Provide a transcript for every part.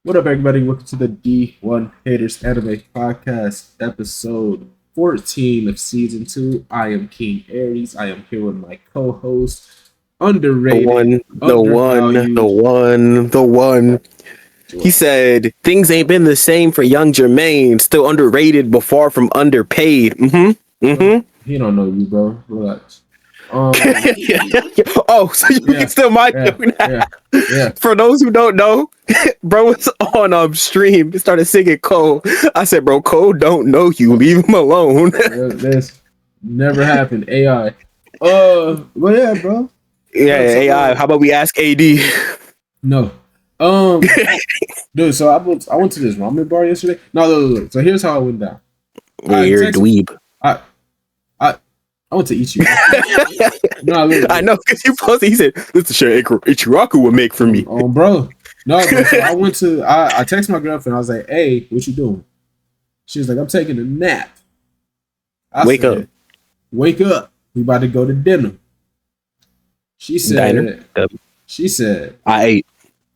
What up, everybody? Welcome to the D1 Haters Anime Podcast, episode 14 of season 2. I am King Aries. I am here with my co-host, underrated, undervalued. The one. He said things ain't been the same for young Jermaine. Still underrated, but far from underpaid. He don't know you, bro. Relax. Oh, so you can still mind you now. Yeah. For those who don't know, bro was on stream. He started singing Cole. I said, bro, Cole don't know you. Leave him alone. This never happened. AI. Well, yeah, bro. Yeah, AI. How about we ask AD? No. Dude. So I went to this ramen bar yesterday. No. So here's how it went down. You're a dweeb. I went to Ichi. I know because you posted. He said, "This is shit Ichiraku would make for me." Oh, bro. No, bro. So I went to. I texted my girlfriend. I was like, "Hey, what you doing?" She was like, "I'm taking a nap." Wake up. Wake up. We about to go to dinner. She said. She said, "I ate."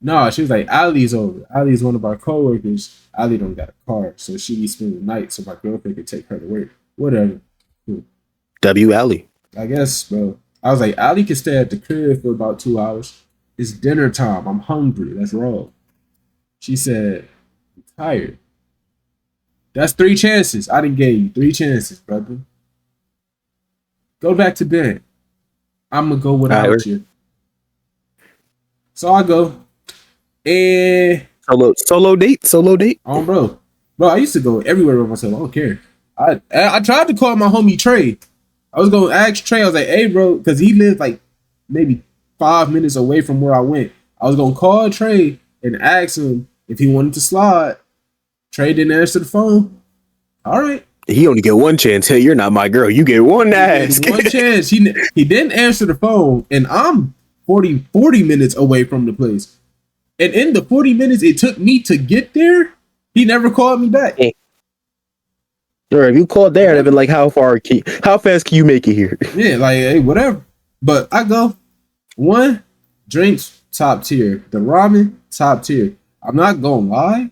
No, she was like, Ali's over. Ali's one of our coworkers. Ali don't got a car, so she needs to spend the night so my girlfriend could take her to work. Whatever. W. Ali. I guess, bro. I was like, Ali can stay at the crib for about 2 hours. It's dinner time. I'm hungry. That's wrong. She said, I'm tired. That's 3 chances. I done gave you 3 chances, brother. Go back to bed. I'm going to go without you. So I go. And Solo date. Oh, bro. Bro, I used to go everywhere with myself. I don't care. I tried to call my homie Trey. I was going to ask Trey. I was like, hey, bro, because he lived like maybe 5 minutes away from where I went. I was going to call Trey and ask him if he wanted to slide. Trey didn't answer the phone. All right. He only get one chance. Hey, you're not my girl. You get one ask. One chance. He didn't answer the phone, and I'm 40 minutes away from the place. And in the 40 minutes it took me to get there, he never called me back. Hey. Or if you called there, they'd been like, how fast can you make it here? Yeah, like, hey, whatever. But I go, one, drinks, top tier. The ramen, top tier. I'm not gonna lie.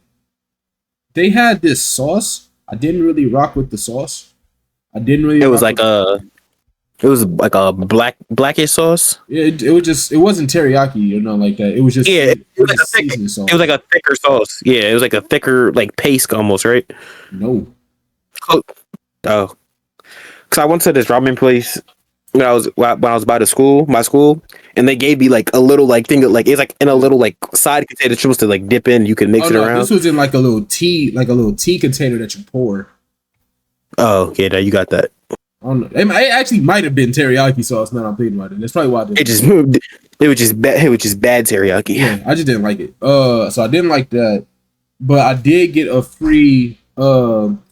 They had this sauce. I didn't really rock with the sauce. It was like a blackish sauce. Yeah, it wasn't teriyaki or nothing like that. It was just it was like a thicker sauce. It was like a thicker sauce. Yeah, it was like a thicker like paste almost, right? No. Oh, because I went to this ramen place when I was by my school, and they gave me like a little like thing that like it's like in a little like side container that you're supposed to like dip in. You can mix it around. This was in like a little tea container that you pour. Oh yeah, no, you got that. I don't know. It actually might have been teriyaki sauce. Now I'm thinking about it. That's probably why it just moved. It was just bad teriyaki. Yeah, I just didn't like it. So I didn't like that, but I did get a free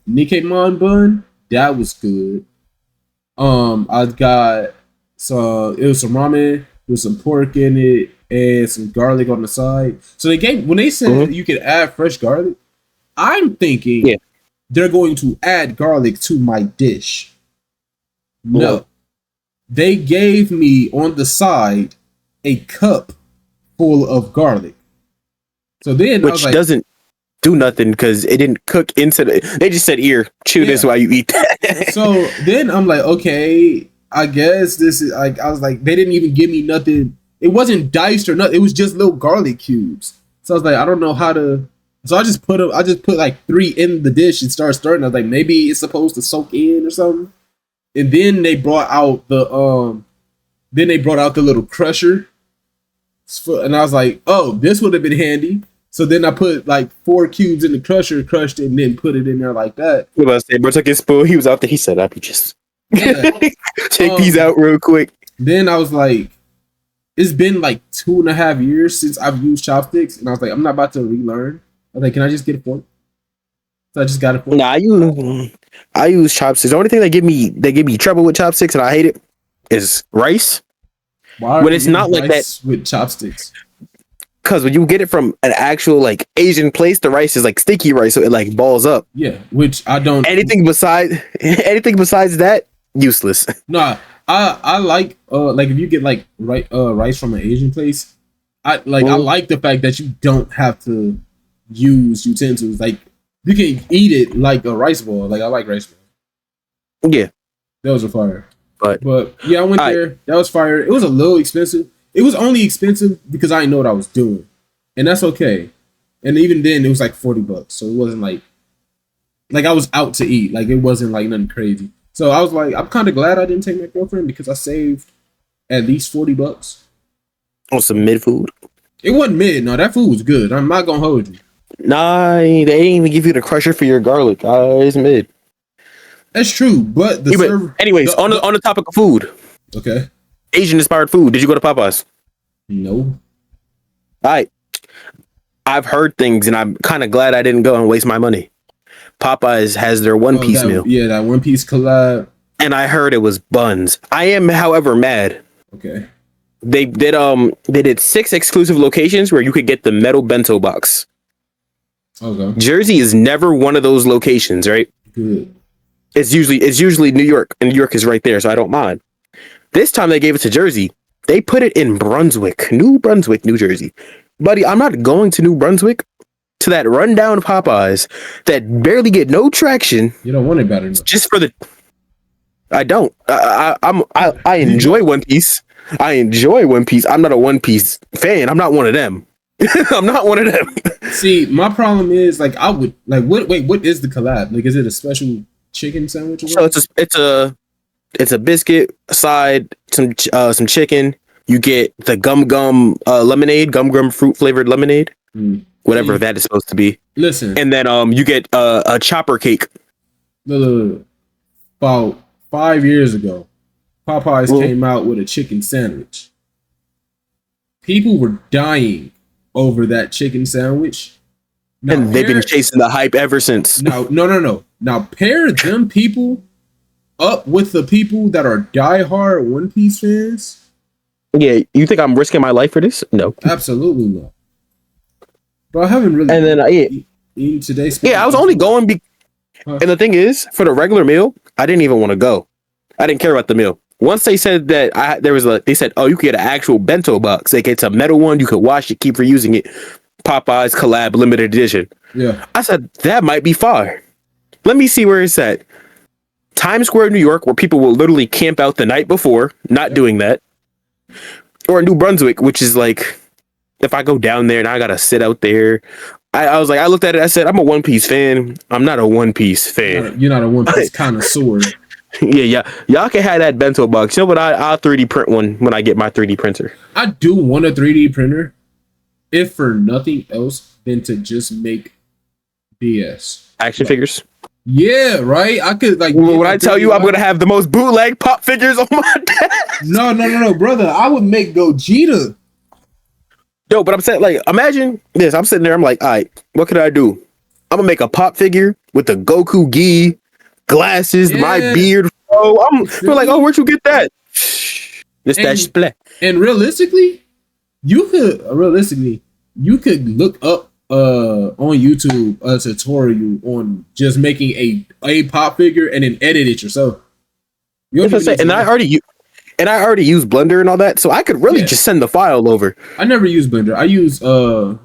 Nikkei bun. That was good. I got it was some ramen with some pork in it and some garlic on the side. So when they said you could add fresh garlic, I'm thinking they're going to add garlic to my dish. No. They gave me on the side a cup full of garlic. So then which doesn't do nothing because it didn't cook into they just said chew this while you eat that. So then I'm like, okay, I guess this is like, I was like, they didn't even give me nothing. It wasn't diced or nothing. It was just little garlic cubes. So I was like, I don't know how to. So I just put like 3 in the dish and started stirring. I was like, maybe it's supposed to soak in or something. And then they brought out the little crusher. And I was like, oh, this would have been handy. So then I put like 4 cubes in the crusher, crushed it, and then put it in there like that. What about bro took his spoon? He was out there. He said, "I be just check these out real quick." Then I was like, it's been like 2.5 years since I've used chopsticks, and I was like, I'm not about to relearn. I was like, can I just get a fork? So I just got a fork. Nah, I use chopsticks. The only thing that give me trouble with chopsticks, and I hate it, is rice. Why when it's not like that with chopsticks? Because when you get it from an actual like Asian place, the rice is like sticky rice, so it like balls up. Yeah, which I don't. Anything besides that, useless. Nah, I like if you get like rice from an Asian place, I like the fact that you don't have to used utensils. Like you can eat it like a rice ball. Like I like rice ball. Yeah, Those are fire. but Yeah, I went there. That was fire. It was a little expensive. It was only expensive because I didn't know what I was doing, and that's okay. And even then, it was like $40, so it wasn't like I was out to eat. Like it wasn't like nothing crazy. So I was like, I'm kind of glad I didn't take my girlfriend because I saved at least $40. on some mid food. It wasn't mid. No, that food was good. I'm not gonna hold you. Nah, they didn't even give you the crusher for your garlic. It's mid. That's true, but anyways, on the topic of food, okay. Asian inspired food. Did you go to Popeyes? No. I've heard things, and I'm kind of glad I didn't go and waste my money. Popeyes has their One Piece meal. Yeah, that One Piece collab. And I heard it was buns. I am, however, mad. Okay. They did 6 exclusive locations where you could get the metal bento box. Okay. Jersey is never one of those locations, right? Good. It's usually New York, and New York is right there, so I don't mind. This time they gave it to Jersey. They put it in New Brunswick, New Jersey. Buddy, I'm not going to New Brunswick to that rundown Popeyes that barely get no traction. You don't want it better enough. Just for the I don't. I enjoy One Piece. I enjoy One Piece. I'm not a One Piece fan. I'm not one of them. I'm not one of them. See, my problem is like I would like what is the collab? Like is it a special chicken sandwich or so it's a biscuit, side, some chicken. You get the gum lemonade, gum fruit flavored lemonade. Whatever that is supposed to be. Listen. And then you get a chopper cake. Look. About 5 years ago, Popeyes came out with a chicken sandwich. People were dying over that chicken sandwich. Now, and they've been chasing the hype ever since. No. Now pair them people up with the people that are diehard One Piece fans. Yeah, you think I'm risking my life for this? No. Absolutely not. But I haven't really. And then eaten today. Yeah, I was only going and the thing is, for the regular meal, I didn't even want to go. I didn't care about the meal. Once they said that they said, oh, you could get an actual bento box. Like it's a metal one, you could wash it, keep reusing it. Popeyes collab limited edition. Yeah. I said that might be fire. Let me see where it's at. Times Square, New York, where people will literally camp out the night before, not doing that. Or New Brunswick, which is like, if I go down there and I gotta sit out there, I was like, I looked at it, I said, I'm a One Piece fan. I'm not a One Piece fan. You're not a One Piece connoisseur. Yeah. Y'all can have that bento box. You know what? I'll 3D print one when I get my 3D printer. I do want a 3D printer, if for nothing else than to just make BS. Action figures? Yeah, right? I could like... When I tell you I'm going to have the most bootleg pop figures on my desk. No, brother. I would make Gogeta. Yo, but I'm saying, like, imagine this. I'm sitting there. I'm like, all right, what could I do? I'm going to make a pop figure with the Goku gi, glasses, my beard. We're like, oh, where'd you get that? It's that splat. And realistically, you could look up on YouTube a tutorial on just making a pop figure and then edit it yourself. And I already use Blender and all that, so I could really just send the file over. I never use Blender. I use Katniss.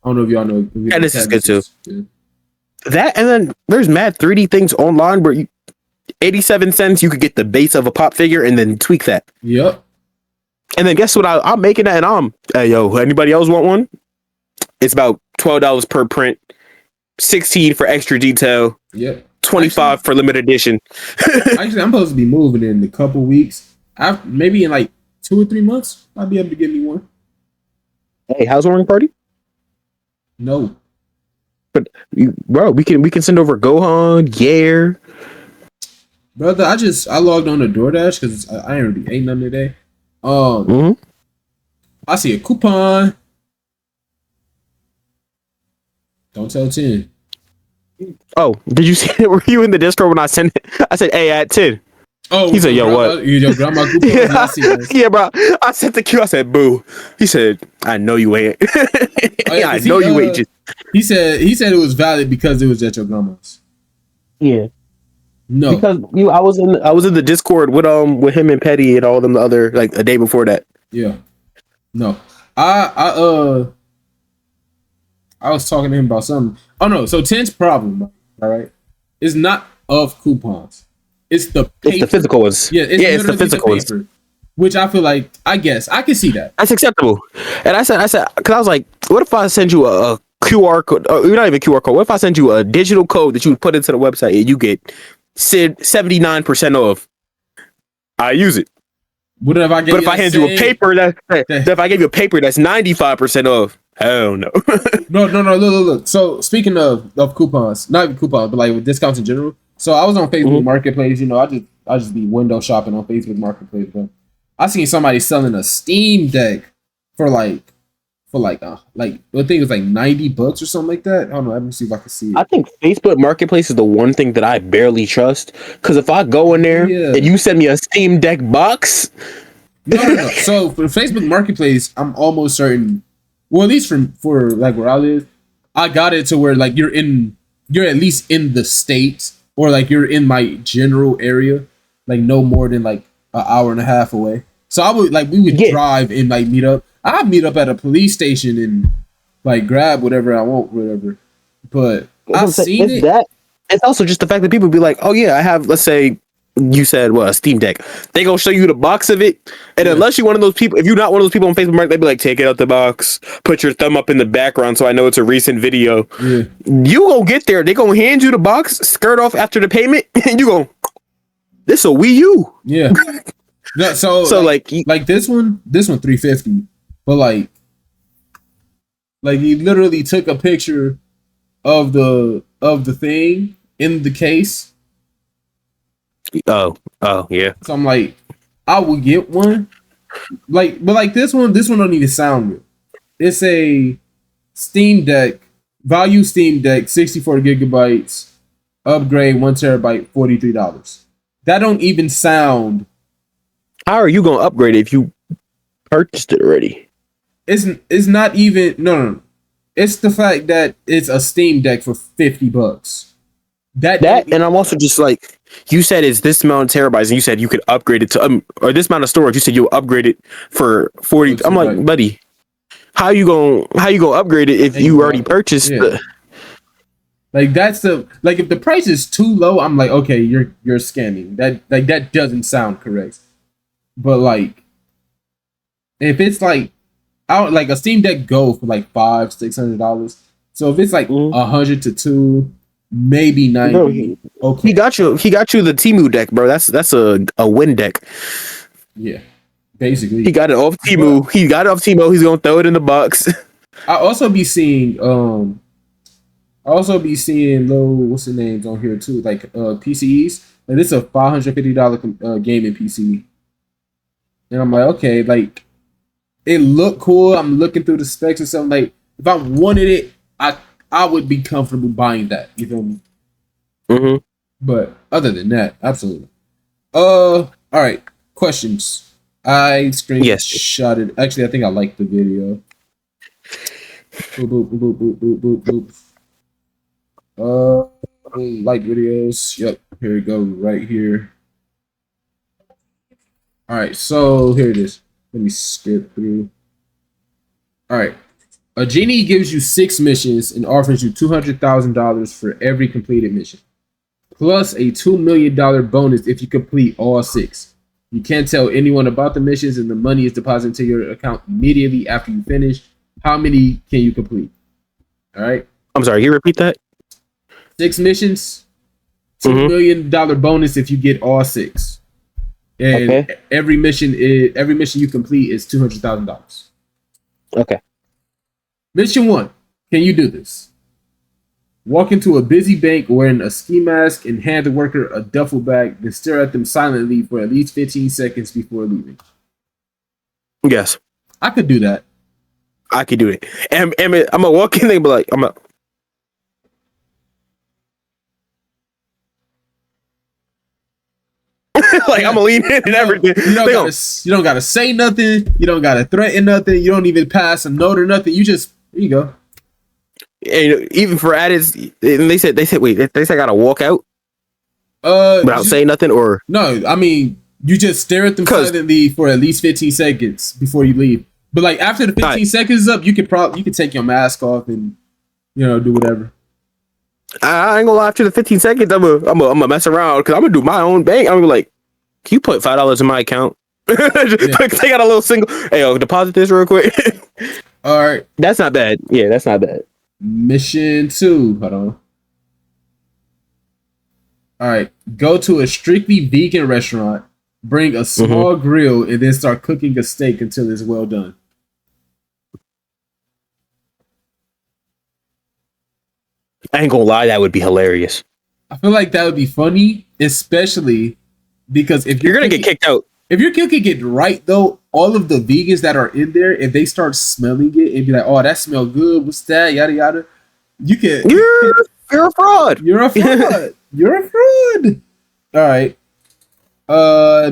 I don't know if y'all know. Katniss is good too. Yeah. That, and then there's mad 3D things online where 87 cents you could get the base of a pop figure and then tweak that. Yep. And then guess what? I'm making that, and hey yo, anybody else want one? It's about $12 per print, $16 for extra detail. Yep. $25 for limited edition. Actually, I'm supposed to be moving in a couple weeks. Maybe in like 2 or 3 months, I'll be able to get me one. Hey, housewarming party? No. But bro, we can send over Gohan, Yair. Brother, I logged on to DoorDash because I ain't really ate nothing today. I see a coupon. Don't tell 10. Oh, did you see it? Were you in the Discord when I sent it? I said, hey, at 10. Oh, he said, yo, what? Your grandma coupon? Yeah, bro. I sent the Q. I said, boo. He said, I know you ain't. I know you ain't. He said it was valid because it was at your grandma's. Yeah. No. Because I was in the Discord with him and Petty and all of them the other, like, a day before that. Yeah. No. I I was talking to him about something. Oh no, so 10's problem, all right, is not of coupons. It's the paper. It's the physical ones. Yeah, it's the physical ones. Which I feel like, I guess I can see that. That's acceptable. And I said, because I was like, what if I send you a QR code? Or not even QR code. What if I send you a digital code that you put into the website and you get 79% off? I use it. What if I? But if I hand you a paper if I gave you a paper that's 95% off, hell no. No. Look. So speaking of coupons, not even coupons, but like with discounts in general. So I was on Facebook Marketplace. You know, I just be window shopping on Facebook Marketplace, but I seen somebody selling a Steam Deck for I think it was like $90 or something like that. I don't know. Let me see if I can see it. I think Facebook Marketplace is the one thing that I barely trust, because if I go in there and you send me a Steam Deck box, no. So for Facebook Marketplace, I'm almost certain. Well, at least for like where I live, I got it to where like you're at least in the state, or like you're in my general area, like no more than like an hour and a half away. So we would drive and like meet up. I'd meet up at a police station and like grab whatever I want, whatever. But I've seen it. It's also just the fact that people be like, oh yeah, I have, let's say you said a Steam Deck. They gonna show you the box of it, and unless you're one of those people, if you're not one of those people on Facebook Market, they'd be like, take it out the box, put your thumb up in the background so I know it's a recent video. Yeah. You gonna get there, they gonna hand you the box, skirt off after the payment, and you go, this a Wii U. Yeah. No, so like this one $350, but like he literally took a picture of the thing in the case. Oh yeah. So I'm like, I would get one. But this one don't even sound good. It's a Steam Deck, value Steam Deck, 64 gigabytes, upgrade 1 terabyte, $43. That don't even sound. How are you gonna upgrade it if you purchased it already? It's not even no. It's the fact that it's a Steam Deck for $50. That and I'm also just like, you said it's this amount of terabytes, and you said you could upgrade it to or this amount of storage. You said you'll upgrade it for 40. I'm like, buddy, how you gonna upgrade it if you already purchased the? Like that's the if the price is too low, I'm like, okay, you're scamming. That doesn't sound correct. But like, if it's like out like a Steam Deck Go for like $500-$600. So if it's like $100 to $200, maybe $90. Bro, okay, he got you the Temu deck, bro. That's a win deck. Yeah, basically. He got it off Temu. He's gonna throw it in the box. I also be seeing little what's the names on here too, like PCs. Like this is a $550 gaming PC. And I'm like, okay, like it looked cool. I'm looking through the specs or something. Like if I wanted it, I would be comfortable buying that. You feel me? Mm-hmm. But other than that, absolutely. All right. Questions. I screenshot it. Actually, I think I liked the video. Boop, boop, boop, boop, boop, boop. Like videos. Yep. Here we go. Right here. All right. So here it is. Let me skip through. All right. A genie gives you 6 missions and offers you $200,000 for every completed mission, plus a $2 million bonus if you complete all 6. You can't tell anyone about the missions, and the money is deposited into your account immediately after you finish. How many can you complete? All right. I'm sorry. Can you repeat that? 6 missions, $2 million bonus if you get all 6. And every mission you complete is $200,000. Okay. Mission 1. Can you do this? Walk into a busy bank wearing a ski mask and hand the worker a duffel bag, then stare at them silently for at least 15 seconds before leaving. Yes. I could do that. I could do it. And I'm gonna walk in there and be like, like, I'm gonna lean in and everything. You don't gotta say nothing. You don't gotta threaten nothing. You don't even pass a note or nothing. You just, here you go. And even for added, they said wait, they said I gotta walk out without saying nothing, or no? I mean, you just stare at them silently for at least 15 seconds before you leave. But like after the 15 seconds is up, you could take your mask off and Do whatever. I ain't gonna lie. After the 15 seconds, I'm gonna mess around because I'm gonna do my own bank. I'm gonna be like, can you put $5 in my account? Yeah. They got a little single. Hey, yo, deposit this real quick. All right. That's not bad. Yeah, that's not bad. Mission 2. Hold on. All right. Go to a strictly vegan restaurant. Bring a small grill and then start cooking a steak until it's well done. I ain't gonna lie, that would be hilarious. I feel like that would be funny, especially because if You're gonna get kicked out. if you're cooking it right though, all of the vegans that are in there, if they start smelling it and be like, "Oh, that smells good. What's that?" Yada yada. You're a fraud. You're a fraud. You're a fraud. All right.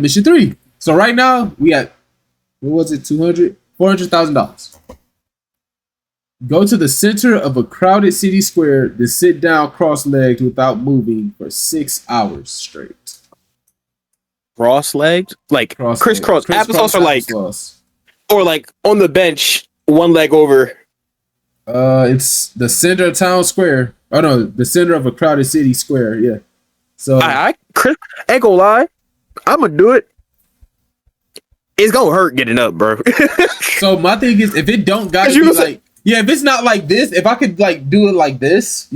Mission 3. So right now we at what was it? $400,000. Go to the center of a crowded city square, then sit down cross-legged without moving for 6 hours straight. Cross-legged, like crisscross applesauce, or like on the bench, one leg over. It's the center of town square. Oh no, the center of a crowded city square. Yeah. So I ain't gonna lie, I'm gonna do it. It's gonna hurt getting up, bro. So my thing is, if it don't gotta be like, yeah, if it's not like this, if I could like do it like this,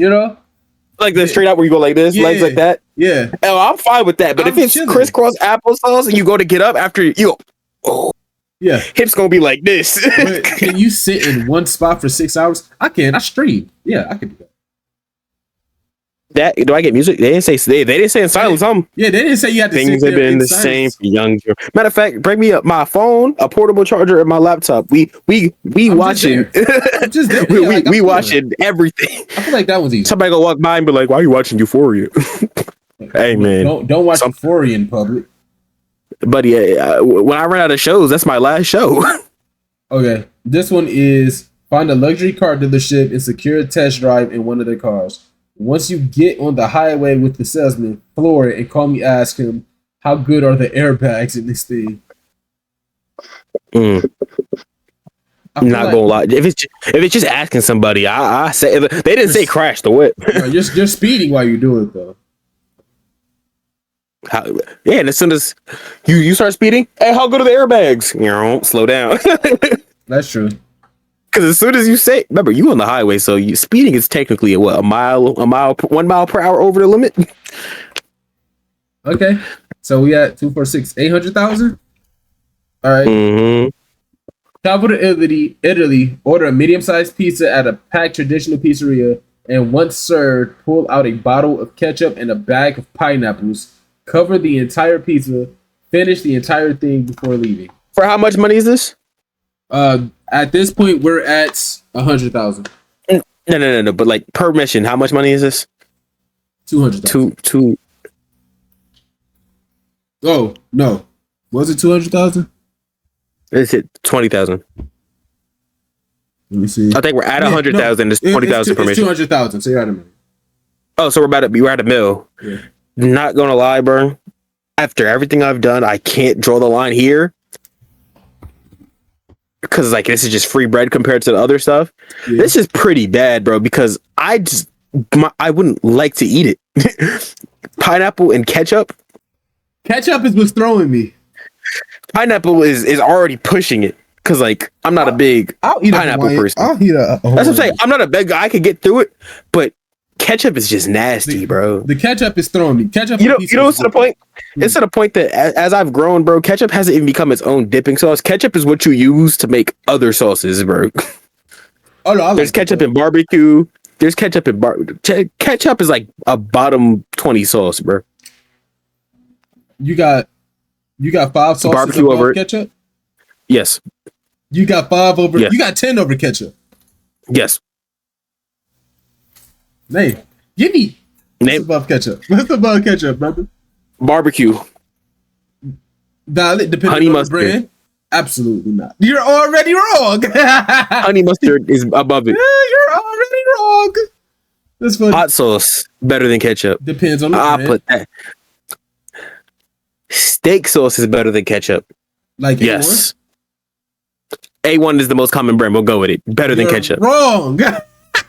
like the straight out where you go like this, legs like that. Yeah. Oh, I'm fine with that. But if it's crisscross applesauce and you go to get up after yeah, hips gonna be like this. But can you sit in one spot for 6 hours? I can. I stream. Yeah, I can do that. Do I get music? They didn't say they didn't say in silence. Yeah, they didn't say you had to. Things have been the same for young. Matter of fact, bring me up my phone, a portable charger, and my laptop. We watching. We watching everything. I feel like that was easy. Somebody go walk by and be like, "Why are you watching Euphoria?" Hey man, don't watch Euphoria in public. But yeah, when I run out of shows, that's my last show. Okay, this one is find a luxury car dealership and secure a test drive in one of their cars. Once you get on the highway with the salesman, floor it and call me. Ask him how good are the airbags in this thing. I'm not gonna lie. If it's just asking somebody, I say they didn't say crash the whip. You're speeding while you do it though. And as soon as you start speeding, hey, how good are the airbags? Slow down. That's true. Because as soon as you say, remember, you on the highway, so speeding is technically a mile, 1 mile per hour over the limit. Okay, so we at 246, 800,000. All right. Travel to Italy. Order a medium-sized pizza at a packed traditional pizzeria, and once served, pull out a bottle of ketchup and a bag of pineapples. Cover the entire pizza. Finish the entire thing before leaving. For how much money is this? At this point, we're at 100,000. No. But like per mission, how much money is this? 200,000. Two. Oh no, was it 200,000? Is it 20,000? Let me see. I think we're at 100,000. It's 20,000 per mission. 200,000. So you're at a million. Oh, so we're at a mill. Yeah. Not gonna lie, bro. After everything I've done, I can't draw the line here. Because like this is just free bread compared to the other stuff. Yeah. This is pretty bad, bro. Because I wouldn't like to eat it. Pineapple and ketchup. Ketchup is what's throwing me. Pineapple is already pushing it. Because like I'm not a big pineapple person. I'll eat That's what I'm saying. I'm not a big guy. I could get through it, but ketchup is just nasty, bro. The ketchup is throwing me. Ketchup. It's to the point. It's to the point that as I've grown, bro, ketchup hasn't even become its own dipping sauce. Ketchup is what you use to make other sauces, bro. Oh no, there's ketchup in barbecue. There's ketchup in ketchup is like a bottom 20 sauce, bro. You got 5 sauces barbecue over ketchup. Yes. You got 5 over. Yes. You got 10 over ketchup. Yes. Name. Give me. What's above ketchup? What's above ketchup, brother? Barbecue. Valid, depending honey on mustard. The brand. Absolutely not. You're already wrong. Honey mustard is above it. You're already wrong. That's funny. Hot sauce better than ketchup. Depends on the brand. I'll put that. Steak sauce is better than ketchup. Like yes. A1 is the most common brand. We'll go with it. Better than ketchup. Wrong.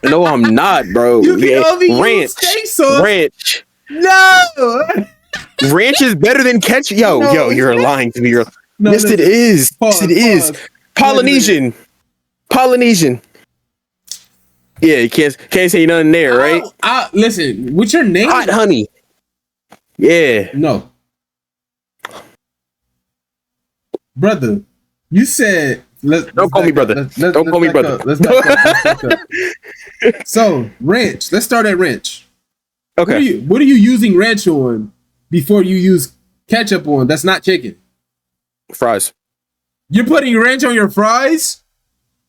No, I'm not, bro. You can only ranch, use steak sauce. ranch, No. ranch is better than ketchup. Yo, No, yo, it's you're not. lying to me. No, Yes, it listen. is. Yes, it is. Pause. Polynesian, Polynesian. Yeah, you can't say nothing there, right? Listen, what's your name? Hot honey. Yeah. No. Brother, you said Don't call me brother. Don't call me brother. Let's back up. So, ranch. Let's start at ranch. Okay. What are you using ranch on before you use ketchup on? That's not chicken. Fries. You're putting ranch on your fries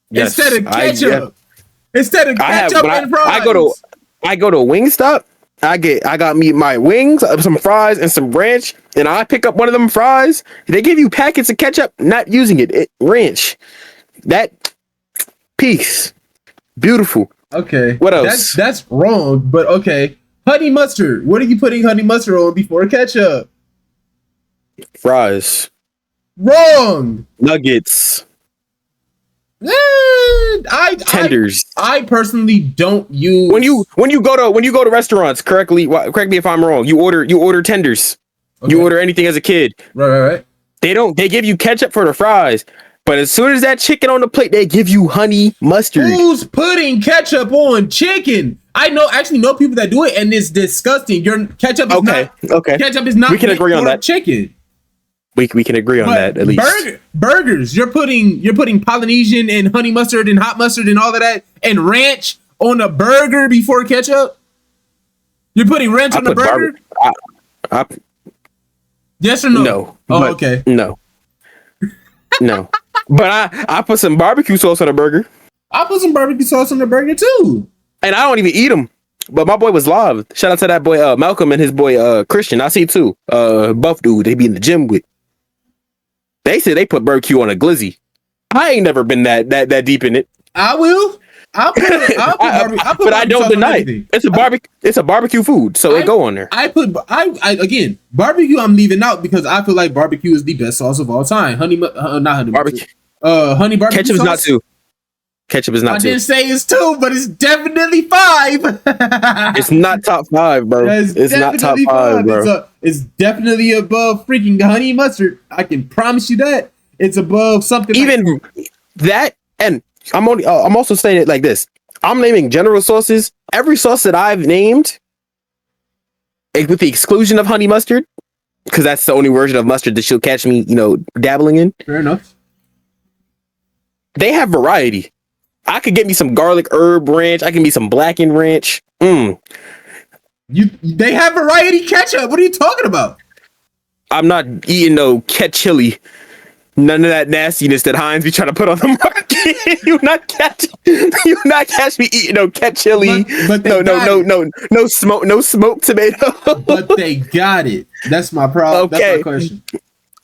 Yes, instead of ketchup. Instead of I have. ketchup When and fries. I go to Wingstop. I got me my wings, some fries, and some ranch, and I pick up one of them fries. They give you packets of ketchup, not using it. Ranch. That piece. Beautiful. Okay. What else? That's wrong, but okay. Honey mustard. What are you putting honey mustard on before ketchup? Fries. Wrong. Nuggets. Tenders. I personally don't use When you go to restaurants, correct me if I'm wrong. You order tenders. Okay. You order anything as a kid. Right. They give you ketchup for the fries, but as soon as that chicken on the plate, they give you honey mustard. Who's putting ketchup on chicken? I actually know people that do it, and it's disgusting. Your ketchup is okay. Ketchup is not. We can agree on that. Chicken. We can agree on that at least. Burgers. You're putting Polynesian and honey mustard and hot mustard and all of that and ranch on a burger before ketchup. You're putting ranch on the burger. Yes or no? No. Oh, okay. No. No. But I put some barbecue sauce on a burger. I put some barbecue sauce on the burger too. And I don't even eat them. But my boy was live. Shout out to that boy Malcolm and his boy Christian. I see too. Buff dude they be in the gym with. They said they put barbecue on a glizzy. I ain't never been that deep in it. I will. I'll put barbecue. But I don't deny it. It's a barbecue food, so it go on there. Again, barbecue. I'm leaving out because I feel like barbecue is the best sauce of all time. Not honey barbecue. Honey barbecue. Ketchup is sauce? Not two. Ketchup is not two. I didn't say it's 2, but it's definitely 5. It's not top 5, bro. It's not top 5, bro. It's definitely above freaking honey mustard. I can promise you that. It's above something. Even that, and I'm also saying it like this. I'm naming general sauces. Every sauce that I've named, with the exclusion of honey mustard, because that's the only version of mustard that she'll catch me, dabbling in. Fair enough. They have variety. I could get me some garlic herb ranch. I can be some blackened ranch. They have variety ketchup. What are you talking about? I'm not eating no ketchup chili. None of that nastiness that Heinz be trying to put on the market. You not catch me eating no ketchup chili. But no smoked tomato. But they got it. That's my problem. Okay. That's my question.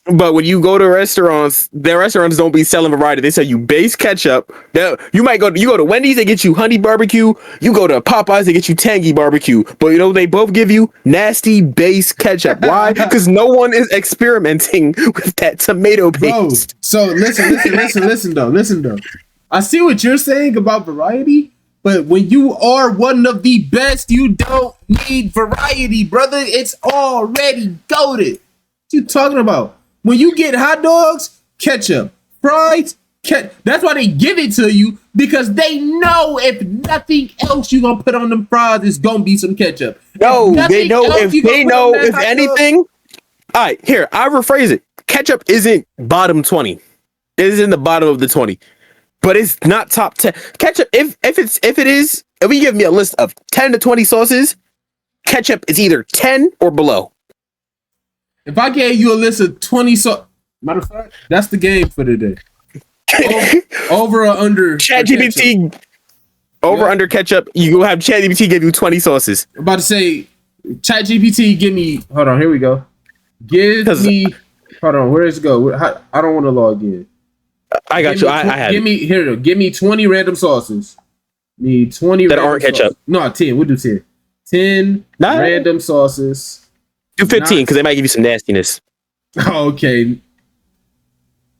But when you go to restaurants, their restaurants don't be selling variety. They sell you base ketchup. You go to Wendy's, they get you honey barbecue. You go to Popeyes, they get you tangy barbecue. But they both give you nasty base ketchup. Why? Because no one is experimenting with that tomato paste. Bro, so listen though. I see what you're saying about variety, but when you are one of the best, you don't need variety, brother. It's already goated. What you talking about? When you get hot dogs, ketchup, fries, that's why they give it to you, because they know if nothing else you gonna put on them fries, it's gonna be some ketchup. No, they know if anything. All right, here, I rephrase it. Ketchup isn't bottom 20. It is in the bottom of the 20. But it's not top 10. Ketchup, if you give me a list of 10 to 20 sauces, ketchup is either 10 or below. If I gave you a list of 20 matter of fact, that's the game for today. Over or under ChatGPT. Under ketchup, you will have ChatGPT give you 20 sauces. I'm about to say, ChatGPT, give me. Hold on, here we go. Hold on, where does it go? I don't want to log in. I got you. I have. Give me 20 random sauces. Need 20 that aren't ketchup. Sauces. No, 10. We'll do 10. 10 random sauces. Do 15 because they might give you some nastiness. Okay.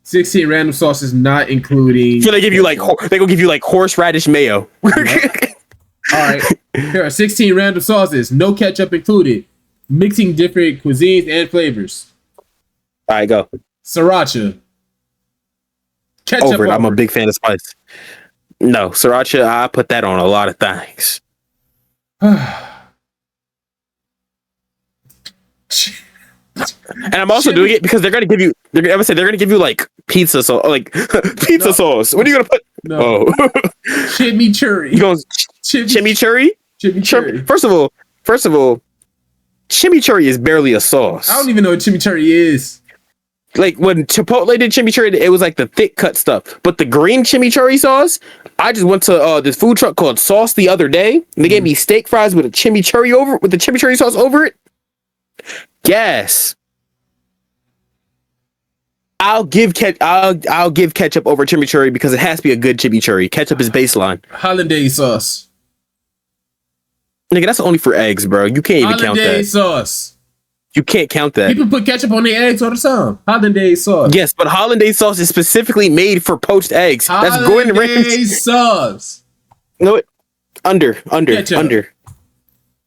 16 random sauces, not including. So they give you they gonna give you horseradish mayo. All right. Here are 16 random sauces, no ketchup included, mixing different cuisines and flavors. All right, go. Sriracha. Ketchup Over it. I'm a big fan of spice. No, sriracha, I put that on a lot of things. And I'm also doing it because they're gonna give you. They're gonna give you like pizza sauce, like pizza sauce. What are you gonna put? No. Oh, chimichurri. You going chimichurri? Chimichurri. First of all, chimichurri is barely a sauce. I don't even know what chimichurri is. Like when Chipotle did chimichurri, it was like the thick cut stuff. But the green chimichurri sauce, I just went to this food truck called Sauce the other day, and they gave me steak fries with the chimichurri sauce over it. Gas. I'll give ketchup over chimichurri because it has to be a good chimichurri. Ketchup is baseline. Hollandaise sauce. Nigga, that's only for eggs, bro. You can't even count that. Hollandaise sauce. You can't count that. People put ketchup on their eggs all the time. Hollandaise sauce. Yes, but hollandaise sauce is specifically made for poached eggs. That's Gordon Ramsay. Hollandaise sauce. No, under. Ketchup.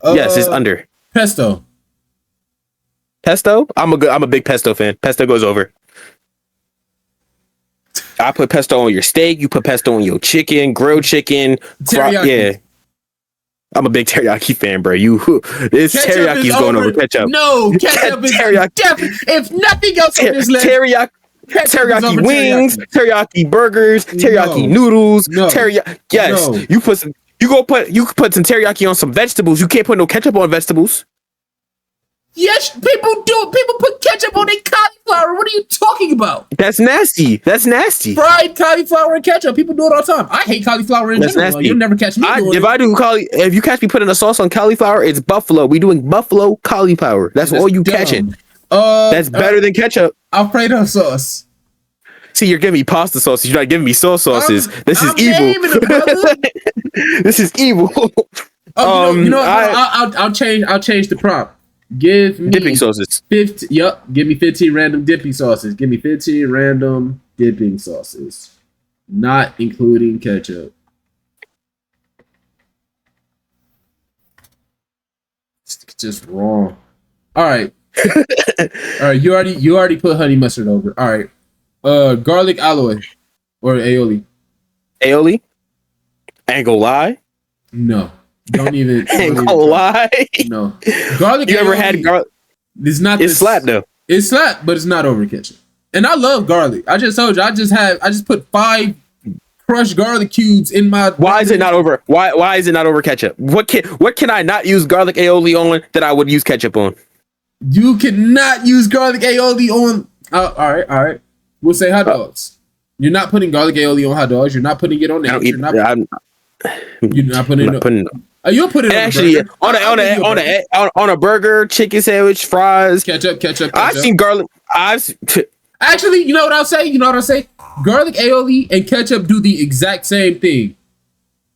Yes, it's under. Pesto. Pesto? I'm a big pesto fan. Pesto goes over. I put pesto on your steak. You put pesto on your chicken, grilled chicken. Teriyaki. Yeah. I'm a big teriyaki fan, bro. Teriyaki is going over ketchup. No, ketchup is definitely. If nothing else on this list, teriyaki wings, teriyaki burgers, teriyaki noodles, teriyaki. Yes, no. You could put some teriyaki on some vegetables. You can't put no ketchup on vegetables. Yes, people do. People put ketchup on their cauliflower. What are you talking about? That's nasty. Fried cauliflower and ketchup. People do it all the time. I hate cauliflower in general. Nasty. You'll never catch me doing it. If you catch me putting a sauce on cauliflower, it's buffalo. We doing buffalo cauliflower. That's all you catching. That's better than ketchup. Alfredo sauce. See, you're giving me pasta sauces. You're not giving me sauces. This is evil. This is evil. You know what? I'll change the prompt. Give me dipping sauces. 50. Yep. Give me 15 random dipping sauces. Give me 15 random dipping sauces, not including ketchup. It's just wrong. All right. All right. You already put honey mustard over. All right. Garlic alloy or aioli. Aioli. Ain't gonna lie. No. Don't even. Ain't gonna lie. No. Garlic. You ever had garlic? It's not. It's slap though. It's slap, but it's not over ketchup. And I love garlic. I just told you. I just put 5 crushed garlic cubes in my. Why is it not over? Why is it not over ketchup? What can I not use garlic aioli on that I would use ketchup on? You cannot use garlic aioli on. All right. We'll say hot dogs. You're not putting garlic aioli on hot dogs. You're not putting it on eggs. You're not putting it. You'll put it actually on a burger, chicken sandwich, fries, ketchup. I've seen garlic. Actually, you know what I'll say? Garlic aioli and ketchup do the exact same thing.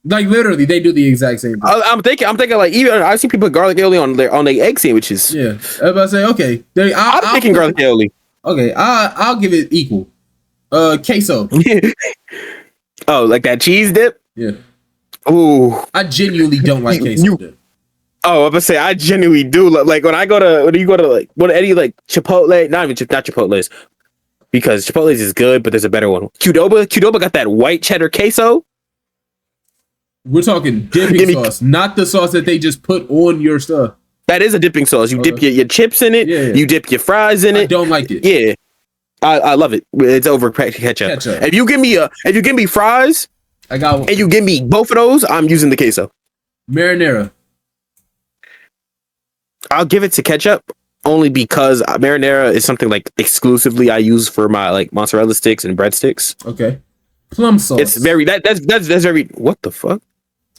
Like literally, they do the exact same thing. I'm thinking like even I've seen people put garlic aioli on their egg sandwiches. Yeah, I was about to say okay. I'm thinking garlic aioli. Okay, I'll give it equal. Queso. Oh, like that cheese dip? Yeah. Ooh, I genuinely don't like queso dip. Oh, I'm gonna say I genuinely do. Like when you go to like any like Chipotle, not Chipotle's, because Chipotle's is good, but there's a better one. Qdoba got that white cheddar queso. We're talking dipping sauce, not the sauce that they just put on your stuff. That is a dipping sauce. You dip your chips in it. Yeah. You dip your fries in it. I don't like it. Yeah, I love it. It's over ketchup. If you give me fries. I got one. And you give me both of those, I'm using the queso. Marinara. I'll give it to ketchup only because marinara is something like exclusively I use for my like mozzarella sticks and breadsticks. Okay. Plum sauce. It's very that's very what the fuck?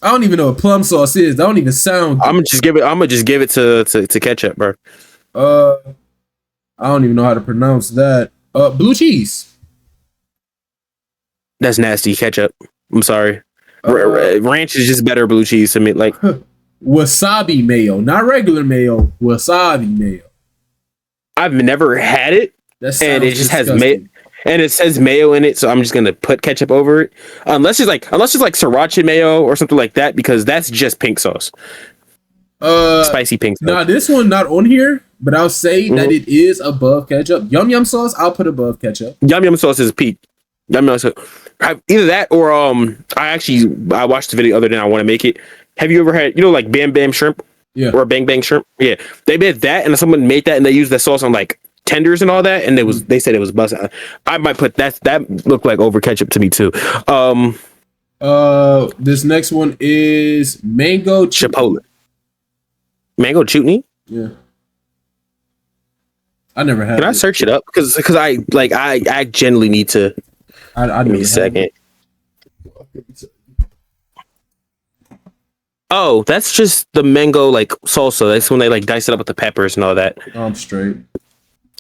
I don't even know what plum sauce is. That don't even sound good. I'm gonna just give it to ketchup, bro. I don't even know how to pronounce that. Blue cheese. That's nasty ketchup. I'm sorry. Ranch is just better blue cheese to me. Like wasabi mayo, not regular mayo. Wasabi mayo. I've never had it, and it just disgusting. and it says mayo in it, so I'm just gonna put ketchup over it. Unless it's like sriracha mayo or something like that, because that's just pink sauce, spicy pink sauce. Nah, this one not on here, but I'll say that it is above ketchup. Yum yum sauce, I'll put above ketchup. Yum yum sauce is peak. Yum yum sauce. Either that or I watched the video other than I want to make it. Have you ever had like Bam Bam shrimp? Yeah. Or Bang Bang shrimp? Yeah. They made that, and someone made that, and they used that sauce on like tenders and all that, and they said it was busting. I might put that looked like over ketchup to me too. This next one is mango Chipotle. Mango chutney? Yeah. I never had. Can I search it up? Because I generally need to. I give me a second. Oh, that's just the mango like salsa. That's when they like dice it up with the peppers and all that. I'm straight.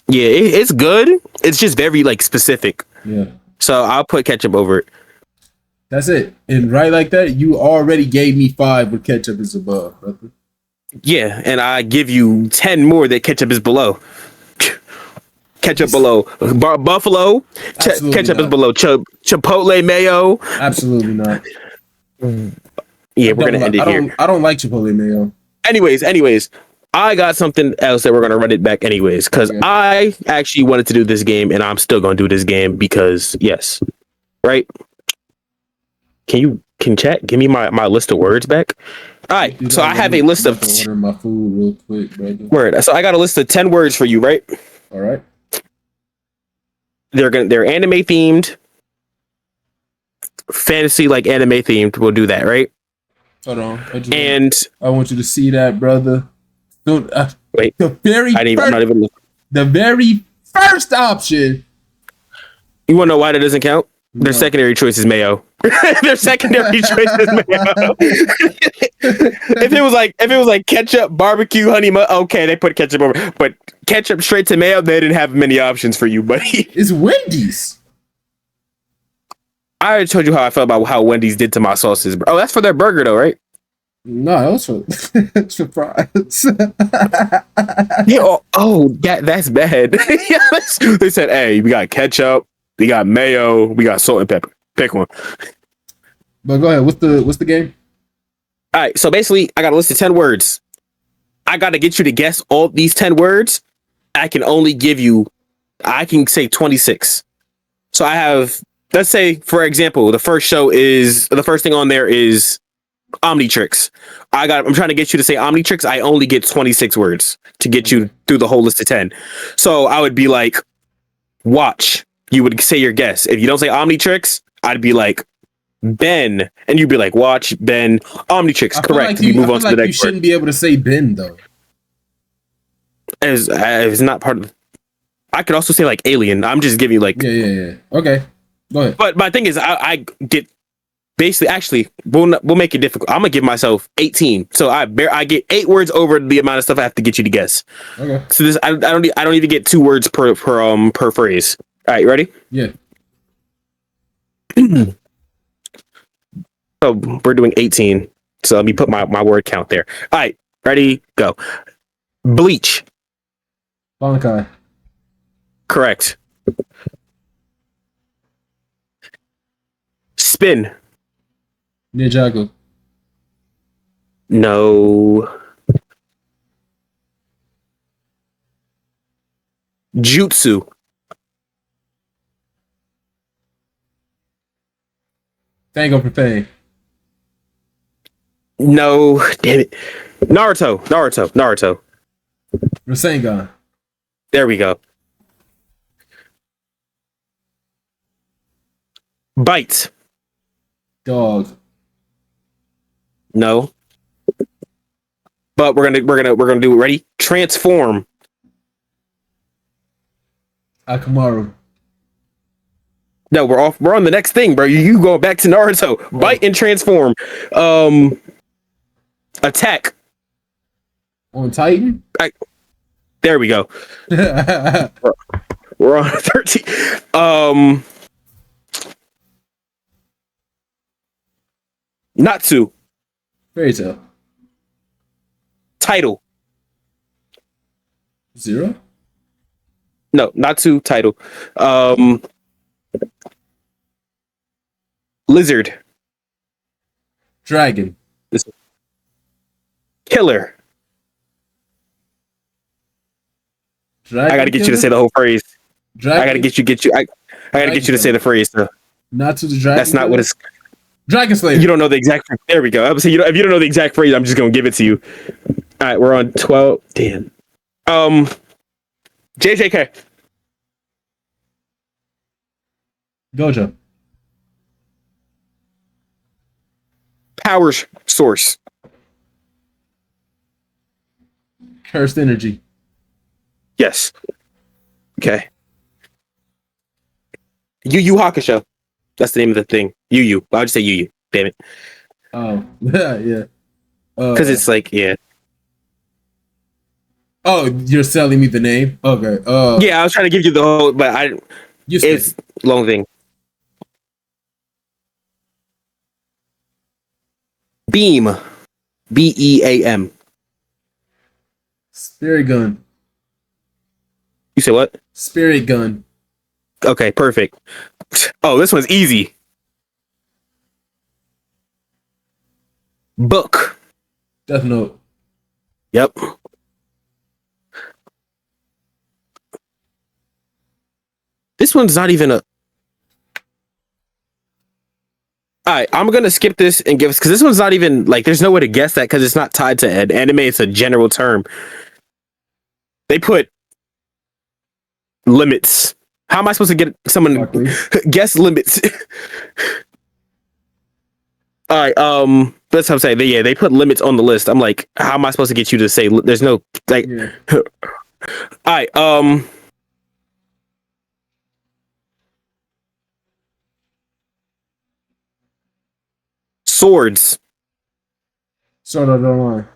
Yeah, it's good. It's just very like specific. Yeah. So I'll put ketchup over it. That's it. And right like that, you already gave me 5 with ketchup is above, brother. Yeah, and I give you 10 more that ketchup is below. Ketchup below buffalo. Ketchup not. Is below Chipotle mayo. Absolutely not. Yeah, we're gonna end it here. I don't like Chipotle mayo. Anyways, I got something else that we're gonna run it back anyways, because I actually wanted to do this game, and I'm still gonna do this game because yes, right? Can chat give me my list of words back? All right, Dude, so I have a list of order my food real quick, brother. Word. So I got a list of 10 words for you, right? All right. They're anime themed, fantasy like anime themed. We'll do that, right? Hold on. I want you to see that, brother. Wait. The very first option. You want to know why that doesn't count? No. Their secondary choice is mayo. Their secondary choice is mayo. if it was like ketchup, barbecue, honey mustard, okay, they put ketchup over. But ketchup straight to mayo, they didn't have many options for you, buddy. It's Wendy's. I already told you how I felt about how Wendy's did to my sauces. Oh, that's for their burger though, right? No, that was for fries. Yeah, that's bad. They said, hey, we got ketchup, we got mayo, we got salt and pepper. Pick one. But go ahead. What's the game? All right, so basically, I got a list of 10 words. I got to get you to guess all these 10 words. I can say 26. So I have, let's say, for example, the first thing on there is Omnitrix. I'm trying to get you to say Omnitrix. I only get 26 words to get you through the whole list of 10. So I would be like, watch. You would say your guess. If you don't say Omnitrix, I'd be like, Ben, and you'd be like, watch, Ben, Omnitrix, correct. Like move on to the next. You shouldn't be able to say Ben though. As not part of. I could also say like Alien. I'm just giving you like. Yeah. Okay, go ahead. But my thing is, I get basically. Actually, we'll make it difficult. I'm gonna give myself 18, so I get 8 words over the amount of stuff I have to get you to guess. Okay. So this I don't even get 2 words per phrase. All right, you ready? Yeah. So we're doing 18. So let me put my word count there. All right, ready, go. Bleach. Bankai. Correct. Spin. Ninjago. No. Jutsu. Tango for Pain. No, damn it. Naruto. Rasengan. There we go. Bite. Dog. No. But we're gonna do it. Ready? Transform. Akamaru. No, we're on the next thing, bro. You go back to Naruto. Bite and transform. Attack. On Titan? There we go. We're on 13. Natsu. Fairy Tail. Title. 0? No, Natsu title. Lizard. Dragon. Killer. Dragon I gotta get you to say the whole phrase. I gotta get you. I gotta get you to say the phrase. So. Not to the dragon. That's not what it's. Dragon Slayer. You don't know the exact. There we go. I was saying, if you don't know the exact phrase, I'm just gonna give it to you. All right, we're on 12. Damn. JJK. Gojo. Power source. Cursed energy. Yes. Okay. Yu Yu Hakusho. That's the name of the thing. Yu Yu. I'll just say Yu Yu. Damn it. Oh, yeah. Because it's like, yeah. Oh, you're selling me the name? Okay. Yeah, I was trying to give you the whole, but it's long thing. Beam. BEAM. Spirit gun. You said what? Spirit gun. Okay, perfect. Oh, this one's easy. Book. Death Note. Yep. This one's not even a. All right, I'm gonna skip this and give because this one's not even like there's no way to guess that because it's not tied to an anime. It's a general term. They put limits. How am I supposed to get someone guess limits? All right, that's what I'm saying. They put limits on the list. I'm like, how am I supposed to get you to say there's no like? Yeah. All right, swords. Sword Art Online.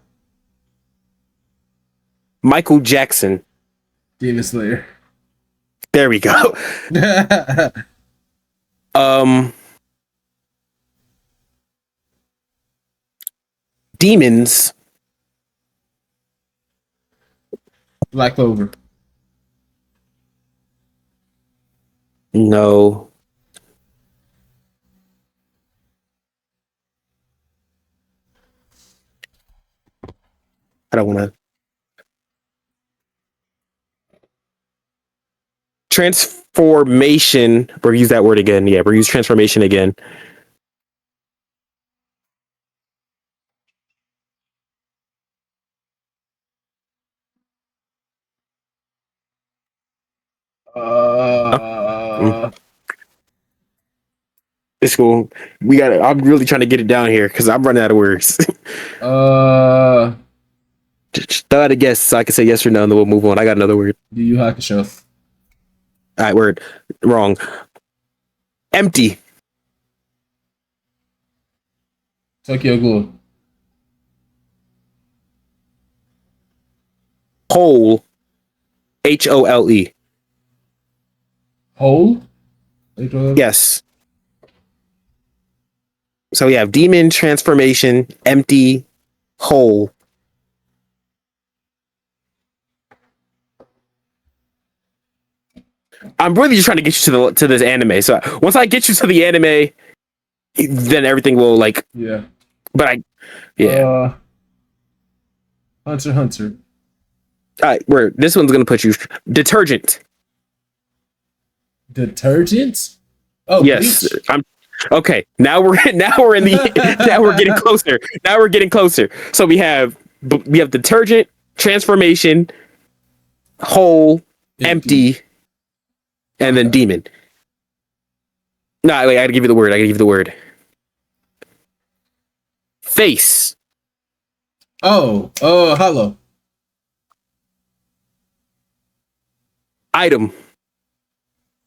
Michael Jackson. Demon Slayer. There we go. Demons. Black Clover. No. I don't want to. Transformation. We'll use that word again. Yeah, we'll use transformation again. It's cool. We got. I'm really trying to get it down here because I'm running out of words. Just thought a guess so I can say yes or no, and then we'll move on. I got another word. Yu Yu Hakusho. All right, word wrong. Empty. Tokyo Ghoul. Hole. HOLE. Hole? Yes. So we have demon, transformation, empty, hole. I'm really just trying to get you to this anime. So once I get you to the anime, then everything will like. Yeah. But yeah. Hunter x Hunter. All right, this one's gonna put you detergent. Detergent? Oh yes. Bleach? I'm okay. Now we're in the now we're getting closer. Now we're getting closer. So we have detergent, transformation, whole, empty, and then demon. No, wait, I gotta give you the word. Face. Hollow. Item.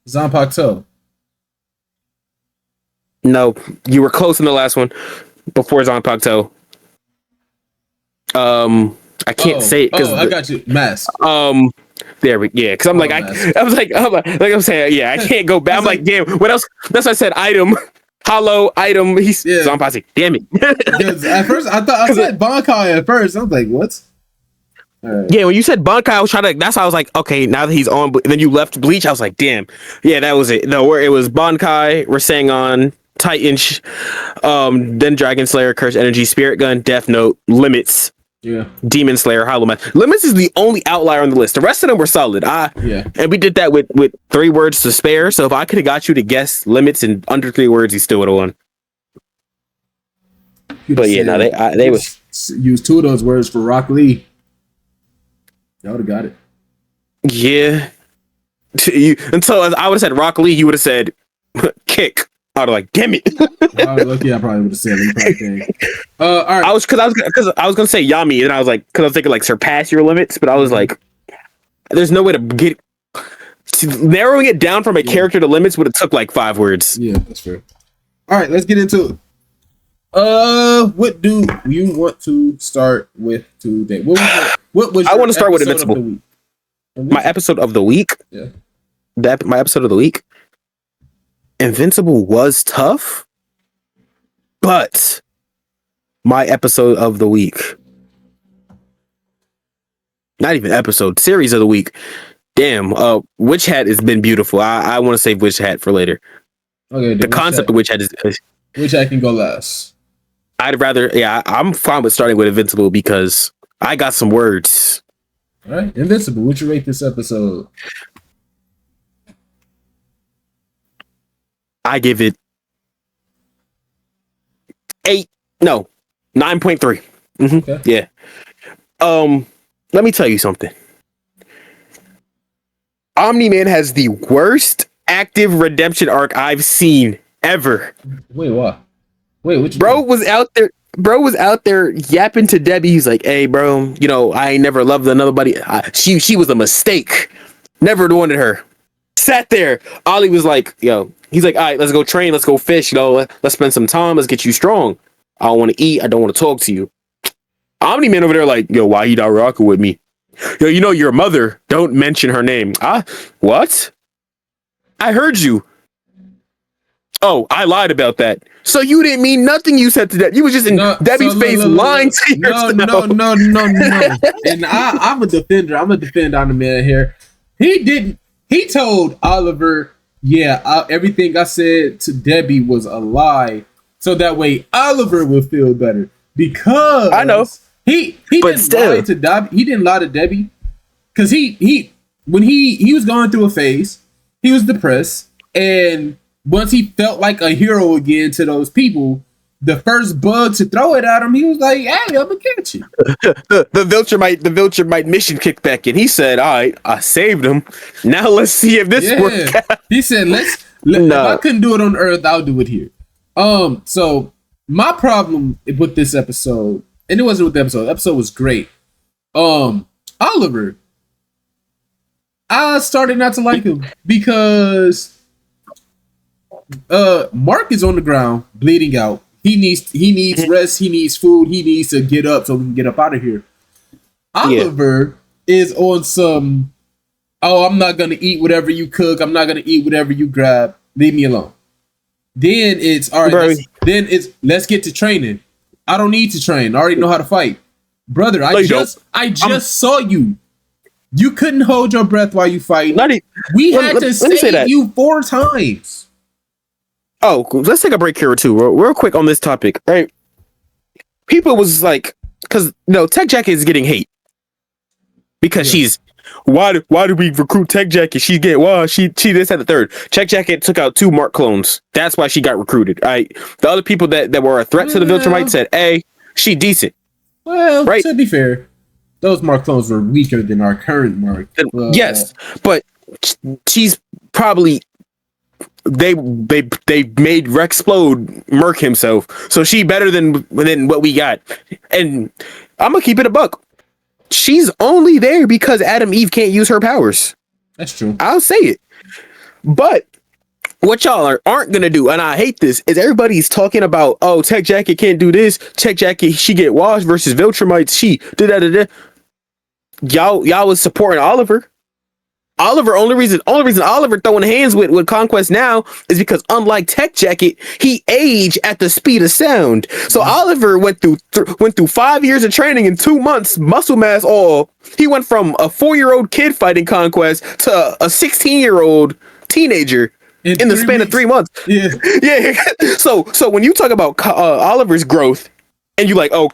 Zanpakuto. No, you were close in the last one before Zanpakuto. I can't say it because I got you. Mask. There we because I'm like I'm saying yeah I can't go back. I'm like damn what else? That's why I said item. Hollow item. He's Zanpakuto. Damn it. At first I thought I said Bankai at first. I was like what? Right. Yeah, when you said Bankai, I was trying to. That's how I was like, okay, now that he's on. Then you left Bleach. I was like, damn. Yeah, that was it. No, where it was Bankai, Rasengan, Titan, then Dragon Slayer, Curse Energy, Spirit Gun, Death Note, Limits, Demon Slayer, Hollow Math. Limits is the only outlier on the list. The rest of them were solid. And we did that with 3 words to spare. So if I could have got you to guess Limits in under 3 words, you still would have won. But yeah, no, they was use 2 of those words for Rock Lee. Y'all would have got it. Yeah. Until I would have said Rock Lee, you would have said Kick. I would have like, damn it. I probably would have said it. All right. I was gonna say Yami, and I was like, because I was thinking like surpass your limits, but I was like, there's no way to get narrowing it down from a character to limits would have took like 5 words. Yeah, that's fair. All right, let's get into it. What do you want to start with today? What was? I want to start with Invincible. My episode of the week. Yeah. My episode of the week. Invincible was tough, but my episode of the week, not even episode, series of the week. Damn, Witch Hat has been beautiful. I want to save Witch Hat for later. Okay, the concept of Witch Hat is Witch Hat can go last. I'd rather, I'm fine with starting with Invincible because I got some words. All right, Invincible. Would you rate this episode? I give it 9.3. Mm-hmm. Okay. Yeah. Let me tell you something. Omni-Man has the worst active redemption arc I've seen ever. Wait, what? Wait, bro was out there yapping to Debbie. He's like, "Hey, bro, I ain't never loved another. She was a mistake. Never wanted her." Sat there. Ollie was like, he's like, "All right, let's go train. Let's go fish. Let's spend some time. Let's get you strong. I don't want to eat. I don't want to talk to you." Omni-Man over there like, "Why you not rocking with me? Your mother. Don't mention her name." What? I heard you. Oh, I lied about that. So you didn't mean nothing you said to that. You was just in Debbie's face lying to yourself. No. And I'm a defender. I'm a defender on the man here. He didn't. He told Oliver, everything I said to Debbie was a lie. So that way Oliver will feel better. Because I know. He didn't lie to Debbie. He didn't lie to Debbie. Because when he was going through a phase, he was depressed. And once he felt like a hero again to those people, the first bug to throw it at him, he was like, "Hey, I'm gonna catch you." the Viltrumite mission kicked back in. He said, "All right, I saved him. Now let's see if this works out." He said, if I couldn't do it on Earth, I'll do it here. So my problem with this episode, and it wasn't with the episode. The episode was great. Oliver, I started not to like him because Mark is on the ground bleeding out. He needs rest, he needs food, he needs to get up so we can get up out of here. Oliver is on some, I'm not gonna eat whatever you cook, I'm not gonna eat whatever you grab, leave me alone. Then it's all right, let's get to training. I don't need to train, I already know how to fight. Brother, I just saw you. You couldn't hold your breath while you fight. We had to save you 4 times. Oh, let's take a break here too, real quick on this topic. Right? People was like, because Tech Jacket is getting hate because she's why do we recruit Tech Jacket? She this at the third. Tech Jacket took out 2 Mark clones. That's why she got recruited. Right? The other people that were a threat to the Viltrumite said, "Hey, she decent." Well, to be fair, those Mark clones were weaker than our current Mark. Yes, but she's probably. They made Rexplode murk himself, so she better than what we got. And I'm gonna keep it a buck. She's only there because Adam Eve can't use her powers. That's true. I'll say it. But what y'all aren't gonna do, and I hate this, is everybody's talking about, Tech Jacket can't do this. Tech Jacket, she get washed versus Viltrumites. She da. Y'all was supporting Oliver. Only reason Oliver throwing hands with Conquest now is because unlike Tech Jacket, he aged at the speed of sound. So Oliver went through 5 years of training in 2 months, muscle mass all. He went from a 4-year-old kid fighting Conquest to a 16-year-old teenager. in the span of 3 months. Yeah. Yeah. So when you talk about Oliver's growth, and you like, oh,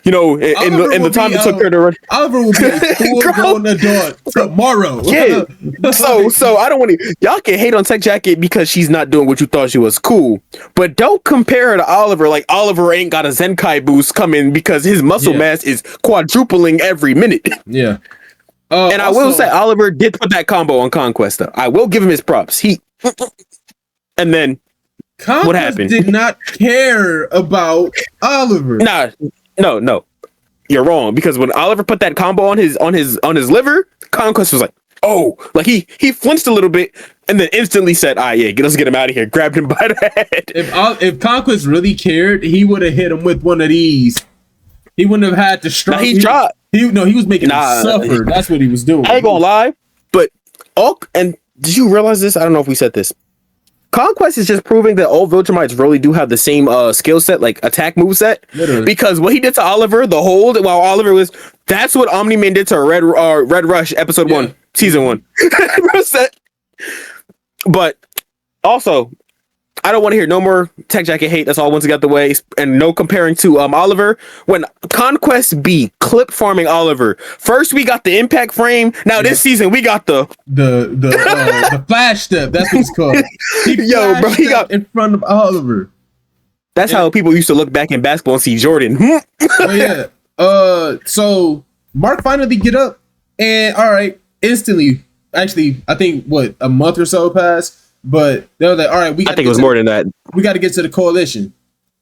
you know, in the time it took her to run, Oliver will be a full-grown adult tomorrow. Yeah. So I don't want to. Y'all can hate on Tech Jacket because she's not doing what you thought she was. Cool, but don't compare her to Oliver. Like Oliver ain't got a Zenkai boost coming because his muscle mass is quadrupling every minute. Yeah. And I will say Oliver did put that combo on Conquest. Though. I will give him his props. And then. Conquest what happened? Did not care about Oliver. No, you're wrong. Because when Oliver put that combo on his liver, Conquest was like, oh, like he flinched a little bit and then instantly said, yeah, let's get him out of here. Grabbed him by the head. If Conquest really cared, he would have hit him with one of these. He wouldn't have had to struggle. He tried. He was making him suffer. That's what he was doing. I ain't gonna lie, but and did you realize this? I don't know if we said this. Conquest is just proving that all Viltrumites really do have the same skill set, like attack move set. Literally. Because what he did to Oliver, the hold, while Oliver was, that's what Omni-Man did to Red Rush episode 1, season 1. But also, I don't want to hear no more Tech Jacket hate. That's all once it got the way. And no comparing to Oliver. When Conquest B clip farming Oliver. First we got the impact frame. Now this season we got the flash step. That's what it's called. He got in front of Oliver. That's how people used to look back in basketball and see Jordan. So Mark finally get up and all right, instantly. Actually, I think a month or so passed. But they were like, all right, I think it was more than that. We got to get to the coalition.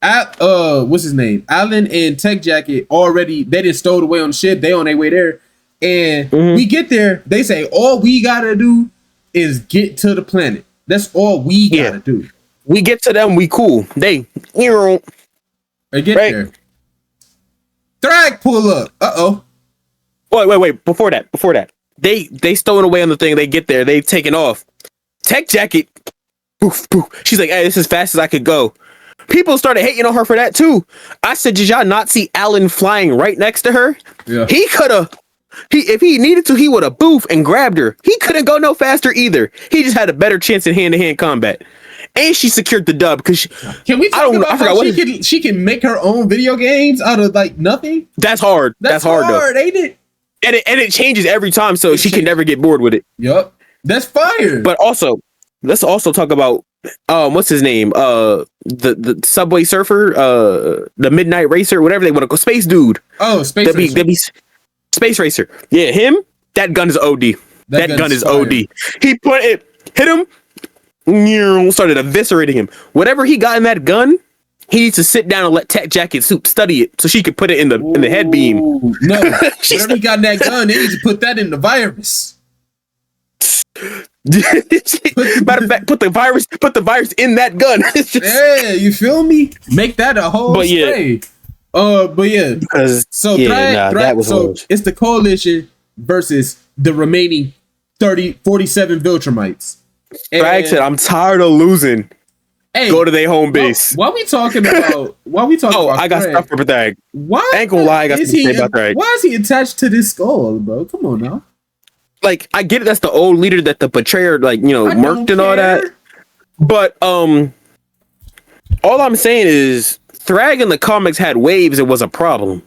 What's his name? Alan and Tech Jacket they didn't stowed away on the ship. They on their way there. And we get there. They say, all we got to do is get to the planet. That's all we got to do. We get to them. We cool. They get there. Thrag pull up. Uh-oh. Wait. Before that. They stowing away on the thing. They get there. They taking off. Tech Jacket, boof. She's like, hey, this is as fast as I could go. People started hating on her for that too. I said, did y'all not see Alan flying right next to her? Yeah. He could have, if he needed to, he would have boof and grabbed her. He couldn't go no faster either. He just had a better chance in hand-to-hand combat. And she secured the dub because can we talk about how she can make her own video games out of like nothing? That's hard. That's hard though. Ain't it? And it changes every time, so she can never get bored with it. Yup. That's fire. But also, let's also talk about what's his name? The Subway Surfer, the Midnight Racer, whatever they want to go. Space Dude. Oh, Space Racer. That'd be Space Racer. Yeah, him. That gun is OD. That gun is fire. OD. He hit him, started eviscerating him. Whatever he got in that gun, he needs to sit down and let Tech Jacket Soup study it so she could put it in the head beam. No, whatever he got in that gun, they need to put that in the virus. Matter of fact, put the virus in that gun. Yeah, you feel me? Make that a whole spray. Because that was it's the coalition versus the remaining 47 Viltrumites. Drag said, I'm tired of losing. Hey, go to their home base. Why we talking about? I got stuff for Drag. Why? I ain't gonna lie, I got stuff to say about Drag. Why is he attached to this skull, bro? Come on now. Like, I get it, that's the old leader that the betrayer, like, murked and all that. But all I'm saying is Thrag in the comics had waves, it was a problem.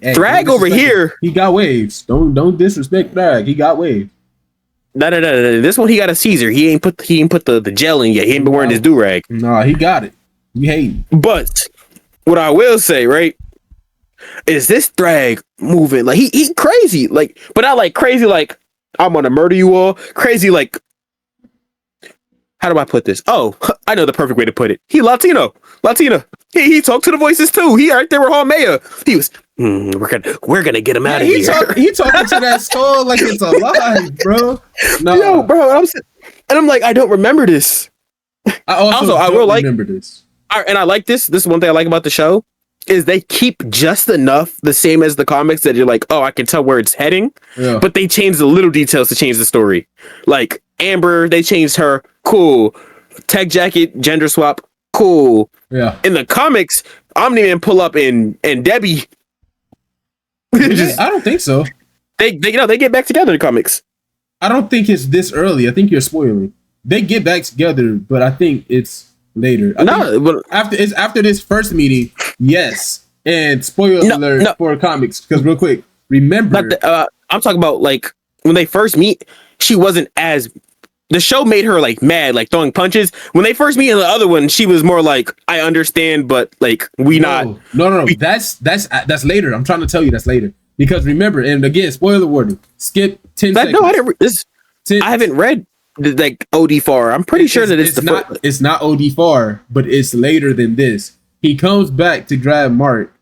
Hey, Thrag over here, he got waves. Don't disrespect Thrag. He got waves. No. This one he got a Caesar. He ain't put the gel in yet. He ain't been wearing his do-rag. Nah, he got it. You hate. But what I will say, right, is this Thrag moving like he crazy, like, but not like crazy like I'm gonna murder you all. Crazy like, how do I put this? Oh, I know the perfect way to put it. He Latina. He talked to the voices too. He right there with Mayor. He was we're gonna get him out of here. He talking to that skull like it's alive, bro. No, yo, bro. I'm like, I don't remember this. I will remember this. And I like this. This is one thing I like about the show. Is they keep just enough the same as the comics that you're like, oh, I can tell where it's heading, but they change the little details to change the story. Like Amber, they changed her, cool. Tech Jacket, gender swap, cool. Yeah. In the comics, Omni-Man pull up and Debbie. I don't think so. They get back together in the comics. I don't think it's this early. I think you're spoiling. they get back together, but I think it's later. After this first meeting, yes. And spoiler alert for comics, because real quick, remember, I'm talking about like when they first meet, she wasn't as. The show made her like mad, like throwing punches. When they first meet in the other one, she was more like, I understand, but like No. That's later. I'm trying to tell you that's later. Because remember, and again, spoiler warning. Skip 10 seconds. No, I haven't read like OD far. I'm pretty sure that it's not OD far, but it's later than this. He comes back to grab Mark.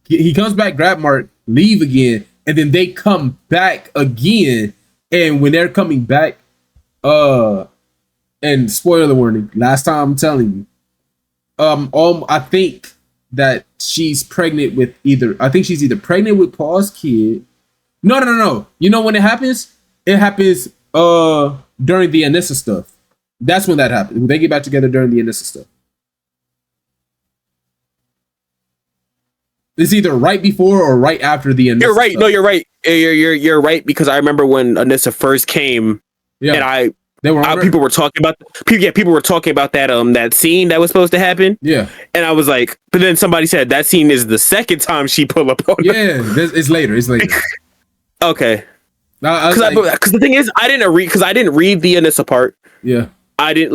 He comes back, grab Mark, leave again, and then they come back again. And when they're coming back, and spoiler warning, last time I'm telling you, I think that she's pregnant with she's either pregnant with Paul's kid. No. You know when it happens? It happens during the Anissa stuff. That's when that happens. When they get back together during the Anissa stuff. It's either right before or right after the Anissa. You're right. Stuff. No, you're right. You're right, because I remember when Anissa first came. Yeah, and people were talking about that scene that was supposed to happen. Yeah, and I was like, but then somebody said that scene is the second time she pulled up on. Yeah, it's later. Okay, because the thing is, I didn't read the Anissa part. Yeah, I didn't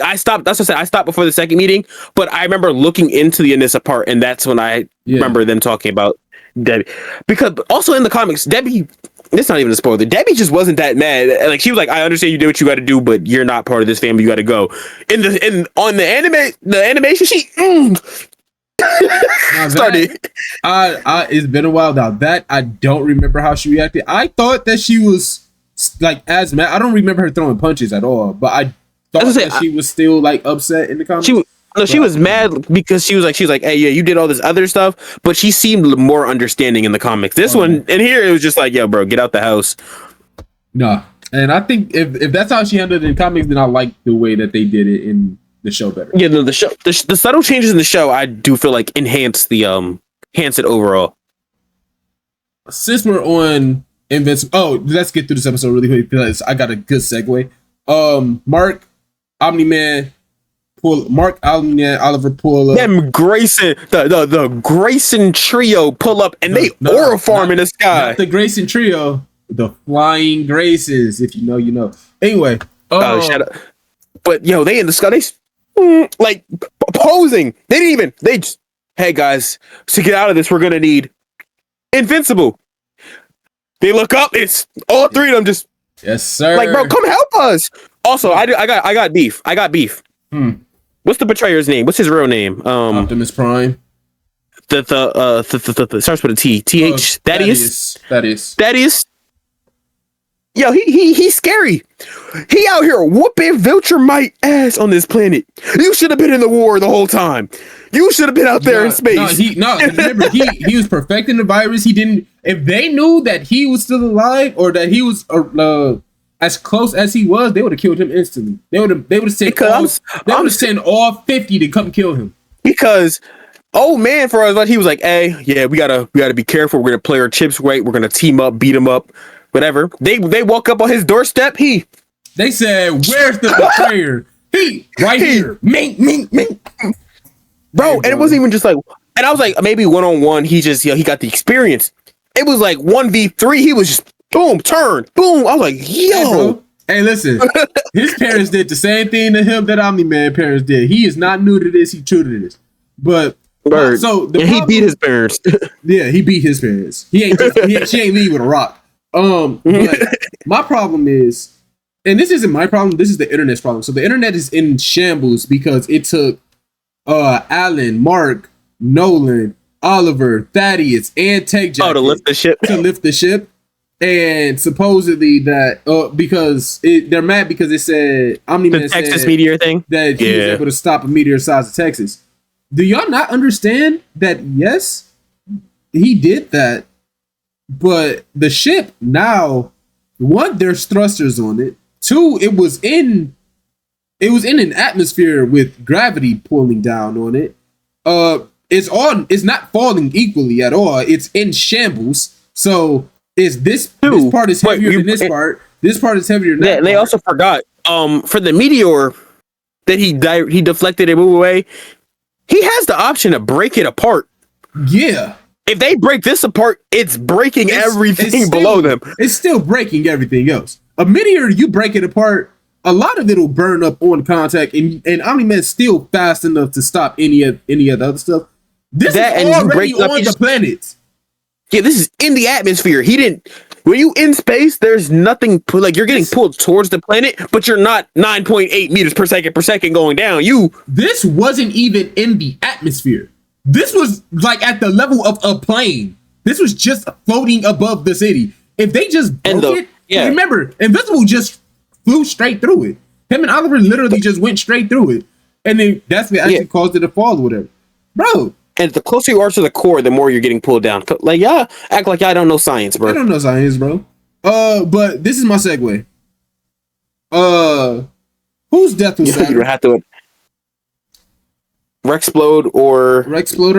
I stopped. That's what I said. I stopped before the second meeting, but I remember looking into the Anissa part, and that's when I remember them talking about Debbie. Because also in the comics, Debbie. It's not even a spoiler. Debbie just wasn't that mad. Like, she was like, I understand you did what you got to do, but you're not part of this family. You got to go. On the animation, she started. It's been a while now. That I don't remember how she reacted. I thought that she was like as mad. I don't remember her throwing punches at all, but I thought that she was still like upset in the comments. She was mad because she was like, hey, yeah, you did all this other stuff, but she seemed more understanding in the comics. This one, and here it was just like, yo, bro, get out the house. Nah, and I think if that's how she handled it in comics, then I like the way that they did it in the show better. Yeah, no, the subtle changes in the show, I do feel like enhance it overall. Since we're on Invincible, let's get through this episode really quick because I got a good segue. Mark, Omni-Man. Oliver pull up. Them Grayson, the Grayson trio pull up, and they aura farm in the sky. Not the Grayson trio, the Flying Graces. If you know, you know. Anyway, shut up. But yo, they in the sky. They like posing. They just, hey guys, to get out of this, we're gonna need Invincible. They look up. It's all three of them. Just yes, sir. Like, bro, come help us. Also, I got beef. What's the betrayer's name? What's his real name? Optimus Prime. The starts with a T. TH. Thaddeus. Yo, he's scary. He out here whooping Viltrumite ass on this planet. You should have been in the war the whole time. You should have been out there in space. Remember, he was perfecting the virus. He didn't. If they knew that he was still alive or that he was as close as he was, they would have killed him instantly. They would have sent all 50 to come kill him. Because man, for us, he was like, "Hey, yeah, we gotta be careful. We're gonna play our chips right. We're gonna team up, beat him up, whatever." They walk up on his doorstep. They said, "Where's the betrayer?" Here, mink. Bro, and it wasn't even just like, and I was like, maybe 1-on-1. He just he got the experience. It was like 1v3. He was just. Boom, turn, boom. I was like, yo. Hey, listen. His parents did the same thing to him that Omni-Man parents did. He is not new to this. He true to this. But he beat his parents. Yeah, he beat his parents. She ain't leave with a rock. But my problem is, and this isn't my problem. This is the internet's problem. So the internet is in shambles because it took Alan, Mark, Nolan, Oliver, Thaddeus, and Tech Jacket to lift the ship. And supposedly that because they're mad because it said Omni-Man the Texas meteor thing that he was able to stop a meteor the size of Texas. Do y'all not understand that? Yes, he did that, but the ship now, one, there's thrusters on it. Two, it was in an atmosphere with gravity pulling down on it. It's not falling equally at all. It's in shambles. So this part is heavier than this part. This part is heavier than that. They also forgot for the meteor that he deflected and moved away, he has the option to break it apart. Yeah. If they break this apart, it's breaking everything below them. It's still breaking everything else. A meteor, you break it apart, a lot of it will burn up on contact, and Omni-Man's still fast enough to stop any of the other stuff. This is already on the planet. Yeah, this is in the atmosphere. He didn't. When you in space, there's nothing like you're getting pulled towards the planet, but you're not 9.8 meters per second going down. This wasn't even in the atmosphere. This was like at the level of a plane. This was just floating above the city. If they just broke remember, Invincible just flew straight through it. Him and Oliver literally just went straight through it, and then that's what actually caused it to fall or whatever, bro. And the closer you are to the core, the more you're getting pulled down. Like, y'all act like y'all don't know science, bro. I don't know science, bro. But this is my segue. Whose death was that? You have to Rexplode or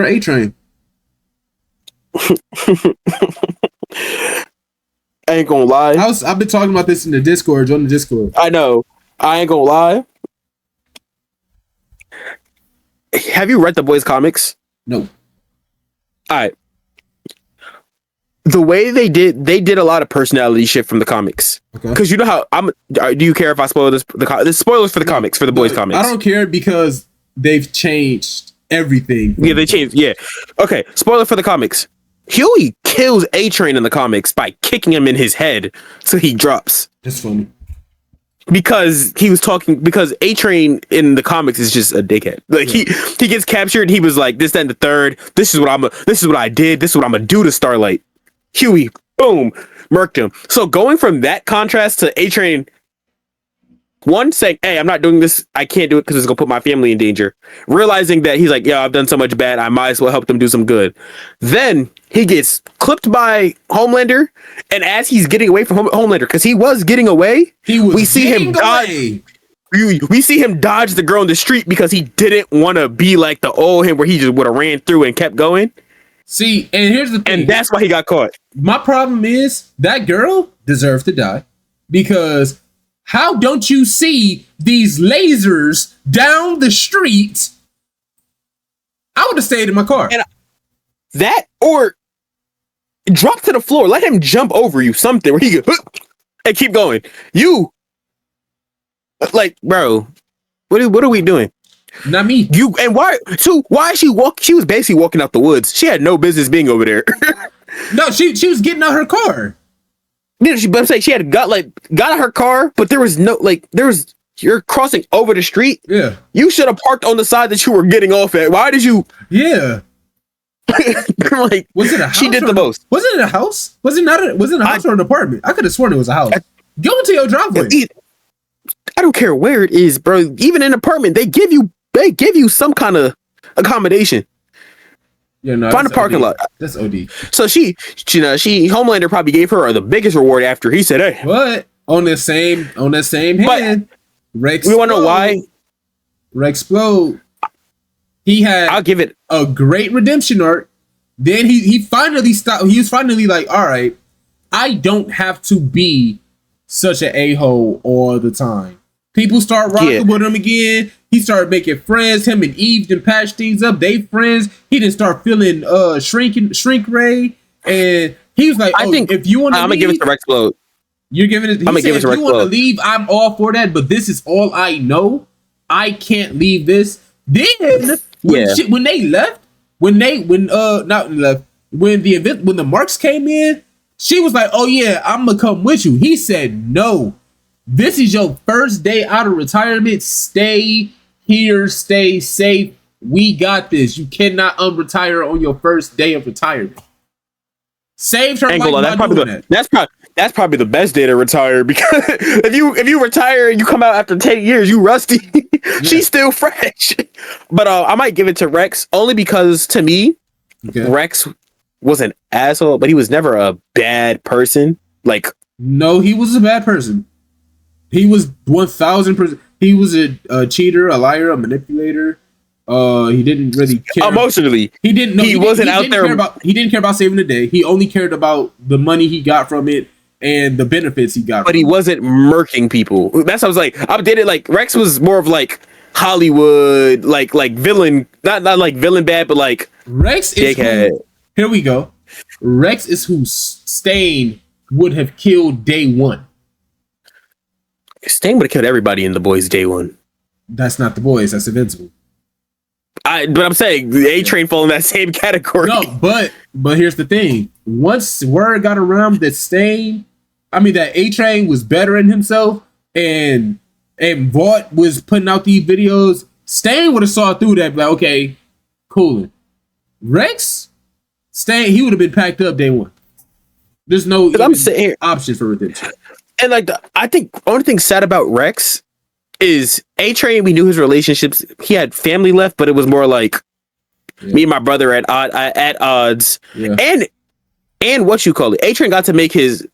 A-Train. I ain't gonna lie. I've been talking about this in the Discord. Join the Discord. I know. I ain't gonna lie. Have you read the boys' comics? No. All right. The way they did a lot of personality shift from the comics. Okay. Because you know how do you care if I spoil this? The spoilers for the comics, for the boys' comics. I don't care because they've changed everything. Yeah, they changed. Yeah. Okay. Spoiler for the comics. Huey kills A-Train in the comics by kicking him in his head so he drops. That's funny. Because A-Train in the comics is just a dickhead. Like he gets captured. He was like, this, that, and the third. This is what I did. This is what I'm gonna do to Starlight. Huey, boom, murked him. So going from that contrast to A-Train, one saying, hey, I'm not doing this. I can't do it because it's gonna put my family in danger. Realizing that he's like, yeah, I've done so much bad. I might as well help them do some good. Then he gets clipped by Homelander, and as he's getting away from Homelander, because he was getting away, we see him dodge. We see him dodge the girl in the street because he didn't want to be like the old him where he just would have ran through and kept going. See, and here's the thing. And that's why he got caught. My problem is that girl deserves to die because how don't you see these lasers down the street? I would have stayed in my car. And that or drop to the floor. Let him jump over you. Something where he can and keep going. You like, bro. What are we doing? Not me. You and why? So why is she walk? She was basically walking out the woods. She had no business being over there. No, she was getting out her car. Yeah, but she had got out her car, but there was you're crossing over the street. Yeah, you should have parked on the side that you were getting off at. Why did you? Yeah, like was it a house? She did the most. Was it a house? Was it not? Was it a house or an apartment? I could have sworn it was a house. Go into your driveway. I don't care where it is, bro. Even in an apartment, they give you some kind of accommodation. Yeah, no, find a parking lot. That's OD. So she Homelander probably gave her the biggest reward after he said, "Hey, what on that same hand?" Rex. We want to know why. Rexplode. He had. I'll give it a great redemption arc. Then he finally stopped. He was finally like, all right, I don't have to be such an a-hole all the time. People start rocking with him again. He started making friends. Him and Eve didn't patch things up. They friends. He didn't start feeling shrink ray. And he was like, I think if you want to I'm gonna give it to Rexplode. You're giving it. I'm gonna give it to Rexplode. If you want to leave, I'm all for that. But this is all I know. I can't leave this. Then when they left, when the marks came in, she was like, "Oh yeah, I'm gonna come with you." He said, "No, this is your first day out of retirement. Stay here, stay safe. We got this. You cannot unretire on your first day of retirement." Saved her life by doing that. That's probably the best day to retire because if you retire and you come out after 10 years, you rusty. She's still fresh. But I might give it to Rex only because to me, Rex was an asshole, but he was never a bad person. Like, no, he was a bad person. He was 1000%. He was a cheater, a liar, a manipulator. He didn't really care emotionally. He didn't. No, he wasn't out there. He didn't care about saving the day. He only cared about the money he got from it and the benefits he got. But he wasn't murking people. That's what I was like. I did it like Rex was more of like Hollywood, like villain, not like villain bad, but like Rex is here we go. Rex is who Stain would have killed day one. Stain would have killed everybody in The Boys day one. That's not The Boys. That's Invincible. But I'm saying the A-Train fall in that same category. No, but here's the thing. Once word got around that that A-Train was bettering himself and Vought was putting out these videos, Stain would have saw through that. Like, okay, cool. Rex, Stain, he would have been packed up day one. There's no option for redemption. And like, I think only thing sad about Rex is A-Train. We knew his relationships. He had family left, but it was more like me and my brother at odds. Yeah. And what you call it, A-Train got to make his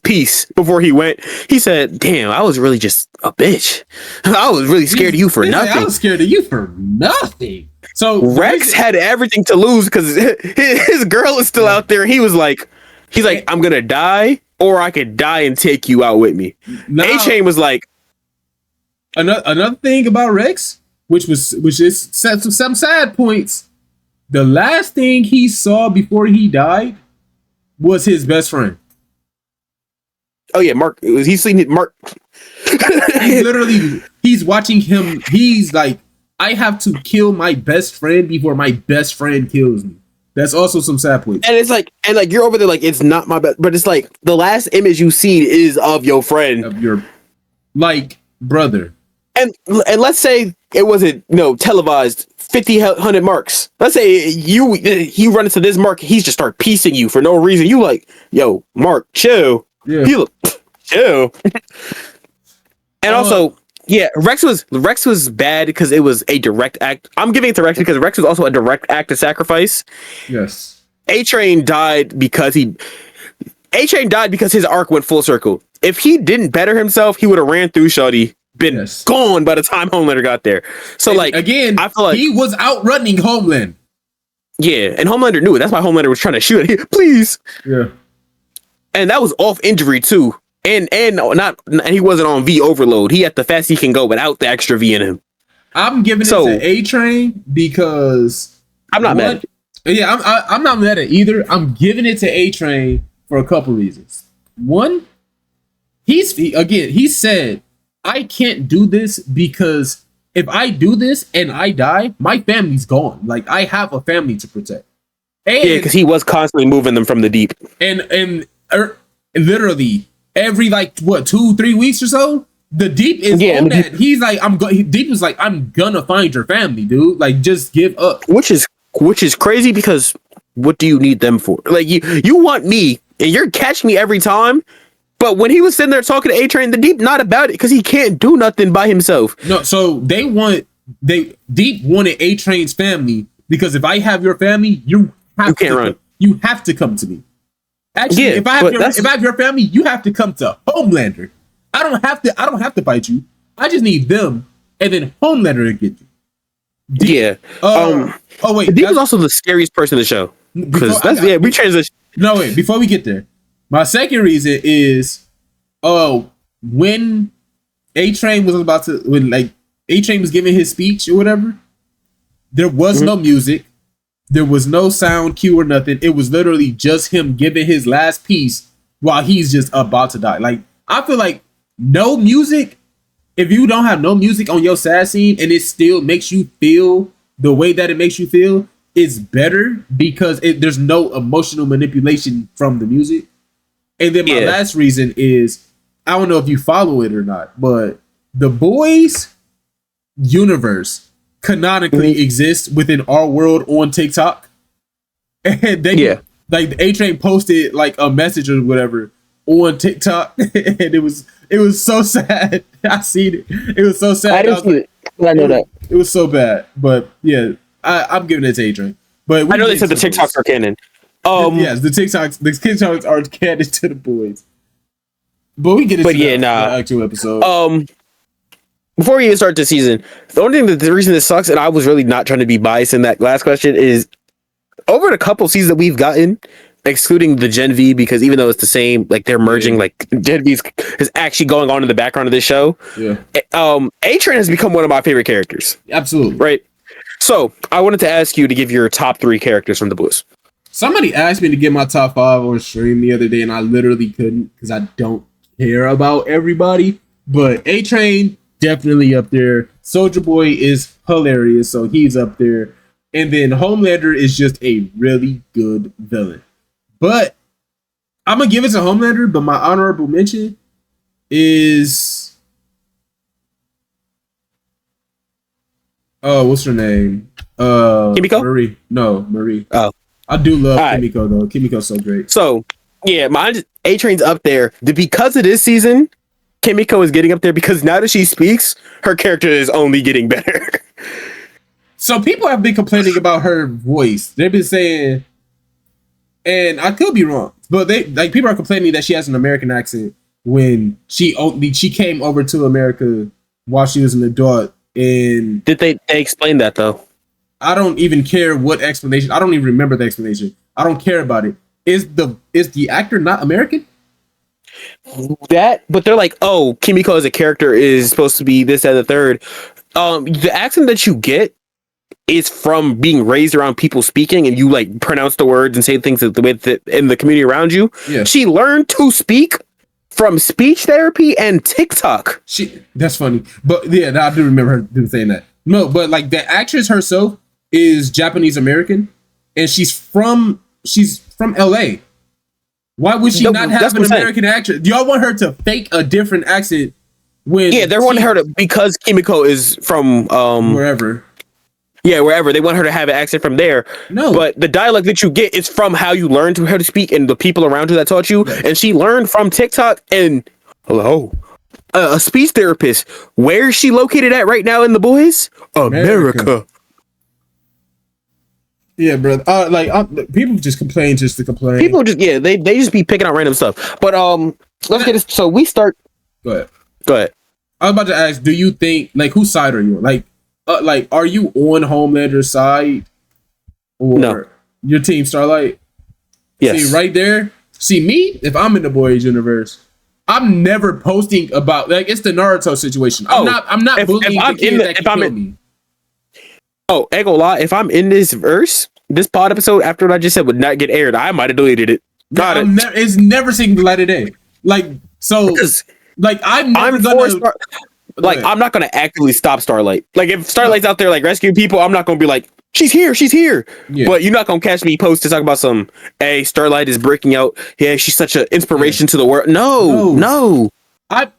peace before he went. He said, "Damn, I was really just a bitch. I was really scared of you for nothing. I was scared of you for nothing." So Rex had everything to lose because his girl is still out there. He's like, I'm gonna die, or I could die and take you out with me. Now, A-Chain was like, another thing about Rex, which is some sad points. The last thing he saw before he died was his best friend. Oh yeah, Mark. He's seen Mark. He's watching him. He's like, I have to kill my best friend before my best friend kills me. That's also some sad points. And it's like, you're over there like, it's not my best, but it's like the last image you see is of your friend, of your like brother. And let's say it wasn't televised 50, 100 marks. Let's say you run into this mark, he's just start piecing you for no reason. You like, yo, Mark, chill. Yeah. Chill. And also, yeah, Rex was bad because it was a direct act. I'm giving it to Rex because Rex was also a direct act of sacrifice. Yes. A-Train died because his arc went full circle. If he didn't better himself, he would have ran through Shawty, been gone by the time Homelander got there. So and like again, I feel like he was outrunning Homeland. Yeah, and Homelander knew it. That's why Homelander was trying to shoot it. Please. Yeah. And that was off injury too. And he wasn't on V overload. He had the fast he can go without the extra V in him. I'm giving it to A-Train because I'm not mad. Yeah, I'm not mad at either. I'm giving it to A-Train for a couple reasons. One, he said, I can't do this because if I do this and I die, my family's gone. Like, I have a family to protect. And, yeah, because he was constantly moving them from the deep. And literally every 2-3 weeks or so, the deep is on that. He's like, Deep is like, I'm gonna find your family, dude. Like, just give up. Which is crazy because what do you need them for? Like, you want me and you're catching me every time. But when he was sitting there talking to A-Train, the Deep not about it because he can't do nothing by himself. No, so Deep wanted A-Train's family because if I have your family, you can't run. You have to come to me. Actually, if I have your family, you have to come to Homelander. I don't have to fight you. I just need them, and then Homelander to get you. Oh wait, Deep was also the scariest person in the show. Because we transition. No wait, before we get there, my second reason is, when A-Train was A-Train was giving his speech or whatever, there was no music. There was no sound cue or nothing. It was literally just him giving his last piece while he's just about to die. Like, I feel like no music, if you don't have no music on your sad scene and it still makes you feel the way that it makes you feel, it's better because there's no emotional manipulation from the music. And then my last reason is, I don't know if you follow it or not, but The Boys universe canonically exists within our world on TikTok. And like A-Train posted like a message or whatever on TikTok and it was so sad. I seen it. It was so sad. I didn't see it. I know that. It was so bad. But yeah, I'm giving it to A-Train. But I know they said the TikToks are canon. Yes, the TikToks are canon to The Boys. But we get into the actual episode. Before we even start the season, the reason this sucks, and I was really not trying to be biased in that last question, is over the couple seasons that we've gotten, excluding the Gen V, because even though it's the same, like they're merging, like Gen V is actually going on in the background of this show. Yeah. A-Train has become one of my favorite characters. Absolutely. Right. So I wanted to ask you to give your top 3 characters from the Boys. Somebody asked me to get my top 5 on stream the other day, and I literally couldn't because I don't care about everybody. But A-Train, definitely up there. Soldier Boy is hilarious, so he's up there. And then Homelander is just a really good villain. But I'm going to give it to Homelander, but my honorable mention is... Oh, what's her name? Kimiko? Marie. No, Marie. Oh. I do love Kimiko, though. Kimiko's so great. So, yeah, A-Train's up there. Because of this season, Kimiko is getting up there because now that she speaks, her character is only getting better. So people have been complaining about her voice. They've been saying, and I could be wrong, but people are complaining that she has an American accent when she came over to America while she was an adult. And did they explain that though? I don't even care what explanation. I don't even remember the explanation. I don't care about it. Is the actor not American? But they're like, oh, Kimiko as a character is supposed to be this and the third. The accent that you get is from being raised around people speaking, and you like pronounce the words and say things the way that in the community around you. Yeah. She learned to speak from speech therapy and TikTok. That's funny, but yeah, I do remember her saying that. No, but like the actress herself is Japanese American, and she's from LA. Why would she not have an American accent? Do y'all want her to fake a different accent when? Yeah, they want her to, because Kimiko is from wherever. Yeah, wherever. They want her to have an accent from there. No. But the dialect that you get is from how you learned how to speak and the people around you that taught you. Yeah. And she learned from TikTok and a speech therapist. Where is she located at right now in The Boys? America. Yeah, bro. People just complain just to complain. People just they just be picking out random stuff. But let's get this. So we start. Go ahead. I was about to ask, do you think whose side are you on? Are you on Homelander's side, or no? Your team Starlight? Yes. See right there. See me? If I'm in the Boys universe, I'm never posting about it's the Naruto situation. I'm not bullying the kids that can kill me. Oh, ain't gonna lie. If I'm in this verse, this pod episode after what I just said would not get aired, I might have deleted it. It's never seeing the light of day. I'm not gonna actively stop Starlight. Like if Starlight's out there rescuing people, I'm not gonna be like, she's here. Yeah. But you're not gonna catch me post to talk about some, hey, Starlight is breaking out. Yeah, she's such an inspiration to the world. No.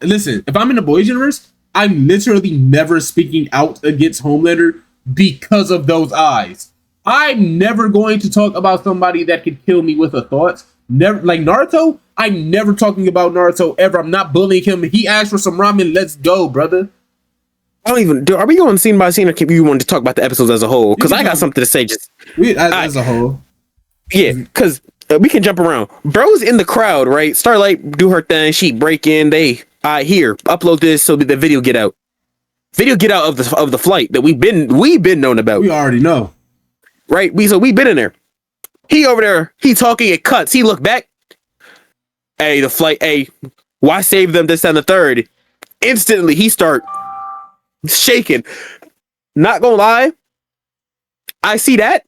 Listen, if I'm in the Boys universe, I'm literally never speaking out against Homelander because of those eyes. I'm never going to talk about somebody that could kill me with a thought. Never, like Naruto, I'm never talking about Naruto ever. I'm not bullying him. He asked for some ramen. Let's go, brother. I don't even. Are we going scene by scene, or you want to talk about the episodes as a whole? Because I got something to say. As a whole. Yeah, because we can jump around. Bro's in the crowd, right? Starlight do her thing. She break in. They here upload this so the video get out. Video get out of the flight that we've been known about. We already know, right? We've been in there. He over there. He talking. It cuts. He look back. Hey, the flight. Hey, why save them this and the third? Instantly, he start shaking. Not gonna lie, I see that,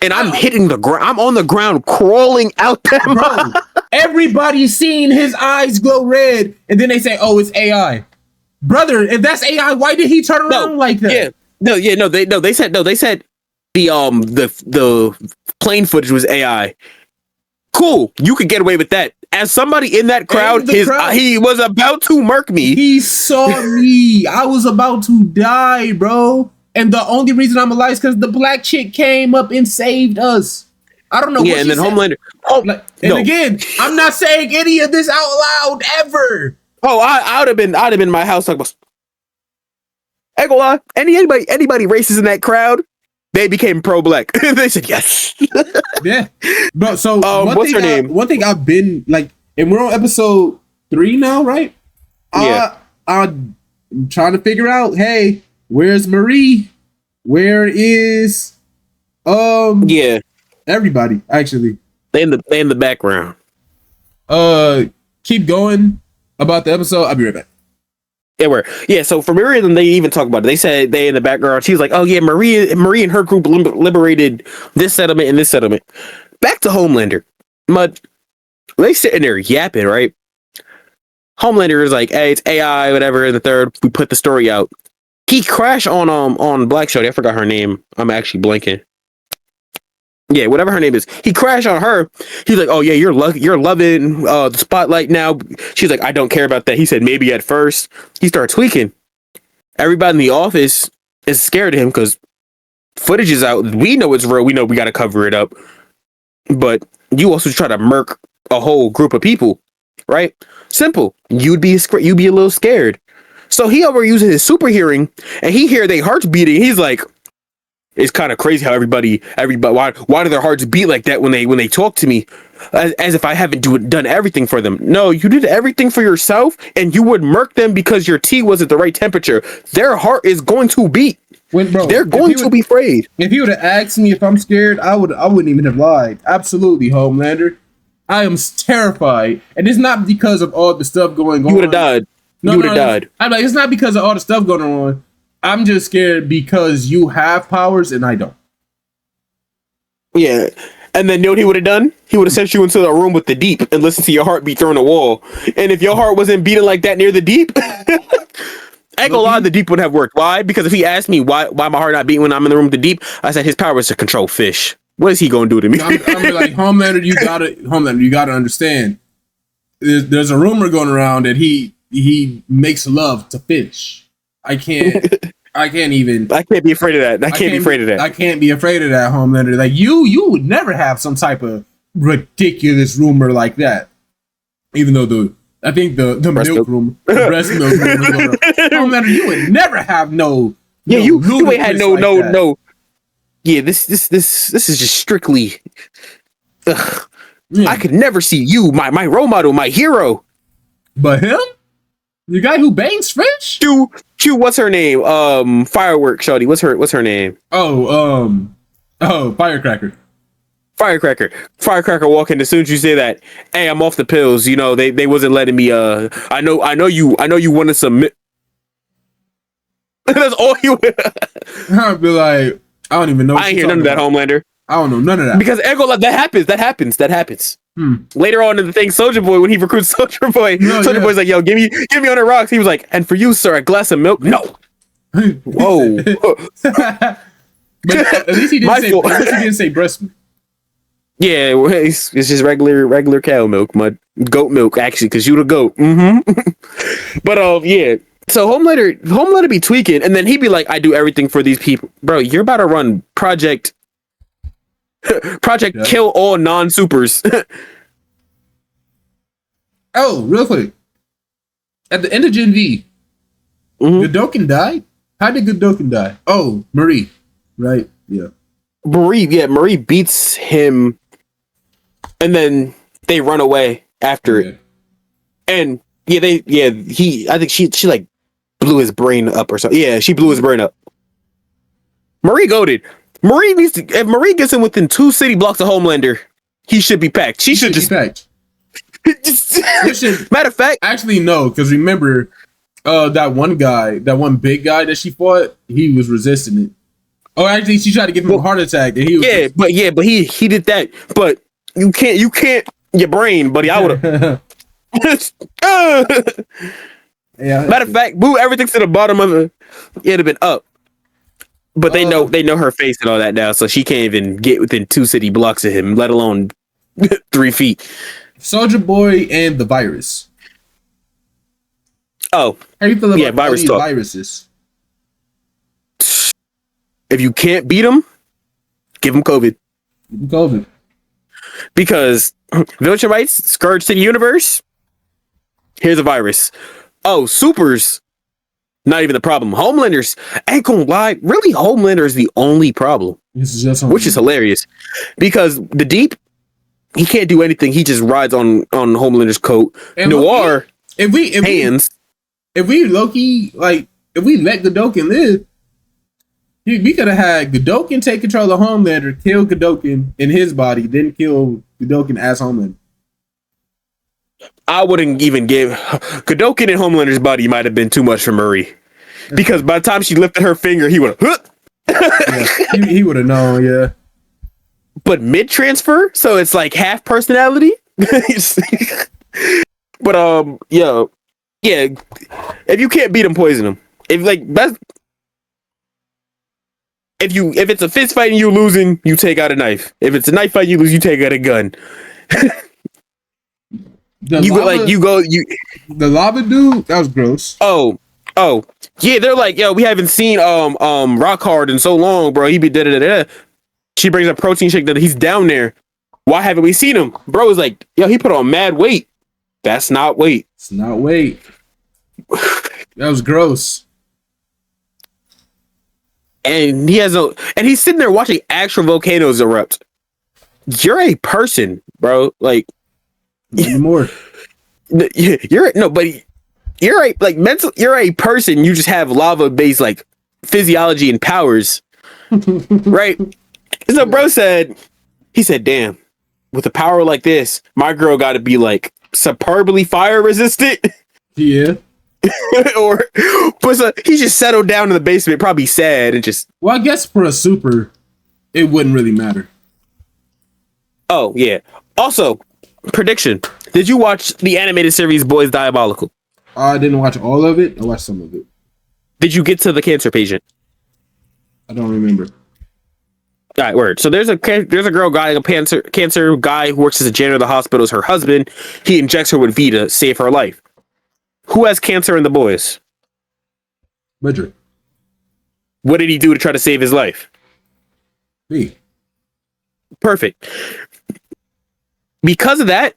and I'm hitting the ground. I'm on the ground, crawling out there. Bro, everybody's seen his eyes glow red, and then they say, "Oh, it's AI." Brother, if that's AI, why did he turn around like that? They said the plane footage was AI. Cool, you could get away with that. As somebody in that crowd, he was about to murk me. He saw me. I was about to die, bro. And the only reason I'm alive is because the black chick came up and saved us. I don't know. Yeah, and then Homelander. Again, I'm not saying any of this out loud ever. Oh, I'd have been in my house talking about. Ain't gonna lie, anybody racist in that crowd, they became pro-black. They said yes. Yeah. Bro, so what's her name? One thing I've been and we're on episode 3 now, right? Yeah. I'm trying to figure out, hey, where's Marie? Where is yeah. everybody, actually. They in the background. Keep going about the episode. I'll be right back. Yeah. So for Marie and them, they even talk about it. They said they in the background. She's like, "Oh yeah, Marie and her group liberated this settlement and this settlement." Back to Homelander, Mud. They sitting there yapping, right? Homelander is like, "Hey, it's AI, whatever." And the third, we put the story out. He crashed on Black Shorty. I forgot her name. I'm actually blanking. Yeah, whatever her name is. He crashed on her. He's like, "Oh yeah, you're loving the spotlight now." She's like, "I don't care about that." He said, "Maybe at first." He started tweaking. Everybody in the office is scared of him because footage is out. We know it's real. We know we got to cover it up. But you also try to murk a whole group of people, right? Simple. You'd be a little scared. So he over using his super hearing, and he hear their hearts beating. He's like, it's kind of crazy how everybody why do their hearts beat like that when they talk to me, as if I haven't done everything for them. No, you did everything for yourself, and you would murk them because your tea wasn't the right temperature. Their heart is going to beat. They're going to be afraid. If you would have asked me if I'm scared, I wouldn't even have lied. Absolutely, Homelander. I am terrified, and it's not because of all the stuff going on. You would have died. You would have died. I'm like, it's not because of all the stuff going on. I'm just scared because you have powers and I don't. Yeah. And then you know what he would have done? He would have sent you into a room with the deep and listened to your heartbeat through the wall. And if your heart wasn't beating like that near the deep, I ain't gonna lie, the deep would have worked. Why? Because if he asked me why my heart not beating when I'm in the room with the deep, I said his power is to control fish. What is he gonna do to me? I'm like, Homelander, you gotta understand. There's a rumor going around that he makes love to fish. I can't be afraid of that. I can't be afraid of that. I can't be afraid of that, Homelander. Like you would never have some type of ridiculous rumor like that. Even though I think the milk room, the breast milk room, Homelander, you would never have no. Yeah, you ain't had no. Yeah, this is just strictly. Ugh. Yeah. I could never see you, my role model, my hero. But him? The guy who bangs fish? Q, what's her name? Firework, shawty. What's her name? Firecracker. Firecracker walking. As soon as you say that, hey, I'm off the pills. You know, they wasn't letting me. I know you wanted some. That's all you. I'd be like, I don't even know. I ain't hear none of that, Homelander. I don't know none of that. Because that happens. Later on in the thing, Soldier Boy, when he recruits Soldier Boy, Soldier Boy's like, "Yo, give me on the rocks." He was like, "And for you, sir, a glass of milk." No. Whoa. But at least he didn't say breast milk. Yeah, it's just regular cow milk, goat milk actually, because you the goat. But yeah. So Homelander be tweaking, and then he'd be like, "I do everything for these people, bro. You're about to run Project Kill all non-supers." Oh, real quick. At the end of Gen V, Godokin died? How did Godokin die? Oh, Marie. Right? Yeah. Marie beats him, and then they run away after it. And I think she like blew his brain up or something. Yeah, she blew his brain up. Marie goated. If Marie gets him within 2 city blocks of Homelander, he should be packed. She should just be packed. Matter of fact, actually no, because remember, that one big guy that she fought, he was resisting it. Oh, actually, she tried to give him a heart attack, and he was but he did that. But you can't your brain, buddy. I would have. Matter of fact, move everything to the bottom of it. It'd have been up. But they know her face and all that now, so she can't even get within 2 city blocks of him, let alone 3 feet. Soldier Boy and the virus. Oh, how do you feel about all these viruses? If you can't beat them, give them COVID. Because Viltrum writes, Scourge to the universe. Here's a virus. Oh, supers. Not even the problem. Homelander's, ain't gonna lie, really Homelander is the only problem. Which is hilarious. Because the Deep, he can't do anything. He just rides on Homelander's coat. And Noir, if we let Godokin live, We could have had Godokin take control of Homelander, kill Godokin in his body, then kill Godokin as Homelander. I wouldn't even give Godokin in Homelander's body might have been too much for Murray. Because by the time she lifted her finger, he would have he would have known, yeah. But mid transfer, so it's like half personality. But yeah. If you can't beat him, poison him. If it's a fist fight and you're losing, you take out a knife. If it's a knife fight, you lose, you take out a gun. The lava dude, that was gross. Oh, yeah, they're like, yo, we haven't seen Rock Hard in so long, bro. He be da. She brings a protein shake that he's down there. Why haven't we seen him? Bro is like, yo, he put on mad weight. That's not weight. It's not weight. That was gross. And he's sitting there watching actual volcanoes erupt. You're a person, bro. Like, anymore. You're a person. You just have lava based like physiology and powers, right? So bro said, damn, with a power like this, my girl got to be like superbly fire resistant. Yeah. But so he just settled down in the basement, probably sad and just. Well, I guess for a super, it wouldn't really matter. Oh yeah. Also, prediction: did you watch the animated series Boys Diabolical? I didn't watch all of it. I watched some of it. Did you get to the cancer patient? I don't remember. All right, word. So there's a girl guy, a cancer guy who works as a janitor at the hospital. Is her husband. He injects her with V to save her life. Who has cancer in the boys? Butcher. What did he do to try to save his life? V. Perfect. Because of that,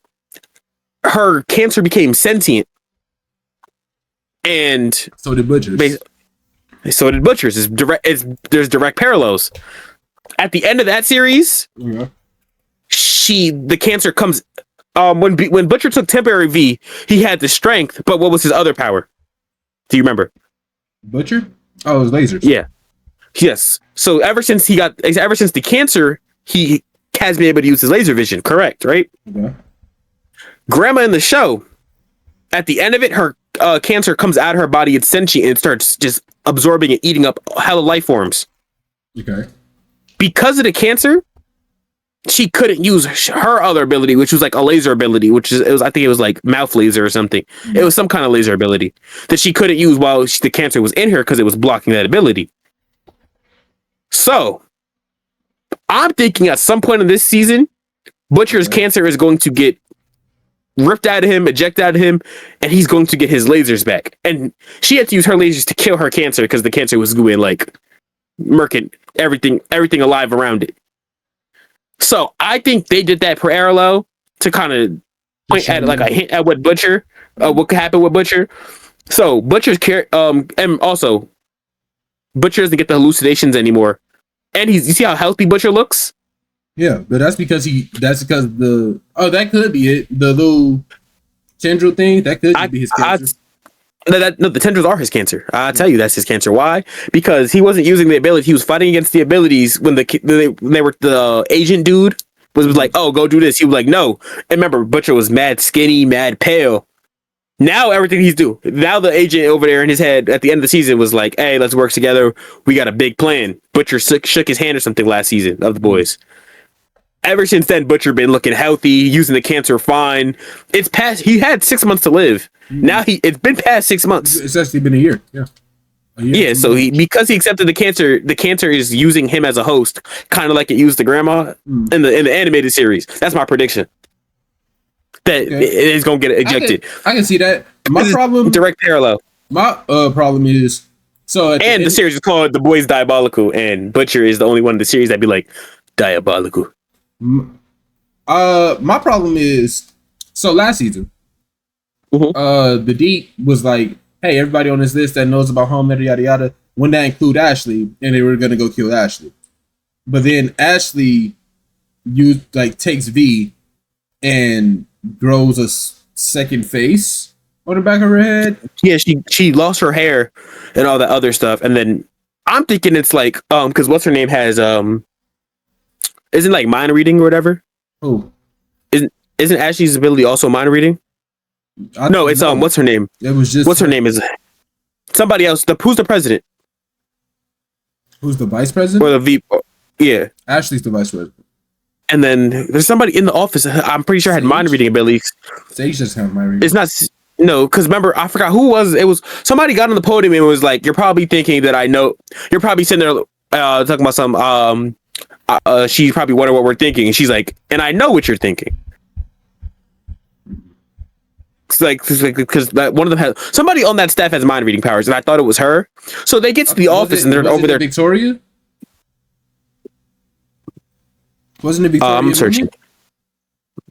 her cancer became sentient. And so did Butcher's. So did Butcher's. There's direct parallels. At the end of that series, yeah. The cancer comes. When Butcher took temporary V, he had the strength, but what was his other power? Do you remember? Butcher? Oh, it was lasers. Yeah. Yes. So ever since the cancer, he has been able to use his laser vision. Correct, right? Okay. Grandma in the show, at the end of it, her cancer comes out of her body. It's sentient and starts just absorbing and eating up hella life forms. Okay. Because of the cancer, she couldn't use her other ability, which was like a laser ability, I think it was like mouth laser or something. Mm-hmm. It was some kind of laser ability that she couldn't use while the cancer was in her because it was blocking that ability. So, I'm thinking at some point in this season, Butcher's cancer is going to get ripped out of him, ejected out of him, and he's going to get his lasers back. And she had to use her lasers to kill her cancer because the cancer was going like murking everything alive around it. So I think they did that parallel to kind of point at like a hint at what Butcher, what could happen with Butcher. So Butcher's and also Butcher doesn't get the hallucinations anymore, and you see how healthy Butcher looks. Yeah, but that could be it. The little tendril thing that could be his cancer. No, the tendrils are his cancer. I tell you, that's his cancer. Why? Because he wasn't using the ability. He was fighting against the abilities when they were the agent dude was like, "Oh, go do this." He was like, "No." And remember, Butcher was mad skinny, mad pale. Now everything now the agent over there in his head at the end of the season was like, "Hey, let's work together. We got a big plan." Butcher shook his hand or something last season of the boys. Ever since then, Butcher been looking healthy, using the cancer fine. It's past. He had 6 months to live. Now it's been past 6 months. It's actually been a year. Yeah. Yeah. So because he accepted the cancer is using him as a host, kind of like it used the grandma in the animated series. That's my prediction. That it is gonna get ejected. I can see that. My problem. Direct parallel. My problem is the series is called The Boys Diabolical, and Butcher is the only one in the series that'd be like diabolical. My problem is last season, the Deep was like, "Hey, everybody on this list that knows about Homelander, yada yada." Wouldn't that include Ashley? And they were gonna go kill Ashley, but then Ashley, takes V, and grows a second face on the back of her head. Yeah, she lost her hair and all that other stuff, and then I'm thinking it's like because what's her name has isn't like mind reading or whatever. Who? Isn't Ashley's ability also mind reading? No, it's what's her name? It was just what's her name is somebody else. Who's the president? Who's the vice president? Or the V? Yeah, Ashley's the vice president. And then there's somebody in the office. I'm pretty sure had mind reading abilities. Sage just have mind reading. It's not. No, because remember, I forgot who was. It was somebody got on the podium and was like, "You're probably thinking that I know." You're probably sitting there talking about some. She's probably wondering what we're thinking, and she's like, "And I know what you're thinking." It's like because one of them has somebody on that staff has mind reading powers, and I thought it was her. So they get to the office and they're over there. Victoria. Wasn't it Victoria? I'm searching.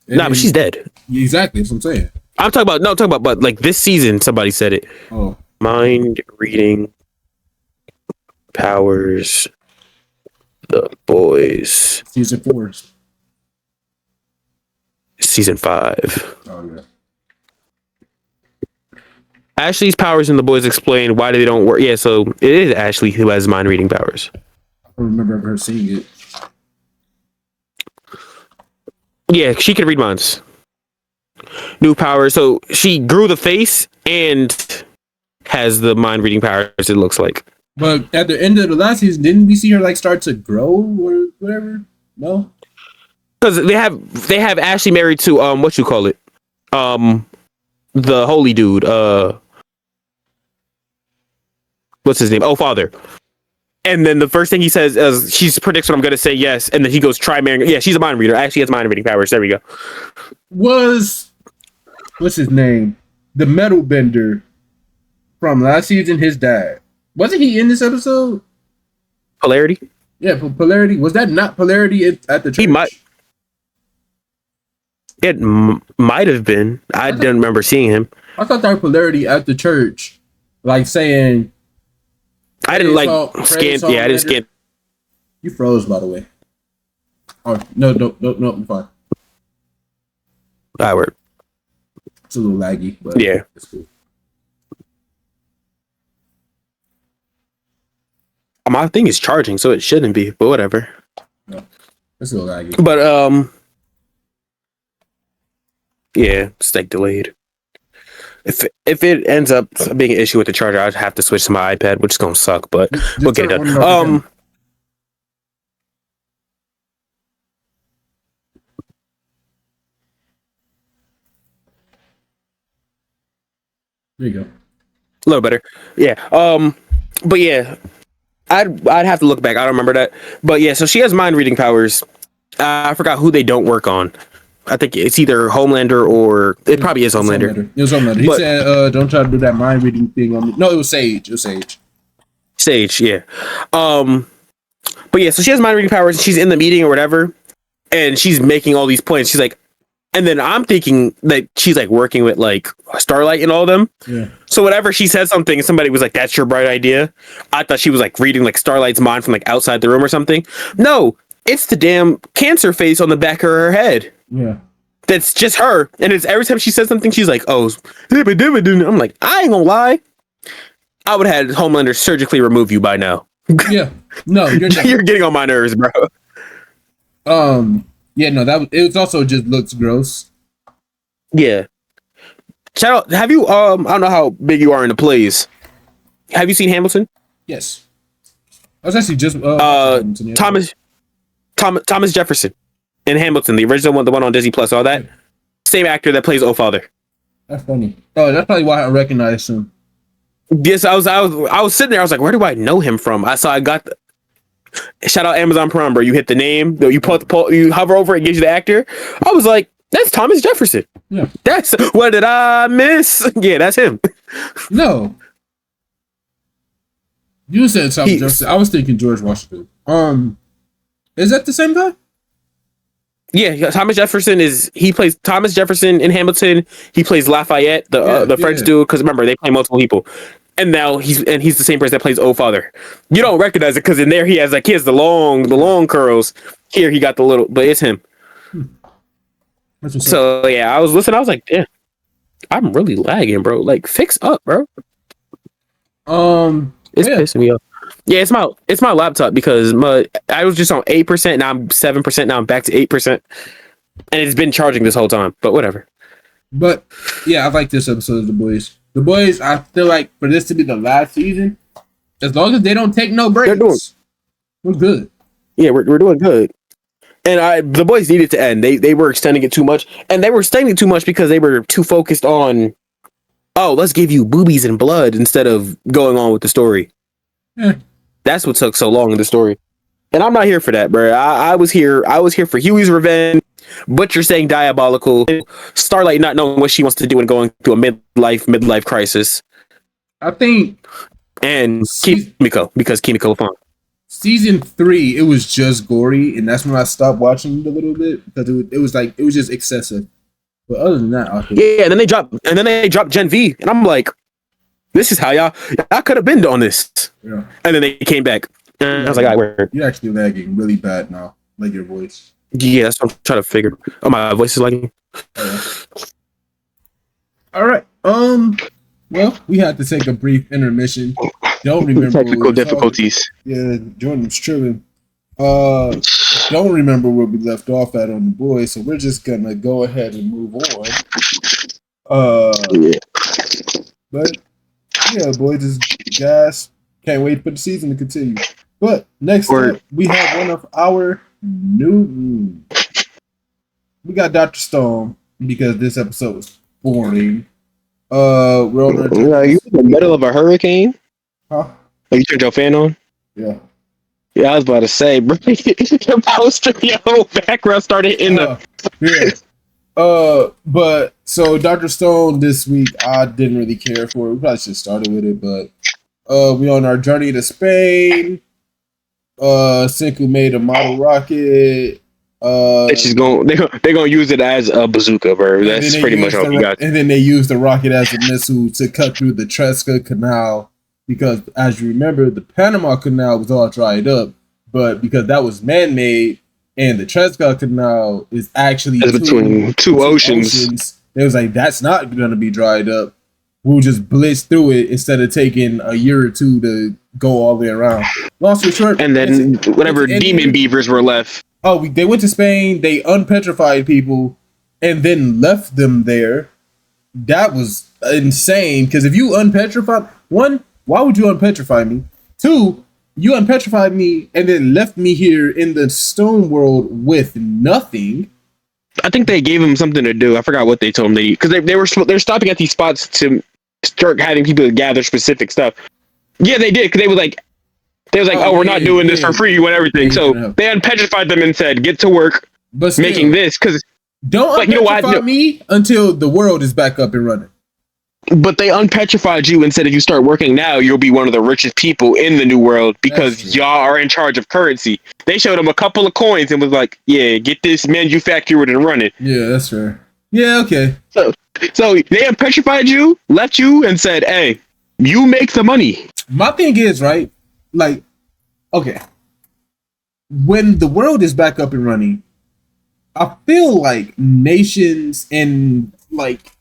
But she's dead. Exactly, that's what I'm saying. I'm talking about, but like this season, somebody said it. Oh. Mind reading powers, the boys. Season 4. Season 5. Oh, yeah. Ashley's powers in the boys explain why they don't work. Yeah, so it is Ashley who has mind reading powers. I don't remember her seeing it. Yeah, she can read minds. New powers. So she grew the face and has the mind reading powers, it looks like. But at the end of the last season, didn't we see her like start to grow or whatever? No? Because they have Ashley married to what you call it? The holy dude. What's his name? Oh, father. And then the first thing he says is she predicts what I'm going to say, yes. And then he goes, try marrying. Yeah, she's a mind reader. Actually has mind reading powers. There we go. What's his name? The metal bender from last season, his dad. Wasn't he in this episode? Polarity? Yeah, Polarity. Was that not Polarity at the church? He might. It might have been. I didn't remember seeing him. I thought that was Polarity at the church. Like saying... I didn't scan. Yeah, I didn't scan. You froze, by the way. Oh no, I'm fine. I work. It's a little laggy, but yeah, it's cool. My thing is charging, so it shouldn't be, but whatever. No, it's a little laggy. But yeah, it's like delayed. If it ends up being an issue with the charger, I'd have to switch to my iPad, which is gonna suck, but we'll get it done. There you go. A little better. Yeah. But yeah, I'd have to look back. I don't remember that. But yeah, so she has mind reading powers. I forgot who they don't work on. I think it's either Homelander or it probably is Homelander. It was Homelander. He said, "Don't try to do that mind reading thing on me." No, it was Sage. Sage, yeah. But yeah, so she has mind reading powers. She's in the meeting or whatever, and she's making all these points. She's like, and then I'm thinking that she's like working with like Starlight and all of them. Yeah. So whenever she said something, and somebody was like, "That's your bright idea," I thought she was like reading like Starlight's mind from like outside the room or something. No, it's the damn cancer face on the back of her head. Yeah. That's just her. And it's every time she says something, she's like, oh, I'm like, I ain't gonna lie. I would have had Homelander surgically remove you by now. Yeah. No, you're getting on my nerves, bro. Yeah, no, it was also just looks gross. Yeah. Shout out, have you I don't know how big you are in the plays. Have you seen Hamilton? Yes. I was actually just Thomas Jefferson in Hamilton, the original one, the one on Disney Plus, all that. Same actor that plays O-Father. That's funny. Oh, that's probably why I recognized him. Yes, I was sitting there. I was like, where do I know him from? I got the shout out Amazon Prime, bro. You hit the name, you you hover over it, gives you the actor. I was like, that's Thomas Jefferson. Yeah, that's what did I miss? Yeah, that's him. No, you said Thomas Jefferson. I was thinking George Washington. Is that the same guy? Yeah, Thomas Jefferson he plays Thomas Jefferson in Hamilton. He plays Lafayette, the French dude. Because remember, they play multiple people. And now he's the same person that plays O-Father. You don't recognize it because in there he has the long curls. Here he got the little, but it's him. So yeah, I was listening. I was like, damn, I'm really lagging, bro. Like, fix up, bro. It's pissing me off. Yeah, it's my laptop because I was just on 8%. Now I'm 7%. Now I'm back to 8%, and it's been charging this whole time. But whatever. But yeah, I like this episode of The Boys. The Boys, I feel like for this to be the last season, as long as they don't take no breaks, we're good. Yeah, we're doing good. And the Boys needed to end. They were extending it too much, and they were extending it too much because they were too focused on, oh, let's give you boobies and blood instead of going on with the story. Yeah. That's what took so long in the story. And I'm not here for that, bro. I was here for Huey's revenge, Butcher saying diabolical, Starlight not knowing what she wants to do and going through a midlife crisis. I think, and Kimiko, because Kimiko Fong. Season 3, it was just gory, and that's when I stopped watching it a little bit because it was just excessive. But other than that, I think, yeah. And then they dropped Gen V, and I'm like, this is how y'all could have been doing this. Yeah. And then they came back, and I was like, all right, we're you're actually lagging really bad now, like your voice. Yeah, that's what I'm trying to figure. Oh, my voice is lagging. All right. Well, we had to take a brief intermission. Don't remember technical difficulties. Yeah, Jordan's tripping. Don't remember where we left off at on The Boys, so we're just gonna go ahead and move on. Yeah. But yeah, Boys is gas. Can't wait for the season to continue. But next up, we have one of our new. We got Dr. Stone because this episode was boring. We're on are you in the middle of a hurricane? Huh? Oh, you turned your fan on? Yeah. Yeah, I was about to say, bro. Your poster, your whole background started in the. Yeah. But so Dr. Stone this week, I didn't really care for it. We probably should have started with it, but we on our journey to Spain. Senku made a model rocket. They're gonna use it as a bazooka, bro. That's pretty much all you got. And then they used the rocket as a missile to cut through the Tresca Canal because, as you remember, the Panama Canal was all dried up, but because that was man-made and the Tresca Canal is actually between two oceans, it was like, that's not gonna be dried up. We'll just blitz through it instead of taking a year or two to go all the way around. Long story short, and then whatever demon beavers were left. Oh, they went to Spain, they unpetrified people, and then left them there. That was insane, because if you unpetrified... One, why would you unpetrify me? Two, you unpetrified me and then left me here in the stone world with nothing. I think they gave him something to do. I forgot what they told him because they're stopping at these spots to start having people gather specific stuff. Yeah, they did, because they was like, oh, we're not doing this for free and everything. So they unpetrified them and said, get to work making this. Because don't unpetrify me until the world is back up and running. But they unpetrified you and said, if you start working now, you'll be one of the richest people in the new world because y'all are in charge of currency. They showed them a couple of coins and was like, yeah, get this manufactured and run it. Yeah, that's fair. Yeah, okay. So they unpetrified you, left you, and said, hey, you make the money. My thing is, right, like, okay, when the world is back up and running, I feel like nations and like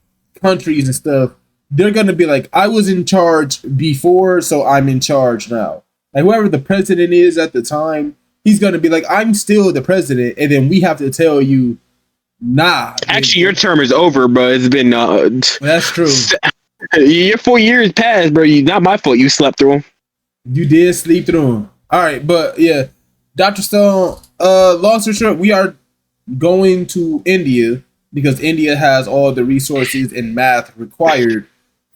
countries and stuff, they're gonna be like, I was in charge before, so I'm in charge now. Like whoever the president is at the time, he's gonna be like, I'm still the president, and then we have to tell you, nah. Actually, your term is over, bro. It's been that's true. Your 4 years passed, bro. Not my fault. You slept through them. You did sleep through them. All right, but yeah, Dr. Stone. Long story short, we are going to India because India has all the resources and math required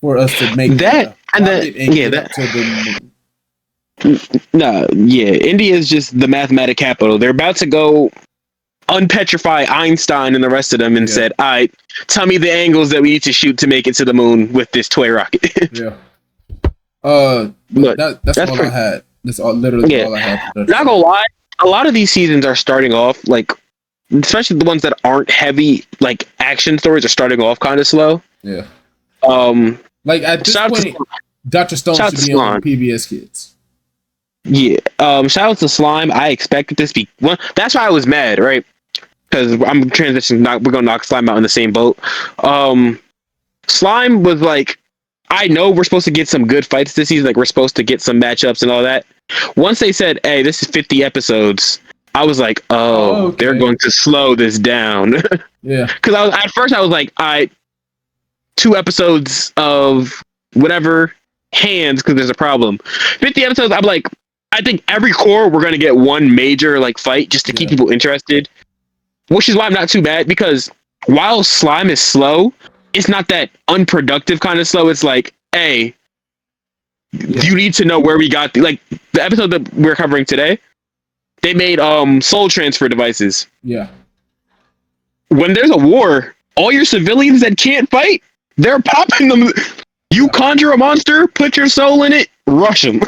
for us to make that. India is just the mathematic capital. They're about to go unpetrify Einstein and the rest of them and said, all right, tell me the angles that we need to shoot to make it to the moon with this toy rocket. Yeah. That's all I had. That's literally all I had. Not gonna lie, a lot of these seasons are starting off like, especially the ones that aren't heavy, like action stories, are starting off kind of slow. Yeah. Like at this point, Dr. Stone should be on PBS Kids. Yeah. Shout out to Slime. I expected this to be one. That's why I was mad, right? Because I'm transitioning. We're gonna knock Slime out in the same boat. Slime was like, I know we're supposed to get some good fights this season. Like we're supposed to get some matchups and all that. Once they said, "Hey, this is 50 episodes," I was like, "Oh, okay. they're going to slow this down." Yeah. Because at first I was like, "I 2 episodes of whatever hands because there's a problem. 50 episodes. I'm like, I think every core we're gonna get one major like fight just to keep people interested, which is why I'm not too bad because while slime is slow, it's not that unproductive kind of slow. It's like, hey, you need to know where we got the episode that we're covering today. They made soul transfer devices. Yeah. When there's a war, all your civilians that can't fight, they're popping them. You conjure a monster, put your soul in it, rush them.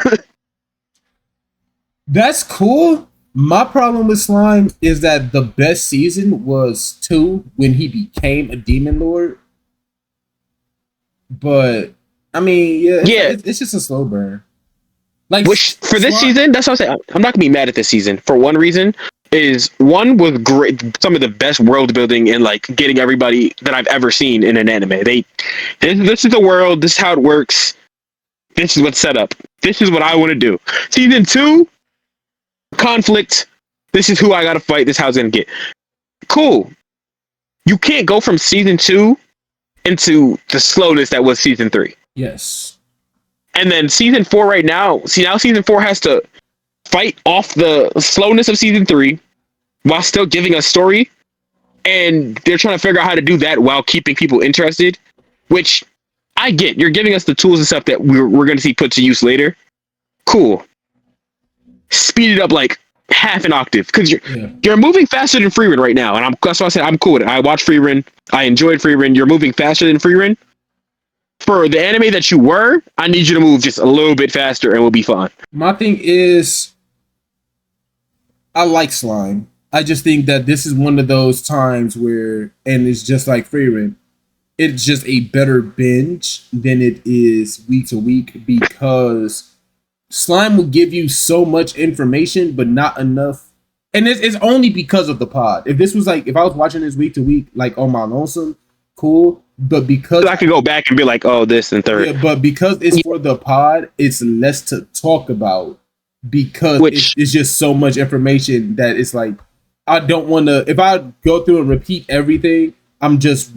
That's cool. My problem with slime is that the best season was 2 when he became a demon lord. But I mean, it's just a slow burn. Like which for this season, that's what I'm saying. I'm not gonna be mad at this season for one reason. Is one was great, some of the best world building and like getting everybody that I've ever seen in an anime. This is the world. This is how it works. This is what's set up. This is what I want to do. Season 2, conflict. This is who I gotta fight. This is how it's gonna get. Cool. You can't go from season 2 into the slowness that was season 3. Yes. And then season 4 right now. See, now season 4 has to fight off the slowness of season 3 while still giving us story. And they're trying to figure out how to do that while keeping people interested, which I get. You're giving us the tools and stuff that we're going to see put to use later. Cool. Speed it up like half an octave because you're moving faster than Freerun right now. And that's why I said I'm cool with it. I watched Freerun. I enjoyed Freerun. You're moving faster than Freerun. For the anime that you were, I need you to move just a little bit faster and we'll be fine. My thing is, I like slime. I just think that this is one of those times where, and it's just like Freerun, it's just a better binge than it is week to week because slime will give you so much information, but not enough. And it's only because of the pod. If this was like, if I was watching this week to week, like on my lonesome, cool. But because I could go back and be like, oh, this and third. Yeah, but because it's for the pod, it's less to talk about because it's just so much information that it's like, I don't want to, if I go through and repeat everything, I'm just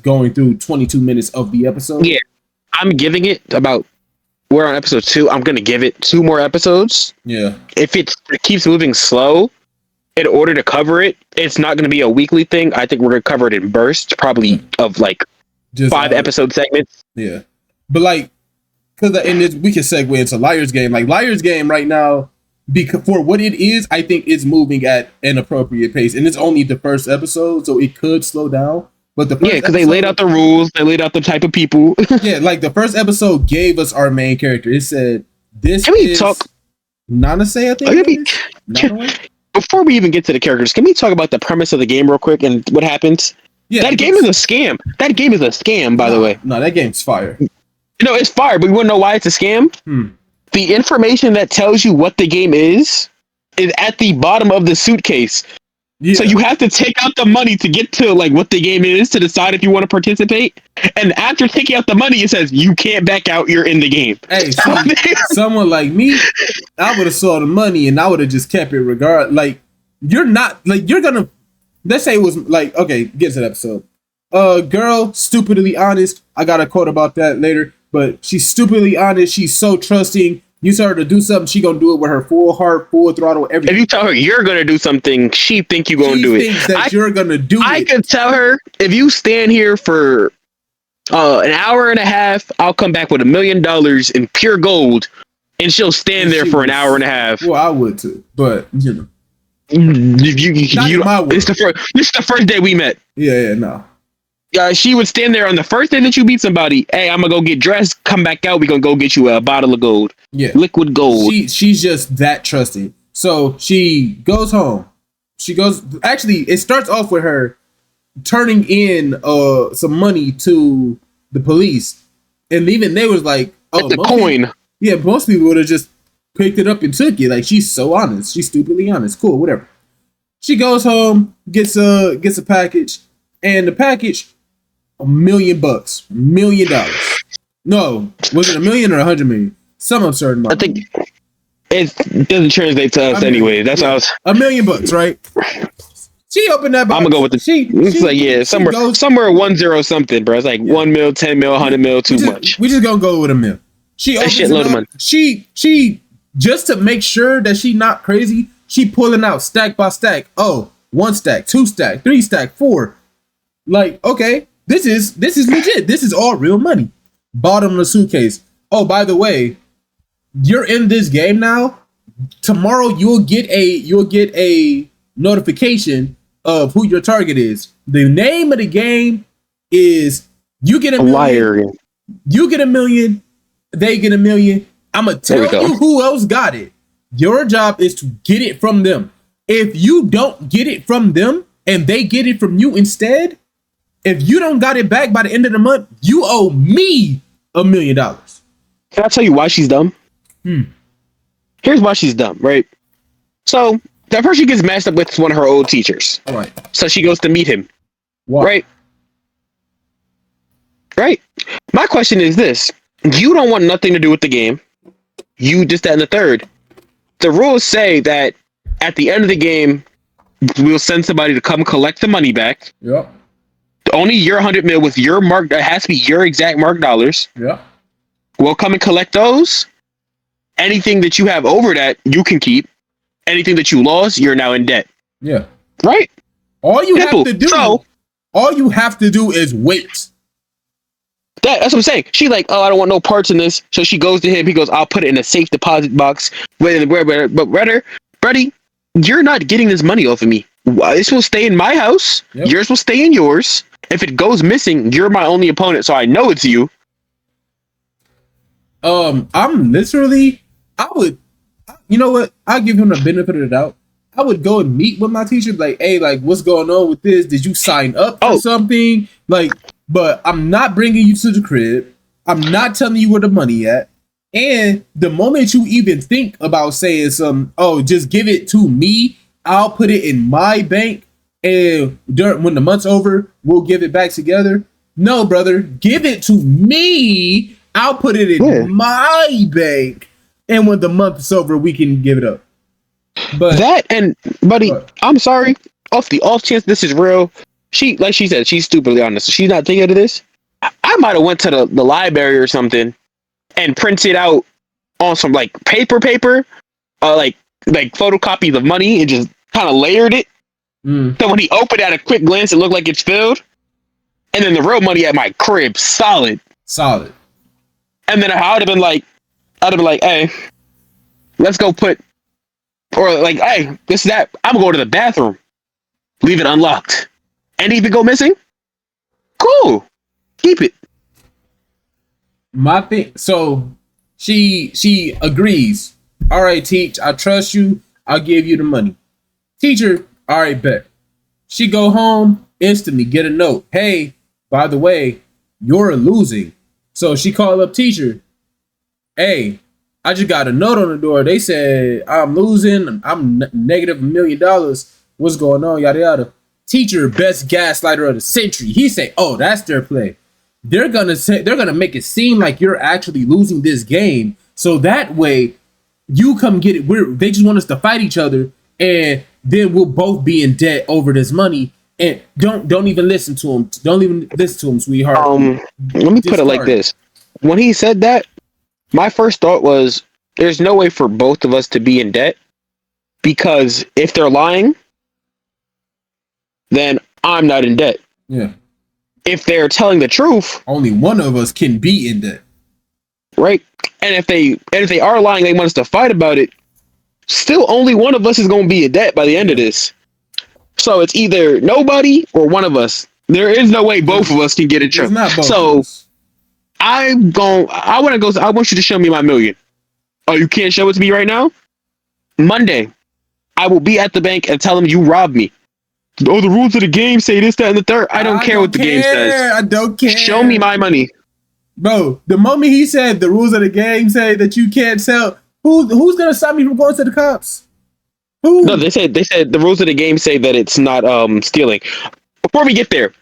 going through 22 minutes of the episode. Yeah. I'm giving it about, we're on episode 2. I'm going to give it 2 more episodes. Yeah. If it keeps moving slow, in order to cover it, it's not going to be a weekly thing. I think we're going to cover it in bursts, probably of like just 5 episode segments. Yeah. But like, because we can segue into Liar's Game. Like Liar's Game right now, because for what it is, I think it's moving at an appropriate pace. And it's only the first episode, so it could slow down. But the first because they laid out the rules, they laid out the type of people. Yeah, like the first episode gave us our main character. It said, this Can we is talk? Nanase, I think. Before we even get to the characters, can we talk about the premise of the game real quick and what happens? Yeah, that game is a scam. That game is a scam, by the way. No, that game's fire. No, it's fire, but we want to know why it's a scam? The information that tells you what the game is at the bottom of the suitcase. Yeah. So you have to take out the money to get to like what the game is to decide if you want to participate. And after taking out the money, it says you can't back out. You're in the game. Hey, someone like me, I would have saw the money and I would have just kept it regard. Like you're not like you're gonna. Let's say it was like okay, get to the episode. Girl, stupidly honest. I got a quote about that later, but she's stupidly honest. She's so trusting. You tell her to do something, she gonna do it with her full heart, full throttle, everything. If you tell her you're gonna do something, she think you gonna do it. She thinks that you're gonna do it. I could tell her if you stand here for an hour and a half, I'll come back with $1 million in pure gold, and she'll stand there for an hour and a half. Well, I would too, but you know, this is the first day we met. Yeah, no. She would stand there on the first day that you meet somebody. Hey, I'm gonna go get dressed. Come back out. We gonna go get you a bottle of gold. Yeah, liquid gold. She's just that trusting. So she goes home. She goes. Actually, it starts off with her turning in some money to the police, and even they was like, "Oh, it's a coin." Most people would have just picked it up and took it. Like she's so honest. She's stupidly honest. Cool, whatever. She goes home, gets a package, and the package. $1 million, $1 million. No, was it $1 million or $100 million? Some absurd I amount. think it doesn't translate to us anyway. That's how I was. $1 million, right? She opened that box. I'm gonna go with the. It's like somewhere 10 something, bro. It's like 1 mil, 10 mil, 100 mil, too much. We just gonna go with $1 million. She opens a shitload of money. She just to make sure that she not crazy. She pulling out stack by stack. Oh, 1 stack, 2 stack, 3 stack, 4. Like, okay, this is legit. This is all real money. Bottom of the suitcase. Oh, by the way, you're in this game now. Tomorrow you'll get a notification of who your target is. The name of the game is you get $1 million. Liar. You get $1 million. They get $1 million. I'm gonna tell you who else got it. Your job is to get it from them. If you don't get it from them and they get it from you instead, if you don't got it back by the end of the month, you owe me $1 million. Can I tell you why she's dumb? Here's why she's dumb, right? So that person gets matched up with one of her old teachers. Right. So she goes to meet him. What? Right? Right? My question is this. You don't want nothing to do with the game. You just that and the third. The rules say that at the end of the game, we'll send somebody to come collect the money back. Yep. Only your 100 mil with your mark, that has to be your exact mark dollars. Yeah. We'll come and collect those. Anything that you have over that, you can keep. Anything that you lost, you're now in debt. Yeah. Right? All you have to do is wait. That's what I'm saying. She like, oh, I don't want no parts in this. So she goes to him. He goes, I'll put it in a safe deposit box. But Brady, you're not getting this money off of me. This will stay in my house. Yep. Yours will stay in yours. If it goes missing, you're my only opponent, so I know it's you. I'm literally, you know what? I'll give him the benefit of the doubt. I would go and meet with my teacher, like, hey, like, what's going on with this? Did you sign up for something? Like, but I'm not bringing you to the crib. I'm not telling you where the money at. And the moment you even think about saying just give it to me, I'll put it in my bank, and when the month's over, we'll give it back together. No, brother, give it to me. I'll put it in my bank, and when the month is over, we can give it up. But that and buddy, I'm sorry. Off chance this is real. She, like she said, she's stupidly honest. She's not thinking of this. I might have went to the library or something and printed out on some like paper, like photocopy the money and just kind of layered it. So when he opened at a quick glance, it looked like it's filled. And then the real money at my crib, solid. And then I'd have been like, hey, let's go or like, hey, this, that, I'm gonna go to the bathroom. Leave it unlocked. And if it go missing, cool. Keep it. My thing, so she agrees. All right, teach, I trust you. I'll give you the money. Teacher, all right, bet. She go home, instantly get a note. Hey, by the way, you're losing. So she called up teacher. Hey, I just got a note on the door. They said I'm losing. I'm negative $1 million. What's going on? Yada yada. Teacher, best gaslighter of the century. He say, oh, that's their play. They're gonna make it seem like you're actually losing this game. So that way you come get it. They just want us to fight each other, and then we'll both be in debt over this money. And don't even listen to him. Don't even listen to him, sweetheart. Let me put it like this. When he said that, my first thought was, there's no way for both of us to be in debt, because if they're lying, then I'm not in debt. Yeah. If they're telling the truth, only one of us can be in debt. Right? And if they are lying, they want us to fight about it, still only one of us is going to be in debt by the end of this. So it's either nobody or one of us. There is no way both of us can get in trouble. So I want you to show me my $1 million. Oh, you can't show it to me right now? Monday, I will be at the bank and tell them you robbed me. Oh, the rules of the game say this, that, and the third. I don't care what the game says. I don't care. Show me my money. Bro, the moment he said the rules of the game say that you can't sell, who's gonna stop me from going to the cops? Who? No, they said the rules of the game say that it's not stealing. Before we get there,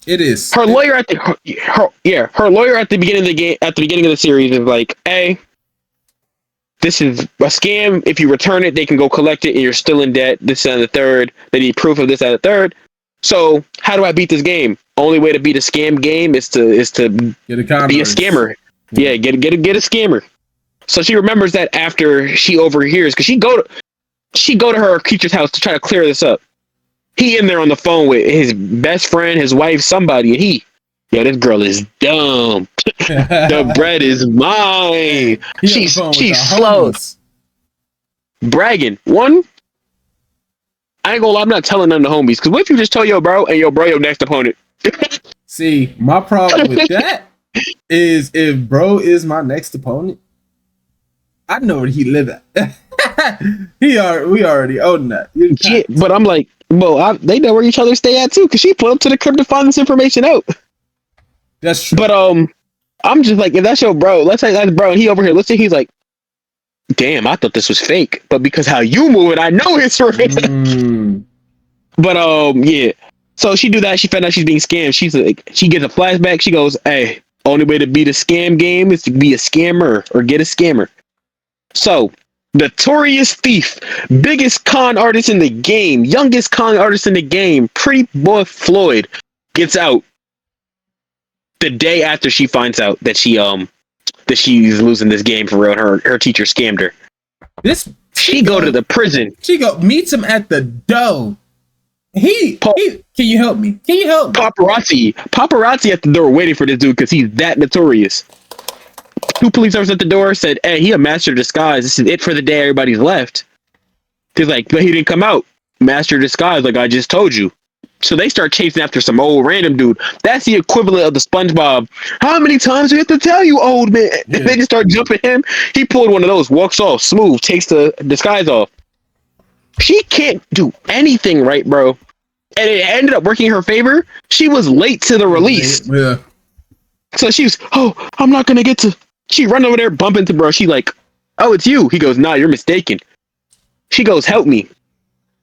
It is. Her lawyer at her lawyer at the beginning of the game, at the beginning of the series, is like, "Hey, this is a scam. If you return it, they can go collect it, and you're still in debt. This and the third. They need proof of this and the third. So, how do I beat this game? Only way to beat a scam game is to Get a be a scammer. Yeah, get a scammer." So she remembers that after she overhears, because she go to her teacher's house to try to clear this up. He in there on the phone with his best friend, his wife, somebody, and this girl is dumb. The bread is mine. She's slow. Bragging. One, I ain't gonna lie, I'm not telling none of the homies, because what if you just tell your bro and your next opponent? See, my problem with that is if bro is my next opponent, I know where he live at. We already own that. Yeah, but I'm like, well, they know where each other stay at too, because she put up to the crib to find this information out. That's true. But I'm just like, if that's your bro, let's say that's bro, and he over here, let's say he's like, damn, I thought this was fake, but because how you move it, I know it's real. But yeah. So she do that. She found out she's being scammed. She's like, she gets a flashback. She goes, "Hey, only way to beat a scam game is to be a scammer or get a scammer." So, notorious thief, biggest con artist in the game, youngest con artist in the game, Pretty Boy Floyd, gets out the day after she finds out that she's losing this game for real. And her teacher scammed her. She go to the prison. She meets him at the door. He can you help me? Can you help me? Paparazzi at the door waiting for this dude because he's that notorious. 2 police officers at the door said, "Hey, he a master of disguise. This is it for the day. Everybody's left." He's like, "But he didn't come out. Master of disguise, like I just told you." So they start chasing after some old random dude. That's the equivalent of the SpongeBob. How many times do we have to tell you, old man? Yeah. They just start jumping him. He pulled one of those, walks off, smooth, takes the disguise off. She can't do anything right, bro. And it ended up working in her favor. She was late to the release. Yeah. So she was, I'm not going to get to... She run over there, bump into bro. She like, "Oh, it's you." He goes, "Nah, you're mistaken." She goes, "Help me."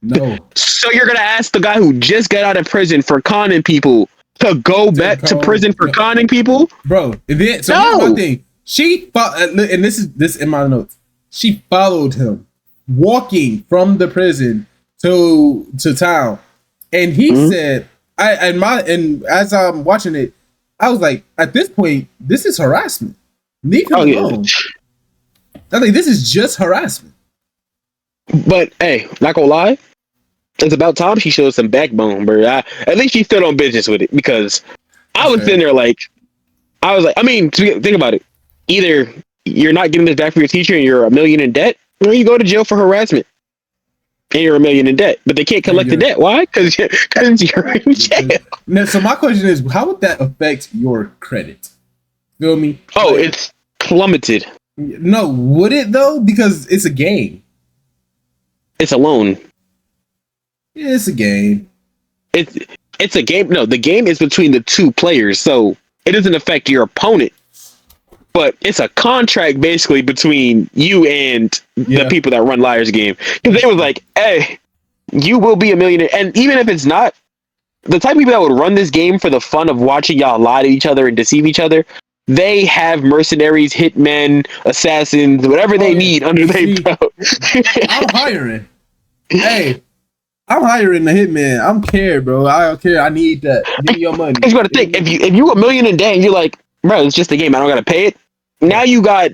No. So you're going to ask the guy who just got out of prison for conning people to go back to prison for conning people? Bro, here's my thing. She and this is in my notes. She followed him walking from the prison to town. And he said, and as I'm watching it, I was like, at this point, this is harassment. Leave him alone. I think this is just harassment. But hey, not gonna lie, it's about time she showed some backbone, bro. At least she stood on business with it, because I was sitting there like, I mean, think about it. Either you're not getting this back from your teacher and you're $1 million in debt, or you go to jail for harassment and you're $1 million in debt. But they can't collect the debt. Why? Because you're in jail. Now, so my question is, how would that affect your credit? Feel me? Oh, it's plummeted. No, would it though? Because it's a game. It's a loan. Yeah, it's a game. It's a game. No, the game is between the two players, so it doesn't affect your opponent. But it's a contract basically between you and the people that run Liar's Game. Because they was like, "Hey, you will be $1 million." And even if it's not, the type of people that would run this game for the fun of watching y'all lie to each other and deceive each other, they have mercenaries, hitmen, assassins, whatever they need under their belt. I'm hiring. Hey, I'm hiring the hitman. I'm care, bro. I don't care. I need that. Give me your money. You gotta think, if you $1 million in debt and you're like, "Bro, it's just a game. I don't gotta pay it." Now you got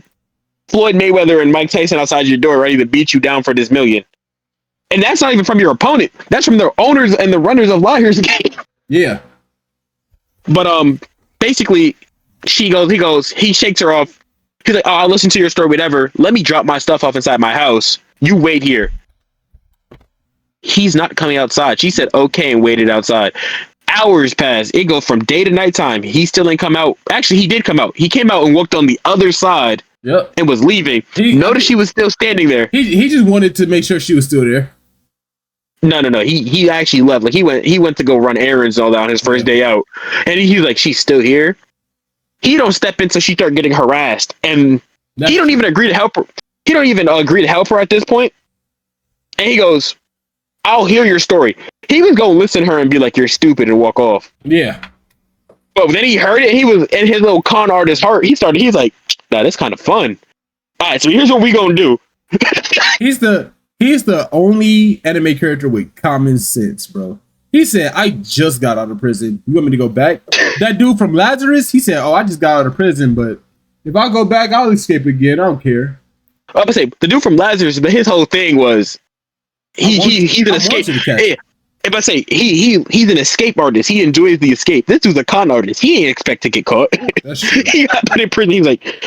Floyd Mayweather and Mike Tyson outside your door ready to beat you down for this $1 million. And that's not even from your opponent. That's from the owners and the runners of Liar's Game. Yeah. But basically, he shakes her off. He's like, "Oh, I'll listen to your story, whatever. Let me drop my stuff off inside my house. You wait here." He's not coming outside. She said okay and waited outside. Hours passed. It goes from day to nighttime. He still ain't come out. Actually, he did come out. He came out and walked on the other side. Yep. And was leaving. Notice she was still standing there. He just wanted to make sure she was still there. No. He actually left. Like he went to go run errands all that on his first day out. And he's like, "She's still here." He don't step in so she start getting harassed. And he don't even agree to help her. He don't even agree to help her at this point. And he goes, "I'll hear your story." He was going to listen to her and be like, "You're stupid," and walk off. Yeah. But then he heard it. He was in his little con artist heart. He's like, nah, that's kind of fun. All right, so here's what we gonna do. He's the only anime character with common sense, bro. He said, I just got out of prison. You want me to go back? That dude from Lazarus, he said, oh, I just got out of prison, but if I go back, I'll escape again. I don't care. I was gonna say the dude from Lazarus, but his whole thing was he's an escape. Yeah, if I say he's an escape artist, he enjoys the escape. This dude's a con artist. He ain't expect to get caught. That's true. He got put in prison. He's like,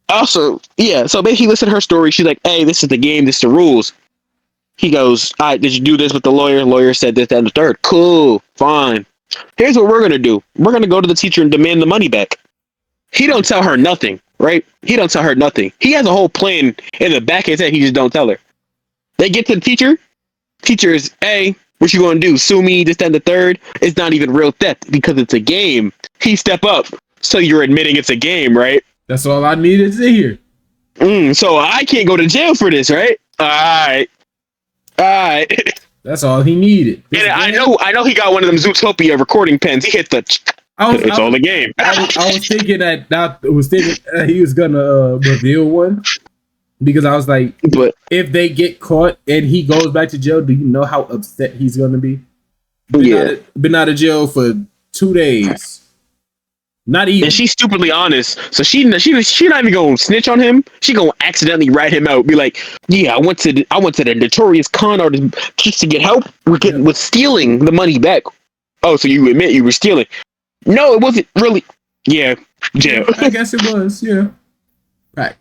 also, yeah. So basically, listen to her story. She's like, hey, this is the game. This is the rules. He goes, all right, did you do this with the lawyer? Lawyer said this, that, and the third. Cool, fine. Here's what we're gonna do. We're gonna go to the teacher and demand the money back. He don't tell her nothing, right? He don't tell her nothing. He has a whole plan in the back of his head. He just don't tell her. They get to the teacher. Teacher is, hey, what you gonna do? Sue me, this, that, and the third? It's not even real theft because it's a game. He step up. So you're admitting it's a game, right? That's all I needed to hear. So I can't go to jail for this, right? All right. That's all he needed. And I know he got one of them Zootopia recording pens. He hit the. It's all the game. I was thinking that he was gonna reveal one because I was like, but if they get caught and he goes back to jail, do you know how upset he's gonna be? Been out of jail for 2 days. Not even. And she's stupidly honest, so she not even gonna snitch on him. She gonna accidentally rat him out. Be like, yeah, I went to the notorious con artist just to get help with stealing the money back. Oh, so you admit you were stealing? No, it wasn't really. Yeah, jail. I guess it was. Yeah. Right.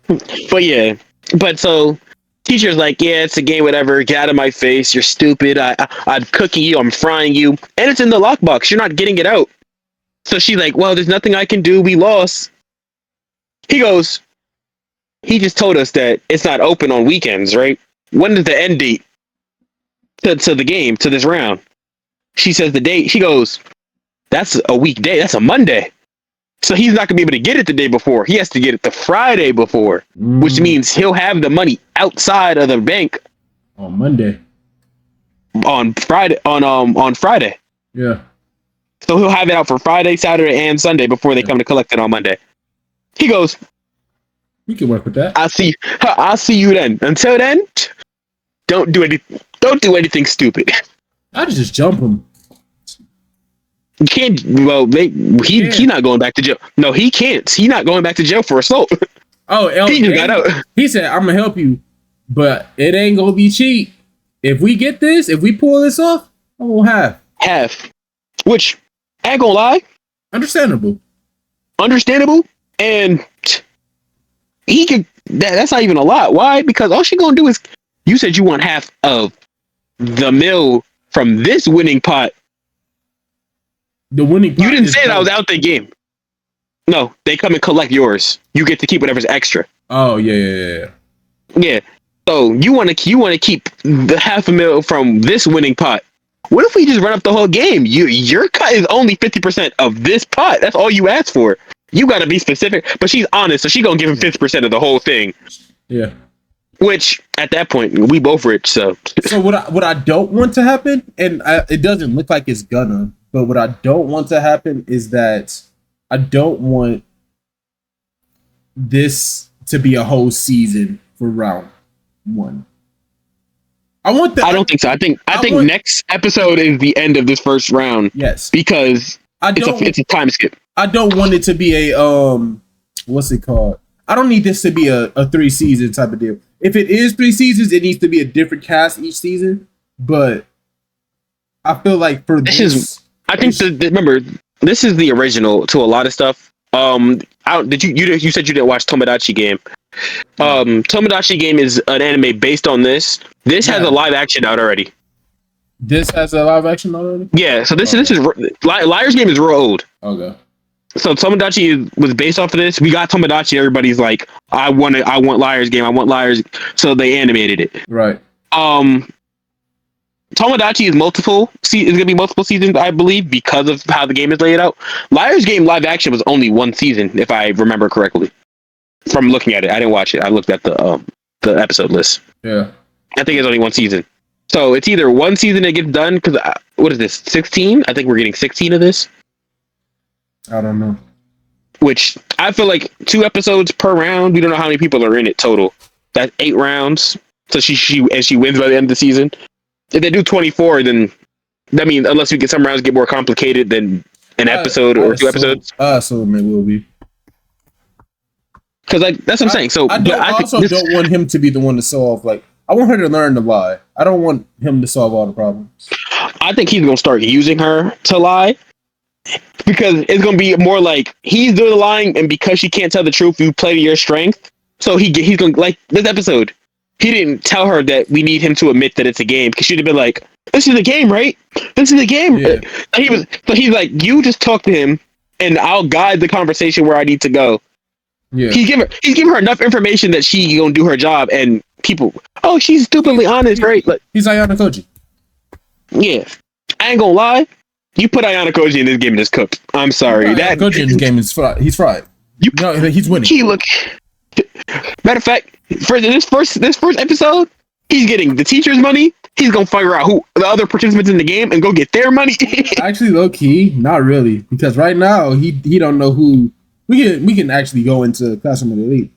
But so teacher's like, yeah, it's a game, whatever. Get out of my face. You're stupid. I'm cooking you. I'm frying you, and it's in the lockbox. You're not getting it out. So she's like, well, there's nothing I can do. We lost. He goes, he just told us that it's not open on weekends, right? When is the end date to the game, to this round? She says the date. She goes, that's a weekday. That's a Monday. So he's not going to be able to get it the day before. He has to get it the Friday before, which means he'll have the money outside of the bank on Monday. On Friday. Yeah. So he'll have it out for Friday, Saturday, and Sunday before they come to collect it on Monday. He goes, we can work with that. I'll see you then. Until then, don't do anything stupid. I'd just jump him. You can't. Well, he's not going back to jail. No, he can't. He's not going back to jail for assault. Oh, he just got out. He said, "I'm gonna help you, but it ain't gonna be cheap. If we get this, if we pull this off, I'm gonna half." Which, I ain't gonna lie. Understandable, and he could. That's not even a lot. Why? Because all she gonna do is. You said you want half of the mill from this winning pot. The winning pot. You didn't say that I was out the game. No, they come and collect yours. You get to keep whatever's extra. Oh yeah. Yeah. So you want to keep the $500,000 from this winning pot. What if we just run up the whole game? Your cut is only 50% of this pot. That's all you asked for. You got to be specific. But she's honest, so she gonna give him 50% of the whole thing. Yeah. Which at that point we both rich. So what I don't want to happen, and it doesn't look like it's gonna, but what I don't want to happen is that I don't want this to be a whole season for round 1. I don't think so. I think next episode is the end of this first round. Yes, because it's a time skip. I don't want it to be a what's it called? I don't need this to be a 3-season type of deal. If it is 3 seasons, it needs to be a different cast each season. But I feel like for remember, this is the original to a lot of stuff. You said you didn't watch Tomodachi Game. Tomodachi Game is an anime based on this. This has a live action out already. This has a live action already? Yeah, so this is Liar's Game is real old. Okay. So Tomodachi was based off of this. We got Tomodachi. Everybody's like, I want Liar's Game. I want Liar's. So they animated it. Right. Tomodachi is gonna be multiple seasons, I believe, because of how the game is laid out. Liar's Game live action was only 1 season, if I remember correctly. From looking at it, I didn't watch it. I looked at the episode list. Yeah. I think it's only 1 season. So it's either 1 season that gets done because what is this? 16? I think we're getting 16 of this. I don't know. Which I feel like 2 episodes per round. We don't know how many people are in it total. That's 8 rounds. So she wins by the end of the season. If they do 24, then that means unless we get some rounds get more complicated than an episode or 2 episodes. I assume it will be. Because like that's what I'm saying. So I don't want him to be the one to solve. Like I want her to learn to lie. I don't want him to solve all the problems. I think he's gonna start using her to lie. Because it's gonna be more like he's doing the lying, and because she can't tell the truth, you play to your strength. So he's gonna like this episode. He didn't tell her that we need him to admit that it's a game because she'd have been like, "This is a game, right? This is a game." Yeah. He's like, "You just talk to him, and I'll guide the conversation where I need to go." Yeah. He's giving her enough information that she gonna do her job, and people, oh, she's stupidly honest, right? Like he's Ayana Koji. Yeah, I ain't gonna lie. You put Ayana Koji in this game and it's cooked. I'm sorry. That Koji in this game is fried. He's fried. He's winning. Matter of fact, for this first episode, he's getting the teacher's money. He's gonna figure out who the other participants in the game and go get their money. Actually, low key, not really, because right now he don't know who. We can actually go into Classroom of the Elite.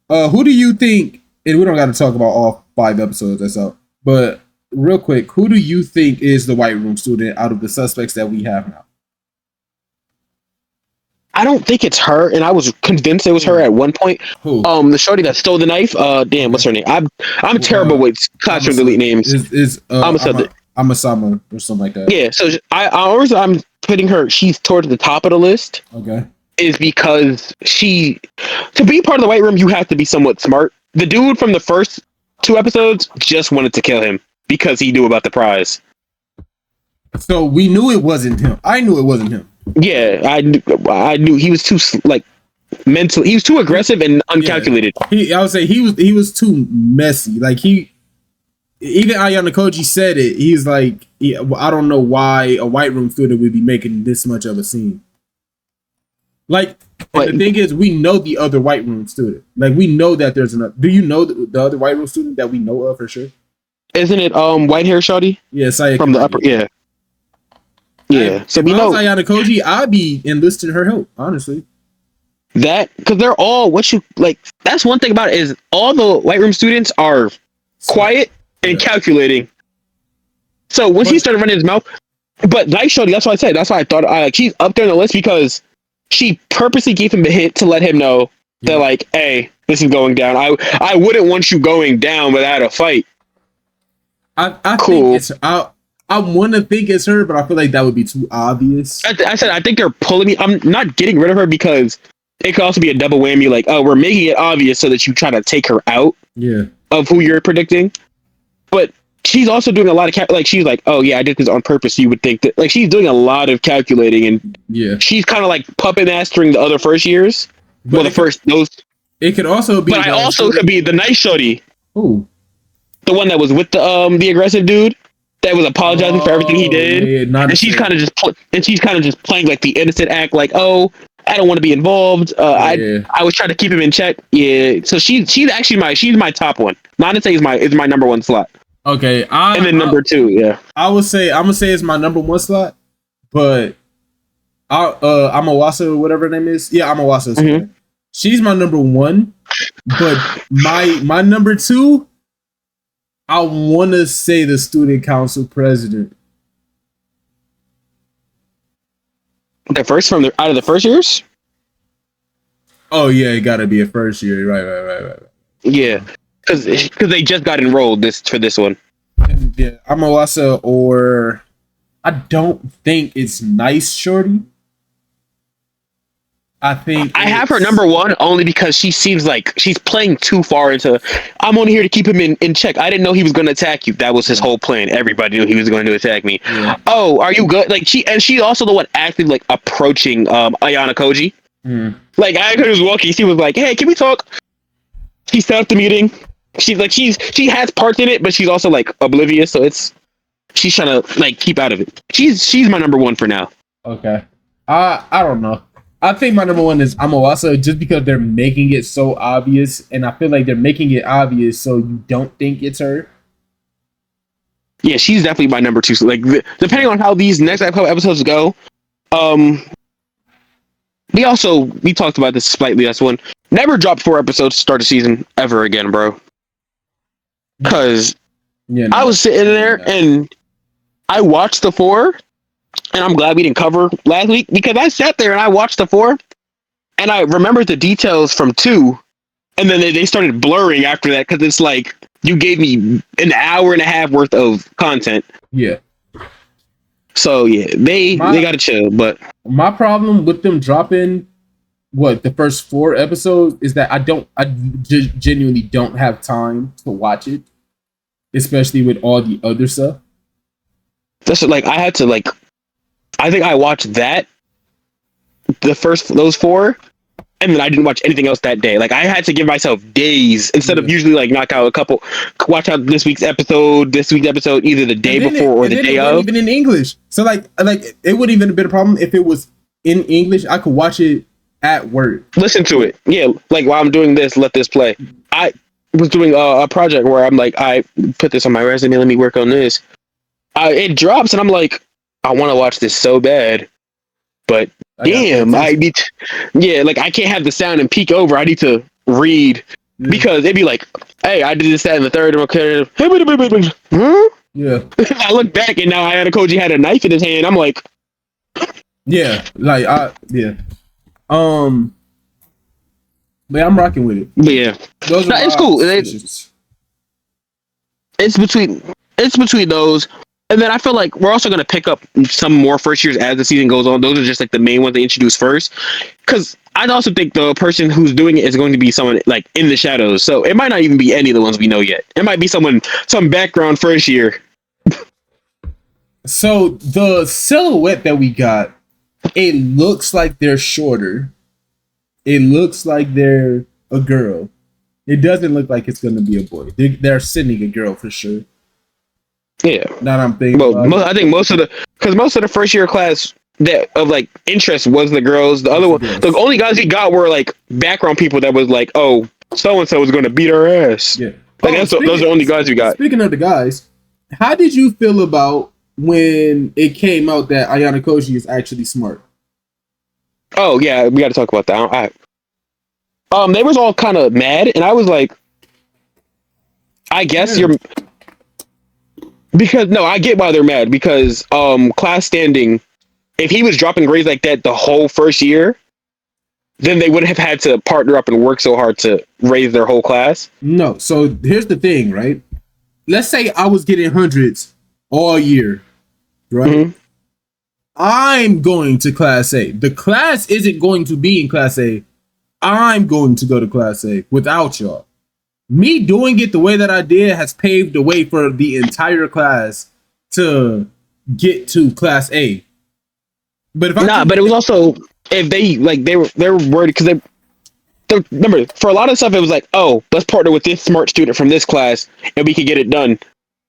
Who do you think? And we don't got to talk about all 5 episodes that's out, but real quick, who do you think is the White Room student out of the suspects that we have now? I don't think it's her, and I was convinced it was her at one point. Who? The shorty that stole the knife. Damn, what's her name? I'm terrible with Classroom of the Elite names. Amasama or something like that. Yeah, so I'm putting her. She's towards the top of the list. Okay. Is because to be part of the White Room, you have to be somewhat smart. The dude from the first 2 episodes just wanted to kill him because he knew about the prize. So we knew it wasn't him. I knew it wasn't him. Yeah, I knew he was too mentally. He was too aggressive and uncalculated. I would say he was too messy. Like even Ayana Koji said it. He's like, I don't know why a White Room student would be making this much of a scene. Like, the thing is, we know the other White Room student. Like, we know that there's another. Do you know the other White Room student that we know of for sure? Isn't it white hair shawty? Yeah, Saya from the upper. Yeah. Yeah. So we know Ayana Koji, I'd be enlisting her help, honestly. That because they're all that's one thing about it is all the White Room students are quiet and calculating. So when she started running his mouth, but Night Shorty, that's what I said. That's why I thought she's up there on the list because she purposely gave him a hit to let him know that like, hey, this is going down. I wouldn't want you going down without a fight. I cool. Think I want to think it's her, but I feel like that would be too obvious. I said I think they're pulling me. I'm not getting rid of her because it could also be a double whammy. Like, oh, we're making it obvious so that you try to take her out. Yeah. Of who you're predicting, but she's also doing a lot of she's like, oh yeah, I did this on purpose. So you would think that like she's doing a lot of calculating and she's kind of like puppet mastering the other first years. But it could also be. But I also could be the Night Shorty. Who? The one that was with the aggressive dude that was apologizing for everything he did, and she's kind of just playing like the innocent act, like, oh, I don't want to be involved. I was trying to keep him in check. Yeah, so she's actually she's my top one. Nana is my number 1 slot. Okay, and then number 2, yeah. I'm gonna say it's my number 1 slot, but Amawasa, whatever her name is. Yeah, Amawasa. Mm-hmm. She's my number 1, but my number 2. I want to say the student council president. The first out of the first years? Oh yeah, it got to be a first year. Right. Yeah, because they just got enrolled for this one. Yeah, Amawasa, or I don't think it's Nice Shorty. I think I have her number 1 only because she seems like she's playing too far into. I'm only here to keep him in check. I didn't know he was going to attack you. That was his whole plan. Everybody knew he was going to attack me. Yeah. Oh, are you good? Like she's also the one actively like approaching Ayana Koji. Mm. Like Ayana Koji was walking. She was like, "Hey, can we talk?" She set up the meeting. She's like she has parts in it, but she's also like oblivious. So she's trying to like keep out of it. She's my number 1 for now. Okay, I don't know. I think my number 1 is Amawasa just because they're making it so obvious, and I feel like they're making it obvious so you don't think it's her. Yeah, she's definitely my number 2. So, like, depending on how these next couple episodes go, we talked about this slightly last one. Never drop 4 episodes to start a season ever again, bro. Because I was sitting there and I watched the 4, and I'm glad we didn't cover last week because I sat there and I watched the 4, and I remembered the details from 2, and then they started blurring after that because it's like you gave me an hour and a half worth of content. Yeah. So yeah, they gotta chill. But my problem with them dropping the first 4 episodes is that I genuinely don't have time to watch it, especially with all the other stuff. That's like I had to like. I think I watched those 4, and then I didn't watch anything else that day. Like I had to give myself days instead of usually like knock out a couple. Watch out this week's episode either the day before or the day of. Even in English, so like it wouldn't even have been a problem if it was in English. I could watch it at work. Listen to it, yeah. Like while I'm doing this, let this play. I was doing a project where I'm like, I put this on my resume. Let me work on this. It drops, and I'm like, I want to watch this so bad, but damn, I need to, like I can't have the sound and peek over. I need to read because it'd be like, hey, I did this, that, and the third. Okay, huh? Yeah. I look back and now Ayana Koji had a knife in his hand. I'm like, yeah, like but I'm rocking with it. But yeah, it's cool. It's between those. And then I feel like we're also going to pick up some more first years as the season goes on. Those are just like the main ones they introduce first. Because I also think the person who's doing it is going to be someone like in the shadows. So it might not even be any of the ones we know yet. It might be some background first year. So the silhouette that we got, it looks like they're shorter. It looks like they're a girl. It doesn't look like it's going to be a boy. They're sending a girl for sure. Yeah. Now I'm thinking. Well, I think most of the first year class that of like interest was the girls. The other one, the only guys he got were like background people that was like, oh, so and so was going to beat our ass. Yeah. Like those are the only guys we got. Speaking of the guys, how did you feel about when it came out that Ayana Koji is actually smart? Oh yeah, we got to talk about that. They was all kind of mad, and I was like, I guess you're. Because no, I get why they're mad because class standing, if he was dropping grades like that the whole first year, then they wouldn't have had to partner up and work so hard to raise their whole class. No, so here's the thing, right? Let's say I was getting hundreds all year, right? Mm-hmm. I'm going to class A. The class isn't going to be in class A. I'm going to go to class A without y'all. Me doing it the way that I did has paved the way for the entire class to get to class A. But if but it was also if they were worried because they remember for a lot of stuff it was like, oh, let's partner with this smart student from this class and we could get it done.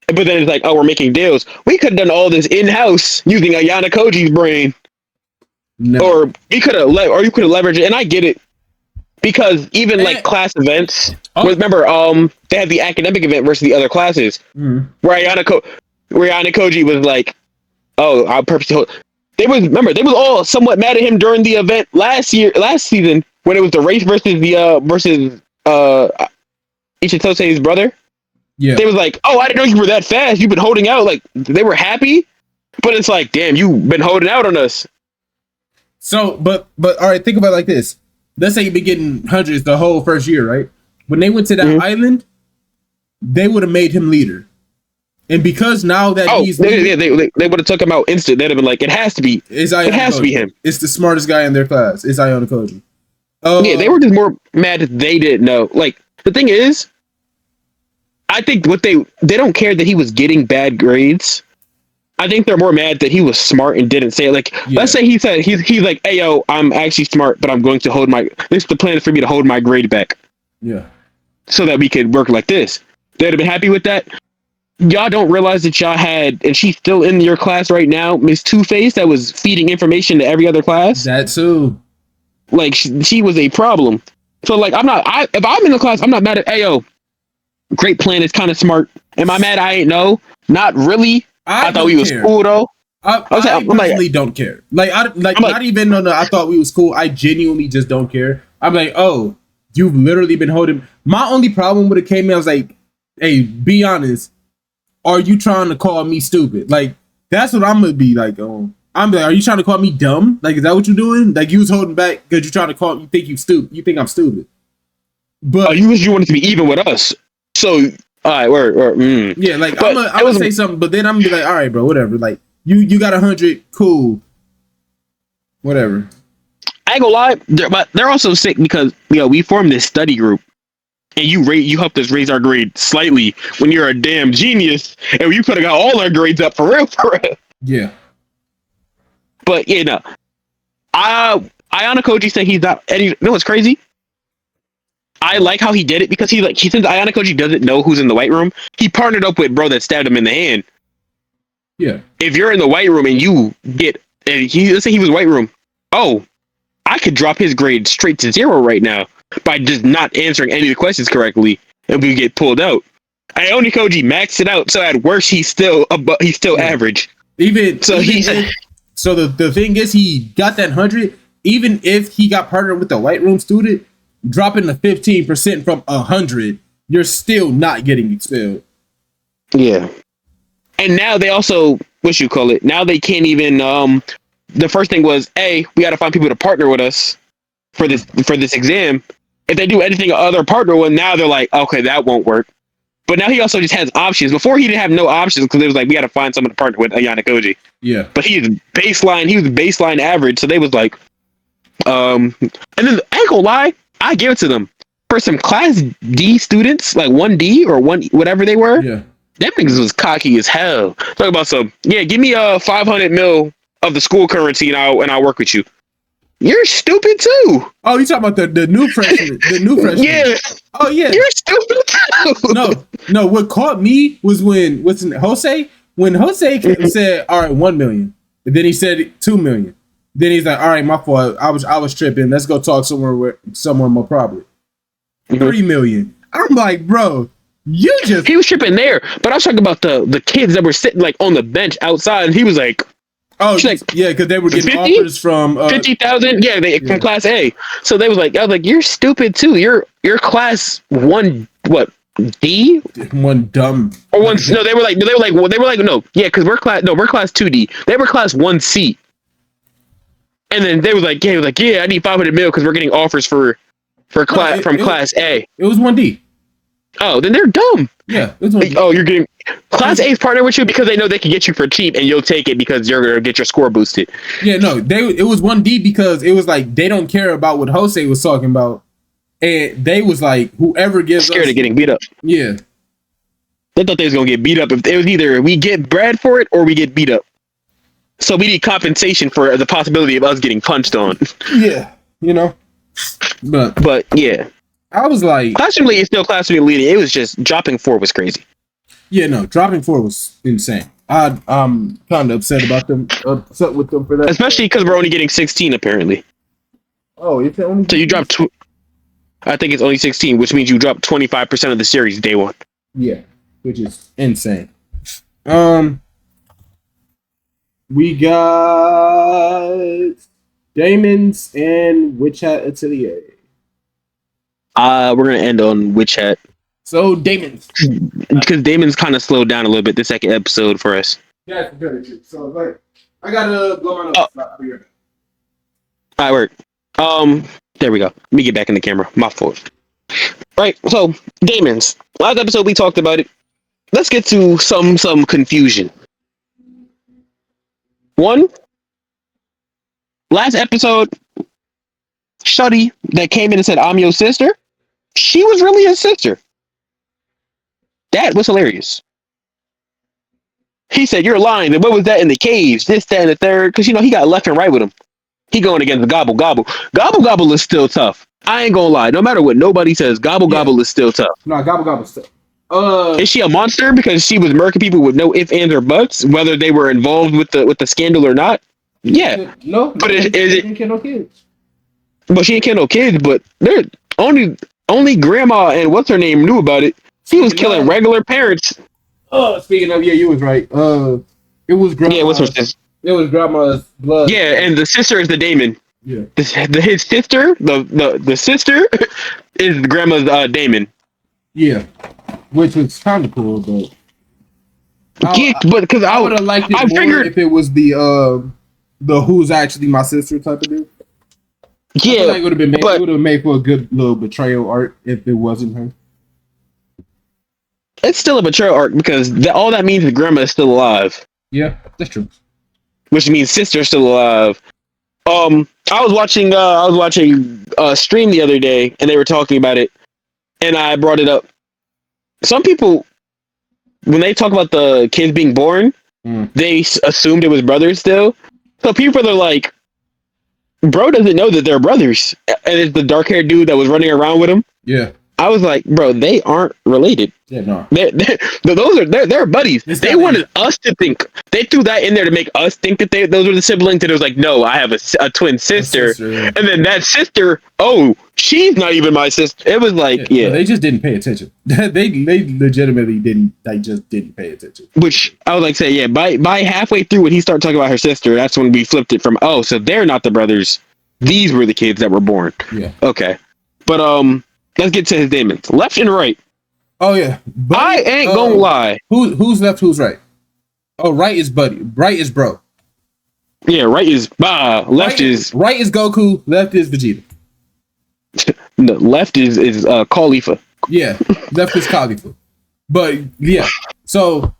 But then it's like, oh, we're making deals. We could have done all this in house using Ayana Koji's brain, or you could have leveraged it. And I get it. Because even like class events, remember, they had the academic event versus the other classes, where Ayana Koji was like, "Oh, I'll purposely." They was all somewhat mad at him during the event last season when it was the race versus Ichitose's brother. Yeah, they was like, "Oh, I didn't know you were that fast. You've been holding out." Like they were happy, but it's like, damn, you've been holding out on us. So, but all right, think about it like this. Let's say you've been getting hundreds the whole first year, right? When they went to that island, they would have made him leader. And because now that he's leader, they would have took him out instant. They'd have been like, it has to be him. It's the smartest guy in their class. It's Ayana Koji. Yeah, they were just more mad that they didn't know. Like the thing is, I think they don't care that he was getting bad grades. I think they're more mad that he was smart and didn't say it. Like, let's say he said he's like, "Hey yo, I'm actually smart, but I'm going to hold my. This is the plan for me to hold my grade back. Yeah, so that we could work like this." They'd have been happy with that. Y'all don't realize that y'all had, and she's still in your class right now, Miss Two-Face, that was feeding information to every other class. That too. Like she was a problem. So like, if I'm in the class, I'm not mad at. Hey yo, great plan. It's kind of smart. Am I mad? I ain't know. Not really. I thought he was cool though. I personally don't care. Like not even on the I thought we was cool. I genuinely just don't care. I'm like, oh, you've literally been holding. My only problem with it came in, I was like, hey, be honest. Are you trying to call me stupid? Like, that's what I'm gonna be like. I'm like, are you trying to call me dumb? Like, is that what you're doing? Like, you was holding back because you're trying to call. You think you stupid? You think I'm stupid? But you wanted to be even with us. So, all right, yeah, like I'm gonna say something, but then I'm gonna be like, all right, bro, whatever. Like, you got 100, cool, whatever. I ain't gonna lie, but they're also sick because we formed this study group, and you helped us raise our grade slightly when you're a damn genius, and you could have got all our grades up for real. Yeah. But Ayana Koji said he's not. And you know what's crazy? I like how he did it because since Ayana Koji doesn't know who's in the white room, he partnered up with bro that stabbed him in the hand. Yeah. If you're in the white room and let's say he was white room, I could drop his grade straight to 0 right now by just not answering any of the questions correctly, and we get pulled out. Ayana Koji maxed it out, so at worst he's still average. So the thing is, he got that 100. Even if he got partnered with the white room student, dropping the 15% from 100, you're still not getting expelled. Yeah. And now they also, now they can't even, the first thing was, we got to find people to partner with us for this exam. If they do anything other partner with, now they're like, okay, that won't work. But now he also just has options. Before he didn't have no options because it was like, we got to find someone to partner with Ayana Koji. Yeah. But he was baseline average. So they was like, and then I ain't gonna lie, I give it to them. For some class D students, like 1D or 1, whatever they were, yeah, them niggas was cocky as hell. Talk about give me 500 mil of the school currency and I'll work with you. You're stupid too. Oh, you talking about the new freshman? The new freshman. Yeah. Oh yeah. You're stupid too. No. What caught me was when Jose said, "All right, 1 million," and then he said 2 million. Then he's like, "All right, my fault. I was tripping. Let's go talk somewhere more probably." 3 million. I'm like, bro, he was tripping there, but I was talking about the kids that were sitting like on the bench outside, and he was like, oh yeah, because they were getting 50? Offers from 50,000, from class A. So they was like, I was like, you're stupid too. You're class 1 what D? One dumb or one? No, they were like no, yeah, because we're class 2D. They were class 1C. And then they was like, yeah, I need 500 mil because we're getting offers for class A. It was 1D. Oh, then they're dumb. Yeah. It was 1D. Oh, you're getting class A's partner with you because they know they can get you for cheap and you'll take it because you're gonna get your score boosted. Yeah, no, it was 1D because it was like they don't care about what Jose was talking about, and they was like whoever gives scared of getting beat up. Yeah. They thought they was gonna get beat up. If it was either we get bread for it or we get beat up. So we need compensation for the possibility of us getting punched on. Yeah, But yeah, I was like, classroom lead is still classroom leading. It was just dropping 4 was crazy. Yeah, no, dropping 4 was insane. I'm kind of upset with them for that. Especially because we're only getting 16 apparently. Oh, it's only so you dropped. I think it's only 16, which means you dropped 25% of the series day 1. Yeah, which is insane. We got Damon's and Witch Hat Atelier. We're gonna end on Witch Hat. So Damon's, because Damon's kind of slowed down a little bit the second episode for us. Yeah, so like, I gotta blow my nose. I'll be right back. All right, work. There we go. Let me get back in the camera. My fault. Right. So Damon's last episode we talked about it. Let's get to some confusion. One, last episode, Shuddy that came in and said, "I'm your sister." She was really his sister. That was hilarious. He said, "You're lying. And what was that in the caves? This, that, and the third." Because, he got left and right with him. He going against the Gobble Gobble. Gobble Gobble is still tough. I ain't gonna lie. No matter what nobody says, Gobble Gobble is still tough. No, Gobble Gobble still. Is she a monster because she was murking people with no ifs, ands, or buts, whether they were involved with the scandal or not? Yeah. No. But she didn't kill no kids. But she didn't kill no kids. But they're only grandma and what's her name knew about it. He was killing regular parents. Speaking of, yeah, you was right. It was grandma. Yeah, what's her sister? It was grandma's blood. Yeah, and the sister is the Damon. Yeah. His sister, the sister, is grandma's Damon. Yeah. Which was kind of cool, but Yeah, but because I would have liked it I more figured if it was the who's actually my sister type of deal. I feel yeah, like it would have been made. but It would have made for a good little betrayal arc if it wasn't her. it's still a betrayal arc because all that means is grandma is still alive, Yeah, that's true. which means sister's still alive. I was watching a stream the other day, and they were talking about it, and I brought it up. Some people, when they talk about the kids being born, they assumed it was brothers still. So people are like, bro doesn't know that they're brothers, and it's the dark haired dude that was running around with him. Yeah. I was like, bro, they aren't related. Yeah, no. They're buddies. They wanted us to think. They threw that in there to make us think that those were the siblings. And it was like, no, I have a twin sister. Yeah. And then that sister, oh, she's not even my sister. It was like, yeah. They just didn't pay attention. they legitimately didn't. They just didn't pay attention. Which I would like to say, yeah. By halfway through when he started talking about her sister, that's when we flipped it from, oh, so they're not the brothers. These were the kids that were born. Yeah. Okay. But let's get to his demons. Left and right. Oh yeah. I ain't gonna lie. Who's left? Who's right? Oh, right is Buddy. Right is Bro. Yeah, right is left right is Goku. Left is Vegeta. the left is Khalifa. Yeah, left is Khalifa. But yeah, so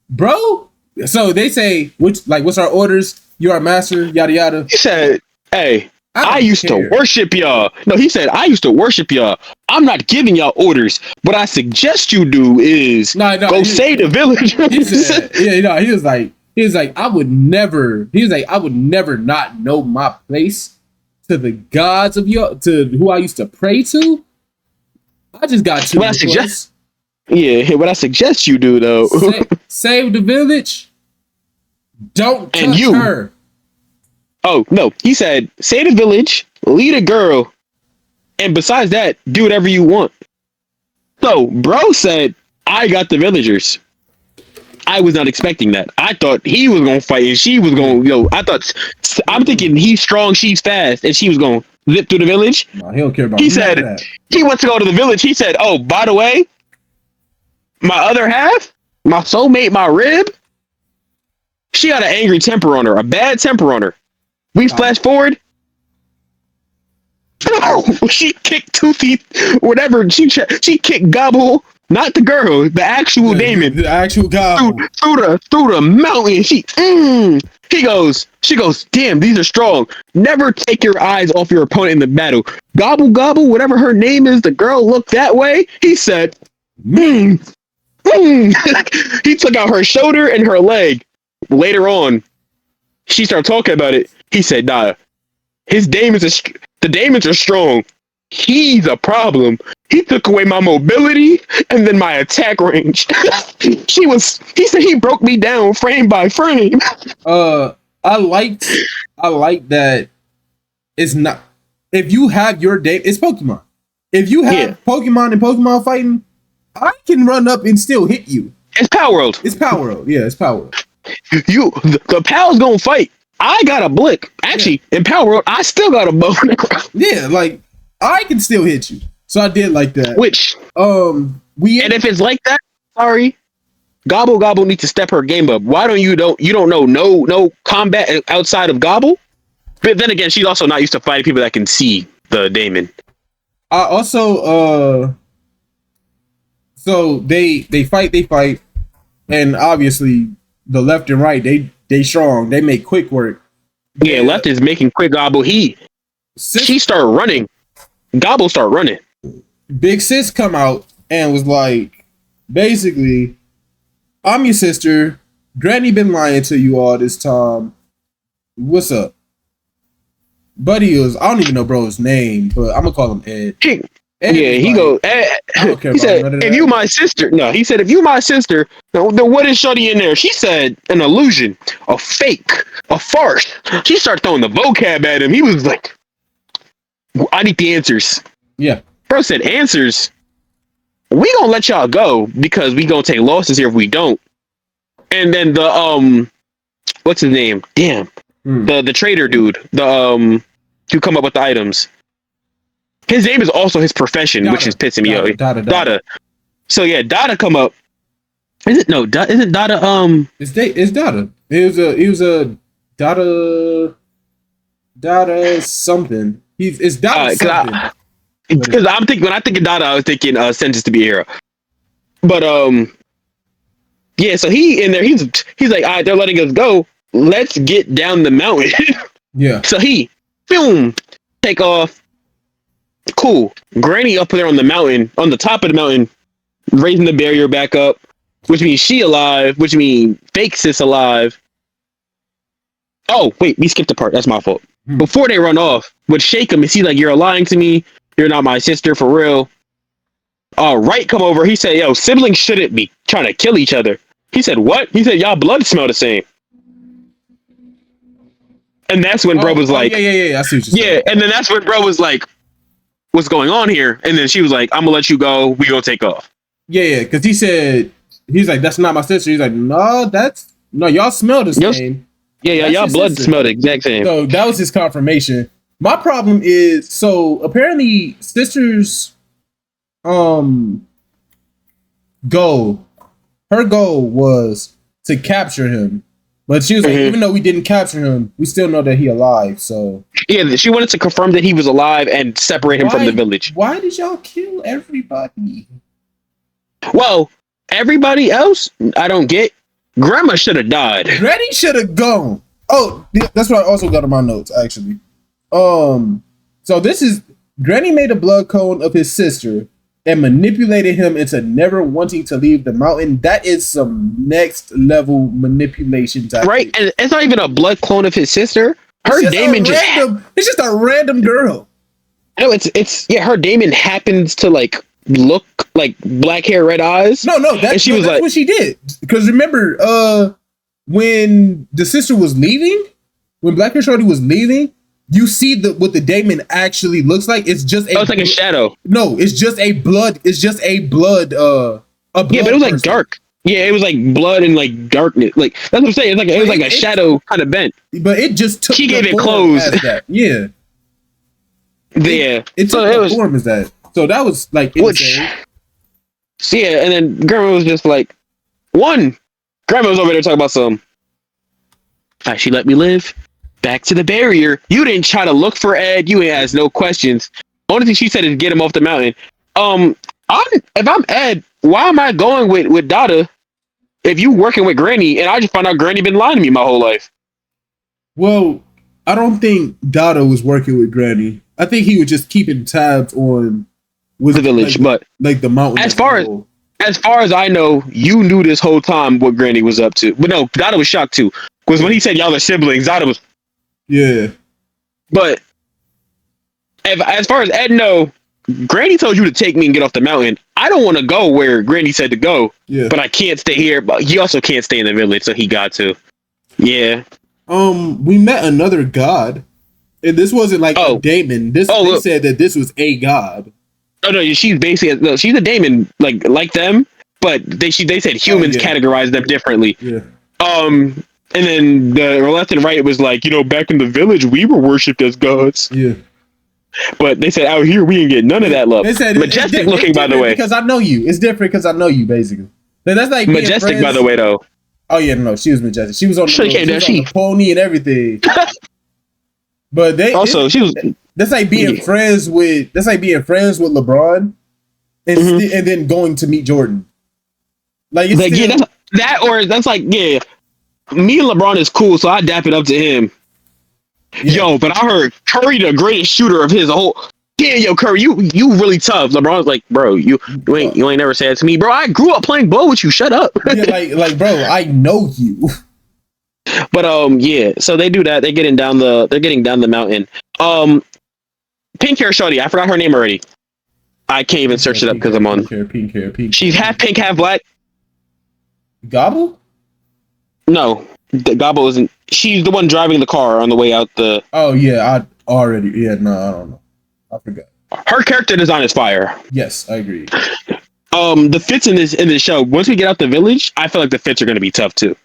bro. So they say what's our orders? You are master. Yada yada. He said, "Hey, I used to worship y'all." No, he said, "I used to worship y'all. I'm not giving y'all orders. What I suggest you do is go save the village." He said, he was like, I would never not know my place to the gods of to who I used to pray to. I just got to what I suggest you do though, save the village. Don't touch her. Oh no, he said, save the village, lead a girl, and besides that, do whatever you want. So, bro said, I got the villagers. I was not expecting that. I thought he was gonna fight and she was gonna, I'm thinking he's strong, she's fast, and she was gonna zip through the village. No, he don't care about He said, that. He wants to go to the village. He said, oh, by the way, my other half, my soulmate, my rib, she got an angry temper on her, a bad temper on her. We flash forward. She kicked Toothy, whatever. She kicked Gobble, not the girl, the actual Damon. The actual Gobble. Through the mountain. She goes, damn, these are strong. Never take your eyes off your opponent in the battle. Gobble, whatever her name is, the girl looked that way. He said, He took out her shoulder and her leg. Later on, she started talking about it. He said, nah, the Damons are strong. He's a problem. He took away my mobility and then my attack range. He said he broke me down frame by frame. I like that it's not, if you have your day, it's Pokemon. If you have Pokemon and Pokemon fighting, I can run up and still hit you. It's Power World. It's Power World. Yeah, it's Power World. The Pal's gonna fight. I got a blick. Actually, in Power World, I still got a bow. Yeah, like I can still hit you. So I did like that. Which and if it's like that, sorry, Gobble needs to step her game up. Why don't you don't know no combat outside of Gobble? But then again, she's also not used to fighting people that can see the Damon. I also so they fight, and obviously the left and right they strong. They make quick work. Yeah, left is making quick Gobble. She start running. Gobble start running. Big Sis come out and was like, basically, I'm your sister. Granny been lying to you all this time. What's up? Buddy was, I don't even know bro's name, but I'm gonna call him Ed. Ed he goes, Ed. He said, if you my sister. No, he said, if you my sister, then what is Shorty in there? She said, an illusion, a fake, a farce. She started throwing the vocab at him. He was like, I need the answers. Yeah. Bro said, answers? We gonna let y'all go because we gonna take losses here if we don't. And then the what's his name? Damn, the trader dude, who come up with the items. His name is also his profession, Dada. which is pissing me off. Dada. So yeah, Dada come up. Is it no? Isn't Dada? It's Dada. It was a Dada something. It's Dada something. Because I'm thinking when I think of Dada, I was thinking Sentence to Be a Hero. But yeah. So he in there. He's like, all right, they're letting us go. Let's get down the mountain. Yeah. So he, boom, take off. Cool. Granny up there on the mountain, on the top of the mountain, raising the barrier back up, which means she alive, which means fake sis alive. Oh, wait, we skipped a part. That's my fault. Before they run off, would shake him and see like, you're lying to me. You're not my sister for real. Right come over. He said, yo, siblings shouldn't be trying to kill each other. He said, what? He said, y'all blood smell the same. And that's when bro was like, yeah. I see what you're saying. Yeah, and then that's when bro was like, what's going on here? And then she was like, I'm gonna let you go. We gonna take off. Yeah, because he's like, that's not my sister. He's like, no, y'all smell the same. Yeah, y'all blood smell the exact same. So that was his confirmation. My problem is, so apparently sisters, her goal was to capture him. But she was like, even though we didn't capture him, we still know that he alive. So yeah, she wanted to confirm that he was alive and separate him from the village. Why did y'all kill everybody? Well, everybody else, I don't get. Grandma should have died. Granny should have gone. Oh, that's what I also got in my notes, actually. So this is Granny made a blood cone of his sister and manipulated him into never wanting to leave the mountain. That is some next level manipulation tactic. Right? And it's not even a blood clone of his sister. Her daemon it's just a random girl. No, it's her daemon happens to like look like black hair, red eyes. No, that's what she did. Because remember, when the sister was leaving, when Black Hair Shorty was leaving, you see what the daemon actually looks like. It's just it's like a shadow. No, it's just a blood. It's just a blood. Yeah, but it was like dark. Yeah, it was like blood and like darkness. Like that's what I'm saying. It was like a shadow kind of bent. But it just took. She gave it clothes. Yeah. Yeah. It took the form as that. So that was like insane. Yeah, and then Grandma was just like, Grandma was over there talking about some. She let me live. Back to the barrier. You didn't try to look for Ed. You ain't asked no questions. Only thing she said is get him off the mountain. If I'm Ed, why am I going with Dada if you working with Granny and I just found out Granny been lying to me my whole life? Well, I don't think Dada was working with Granny. I think he was just keeping tabs on the village, but like the mountain. As far as I know, you knew this whole time what Granny was up to. But no, Dada was shocked too. Because when he said y'all are siblings, Dada was. Yeah. But as far as Ed know, Granny told you to take me and get off the mountain. I don't want to go where Granny said to go. Yeah. But I can't stay here. But he also can't stay in the village, so he got to. Yeah. We met another god. And this wasn't like a daemon. They said that this was a god. Oh no, she's basically she's a daemon like them, but they said humans categorize them differently. Yeah. And then the left and right was like, back in the village we were worshipped as gods. Yeah. But they said out here we didn't get none of that love. They said majestic looking, by the way. Because I know you. It's different because I know you, basically. That's like majestic, by the way, though. Oh yeah, no, she was majestic. She was on the pony and everything. But she was. That's like being friends with. That's like being friends with LeBron, and then going to meet Jordan. Like that's like me and LeBron is cool, so I dap it up to him. Yeah. Yo, but I heard Curry the greatest shooter of his whole. Damn, yo, Curry, you really tough. LeBron's like, bro, you ain't never said it to me, bro. I grew up playing ball with you. Shut up. Yeah, like, bro, I know you. But yeah, so they do that. They're getting down the mountain. Pink hair shorty, I forgot her name already. I can't even search it up because I'm on. Pink hair. She's half pink, half black. Gobble? No, Gobble isn't. She's the one driving the car on the way out the. Oh yeah, I don't know. I forgot. Her character design is fire. Yes, I agree. The fits in this show. Once we get out the village, I feel like the fits are going to be tough too.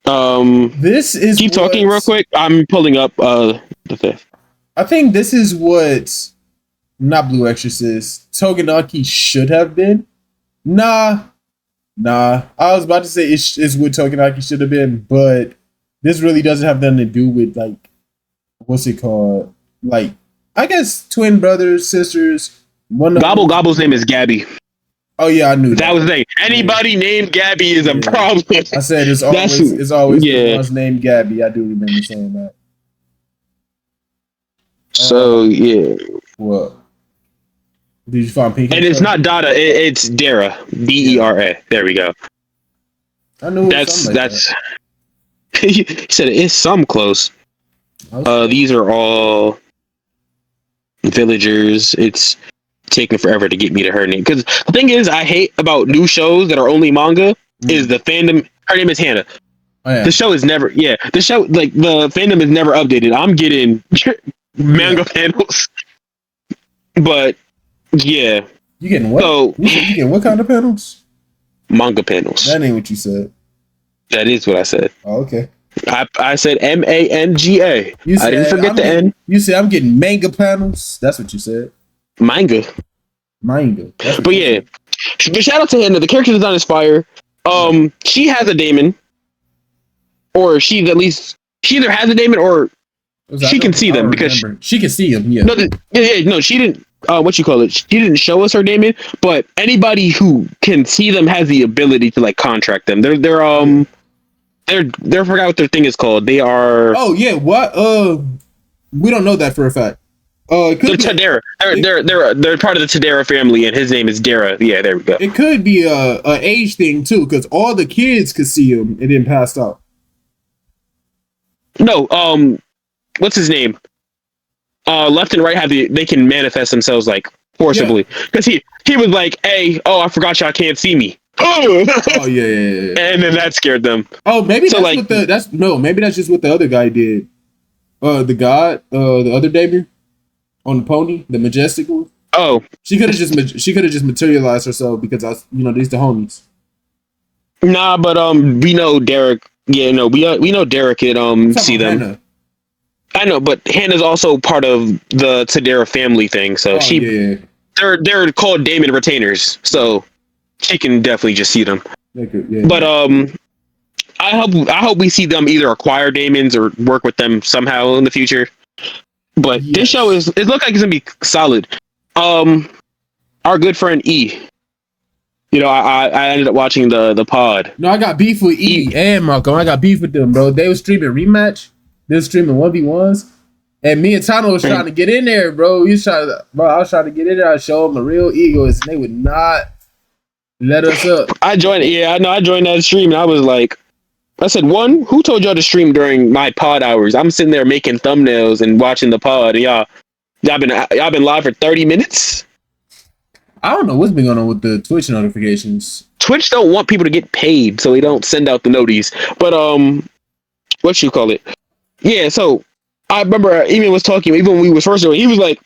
This is keep talking real quick. I'm pulling up the fifth. I think this is what not Blue Exorcist Togenaki should have been. Nah. I was about to say it's what Togenaki should have been, but this really doesn't have nothing to do with like what's it called? Like I guess twin brothers, sisters. Gobble's name is Gabby. Oh yeah, I knew that was the thing. Anybody named Gabby is a problem. I said it's always the ones named Gabby. I do remember saying that. So yeah. What? Did you find Pinky? And it's not Dada. It's Dera. Dera. There we go. I knew that's. He said it is some close. These are all villagers. It's taking forever to get me to her name, because the thing is I hate about new shows that are only manga is the fandom. Her name is Hannah. Oh, yeah. The show is never the fandom is never updated. I'm getting manga panels, but yeah, you getting what? So you getting what kind of panels? Manga panels. That ain't what you said. That is what I said. Oh, okay. I said MANGA. I didn't forget the N. You said I'm getting manga panels. That's what you said. Manga. But yeah, but shout out to Hannah. The character design is fire. She has a daemon, or she either has a daemon or she can see them because she can see them. Yeah. No, she didn't. What you call it? She didn't show us her daemon, but anybody who can see them has the ability to like contract them. They're I forgot what their thing is called. They are. Oh yeah, what? We don't know that for a fact. They're Tadera. They're part of the Tadera family, and his name is Dera. Yeah, there we go. It could be a age thing too, because all the kids could see him and then passed out. No, what's his name? Left and right they can manifest themselves like forcibly, because he was like, "Hey, I forgot y'all can't see me." Oh yeah. And then that scared them. Oh, maybe maybe that's just what the other guy did. The other Damien on the pony, the majestic one. Oh, she could have just materialized herself because these the homies. Nah, but we know Derek. Yeah, no, we know Derek can see them. Hannah. I know, but Hannah's also part of the Tadera family thing, so they're called Daemon retainers, so she can definitely just see them. But I hope we see them either acquire daemons or work with them somehow in the future. But this show it looks like it's gonna be solid. Our good friend E. I ended up watching the pod. No, I got beef with E and Malcolm. I got beef with them, bro. They were streaming rematch. They were streaming 1v1s. And me and Tano was trying to get in there, bro. I was trying to get in there. I showed them a real egoist, and they would not let us up. I joined. Yeah, I know. I joined that stream, and I was like, I said, who told y'all to stream during my pod hours? I'm sitting there making thumbnails and watching the pod, and y'all been live for 30 minutes. I don't know what's been going on with the Twitch notifications. Twitch don't want people to get paid, so they don't send out the noties. But what you call it? Yeah. So I remember even when we was first doing, he was like,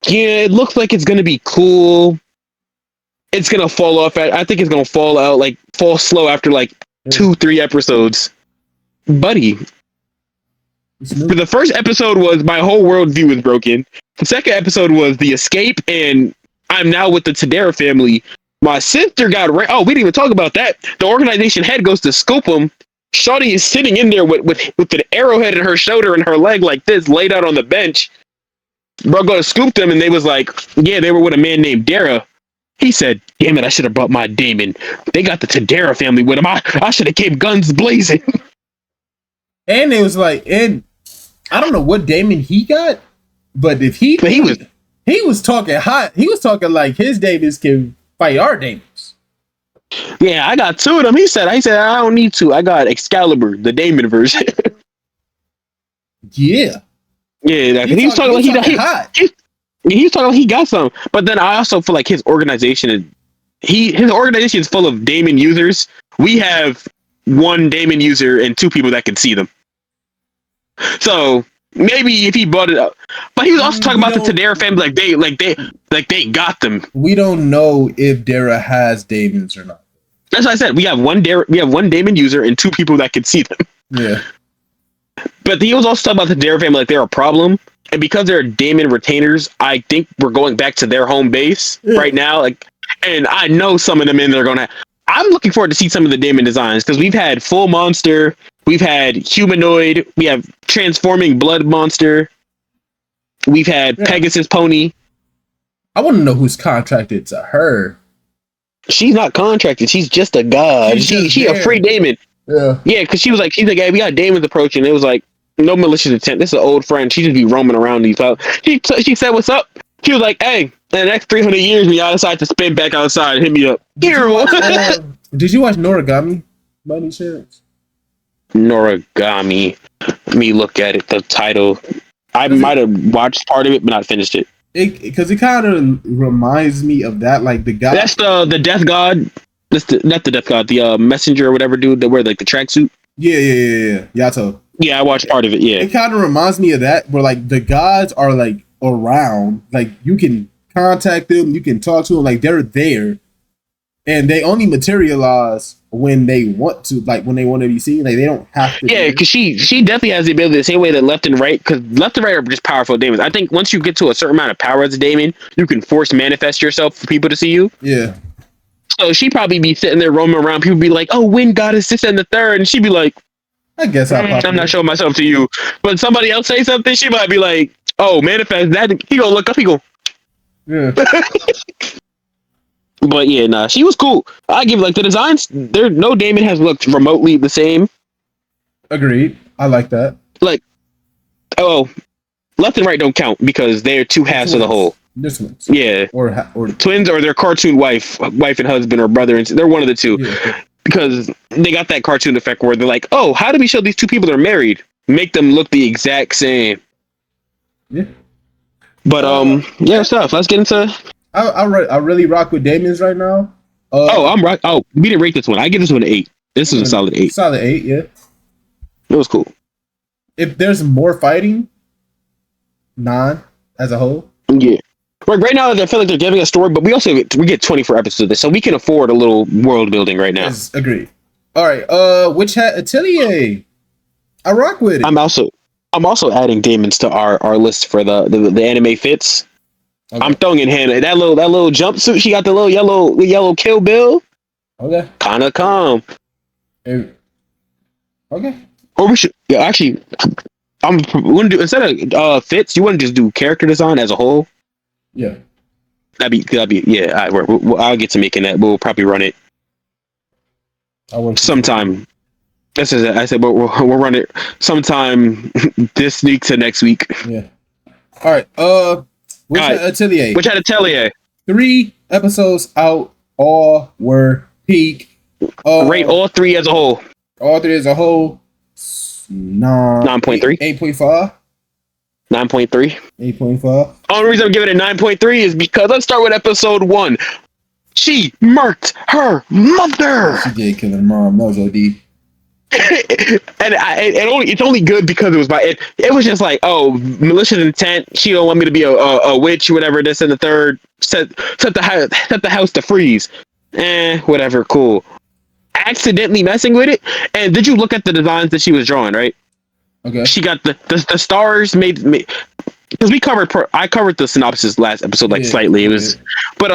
"Yeah, it looks like it's gonna be cool. It's gonna fall off. I think it's gonna fall slow after like 2-3 episodes, buddy." For the first episode was my whole worldview was broken. The second episode was the escape, and I'm now with the Tadera family. My sister got we didn't even talk about that. The organization head goes to scoop him. Shawty is sitting in there with an arrowhead in her shoulder and her leg like this, laid out on the bench. Bro, go to scoop them, and they was like, yeah, they were with a man named Dara. He said, damn it, I should have brought my daemon. They got the Tadera family with him. I should have came guns blazing. And it was like, and I don't know what daemon he got, but he was talking hot. He was talking like his daemons can fight our daemons. Yeah, I got 2 of them. He said, I don't need 2. I got Excalibur, the daemon version. Yeah. Yeah, he was talking like he's talking like he got some. But then I also feel like his organization is full of daemon users. We have 1 daemon user and 2 people that can see them. So maybe if he brought it up, but he was also talking about the Tadera family, like they got them. We don't know if Dara has daemons or not. That's what I said. We have one Damon user and 2 people that can see them. Yeah. But he was also talking about the Dare family like they're a problem. And because they're Damon retainers, I think we're going back to their home base right now. Like, and I know some of them in there are gonna. I'm looking forward to see some of the Damon designs because we've had full monster, we've had humanoid, we have transforming blood monster, we've had Pegasus pony. I want to know who's contracted to her. She's not contracted. She's just a god. She a free Damon. Yeah, because she's like, hey, we got Damon's approaching. It was like, no malicious intent. This is an old friend. She just be roaming around these. She said, "What's up?" She was like, "Hey, in the next 300 years, when y'all decide to spin back outside, hit me up." Did you watch Noragami by any chance? Noragami. Let me look at it. The title. I might have watched part of it, but not finished it. Because it kind of reminds me of that, like the guy. That's the death god. Not the death god. The messenger or whatever dude that wear like the tracksuit. Yeah. Yato. Yeah, I watched part of it. Yeah, it kind of reminds me of that, where like the gods are like around, like you can contact them, you can talk to them, like they're there, and they only materialize when they want to, like when they want to be seen. Like they don't have to. Yeah, because she definitely has the ability the same way that left and right. Because left and right are just powerful demons. I think once you get to a certain amount of power as a demon, you can force manifest yourself for people to see you. Yeah. So she'd probably be sitting there roaming around. People be like, "Oh, wind goddess, this and the third," and she'd be like, I guess I'm not showing myself to you. But somebody else say something, she might be like, "Oh, manifest that." He gonna look up. He go, yeah. But yeah, nah, she was cool. I give like the designs. There, no Damon has looked remotely the same. Agreed. I like that. Like, oh, left and right don't count because they're 2 halves of the whole. This one's. Yeah, or twins, or their cartoon wife and husband, or brother and they're one of the 2. Yeah. Because they got that cartoon effect where they're like, "Oh, how do we show these 2 people that are married? Make them look the exact same." Yeah. But yeah, stuff. Let's get into. I really rock with Damon's right now. I'm right. Oh, we didn't rate this one. I give this one an 8. This is a solid 8. Solid 8, yeah. It was cool. If there's more fighting, 9 as a whole. Yeah. Right now, I feel like they're giving a story, but we get 24 episodes of this, so we can afford a little world building right now. Yes, agreed. All right. Witch Hat Atelier. I rock with it. I'm also adding Demons to our list for the anime fits. Okay. I'm throwing in Hannah. That little jumpsuit. She got the little yellow Kill Bill. Okay. Kinda calm. Okay. Or we should actually. We want to do instead of fits. You want to just do character design as a whole. Yeah. That'd be yeah. I'll get to making that. We'll probably run it sometime. This is it. I said we'll run it sometime this week to next week. Yeah. All right. Witch Hat Atelier. 3 episodes out. All were peak. Rate all 3 as a whole. All 3 as a whole. 9.3. 8.5. 9.3. 8.5. Only reason I'm giving it a 9.3 is because let's start with episode 1. She murked her mother. She did kill her mom. That was OD. And it's only good because it was it was just like, oh, malicious intent. She don't want me to be a witch, whatever. This and the third. Set the house to freeze. Whatever. Cool. Accidentally messing with it. And did you look at the designs that she was drawing? Right. Okay. She got the stars made because I covered the synopsis last episode slightly. It was, but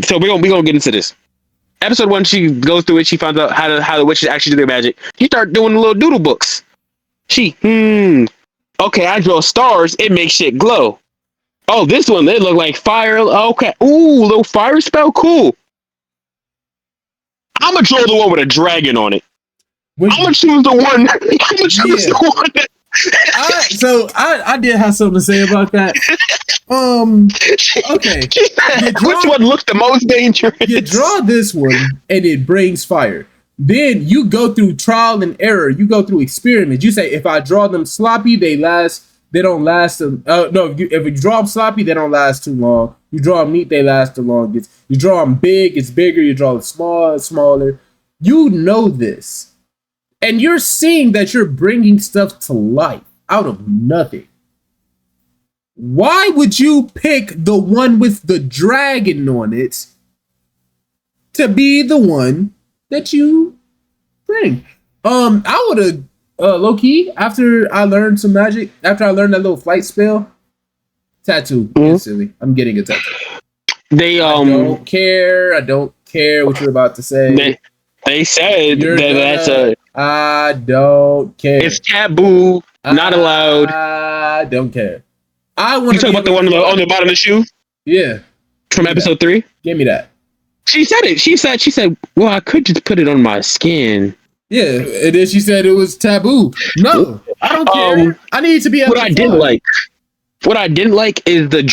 so we're gonna get into this. Episode 1, she goes through it. She finds out how the witches actually do their magic. She start doing the little doodle books. Okay, I draw stars. It makes shit glow. Oh, this one, they look like fire. Okay, ooh, little fire spell, cool. I'm gonna draw the one with a dragon on it. I'm gonna choose the one. I did have something to say about that. Okay. Which one looks the most dangerous? You draw this one and it brings fire. Then you go through trial and error. You go through experiments. You say, if I draw them sloppy, they don't last. If you draw them sloppy, they don't last too long. You draw them neat, they last the longest. You draw them big, it's bigger. You draw them small, it's smaller. You know this. And you're seeing that you're bringing stuff to life out of nothing. Why would you pick the one with the dragon on it to be the one that you bring. I would have low key after I learned some magic. After I learned that little flight spell, tattoo instantly. I'm getting a tattoo. They I don't care. I don't care what you're about to say. They said that's a. I don't care. It's taboo. Not allowed. I don't care. I want. You talking about the one on the bottom of the shoe? Yeah. From episode 3. Give me that. She said it. She said, well, I could just put it on my skin. Yeah, and then she said it was taboo. No, I don't care. I need to be able what I didn't like. What I didn't like is the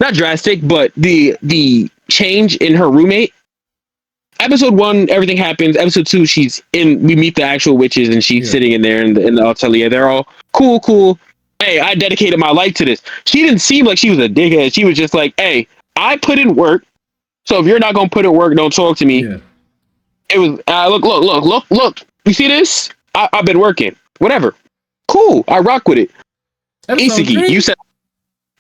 not drastic, but the change in her roommate. Episode 1, everything happens. Episode 2, we meet the actual witches, and she's sitting in there in the atelier. They're all cool. Hey, I dedicated my life to this. She didn't seem like she was a dickhead. She was just like, hey, I put in work. So if you're not gonna put in work, don't talk to me. Yeah. It was look. You see this? I've been working. Whatever. Cool. I rock with it. Isiki,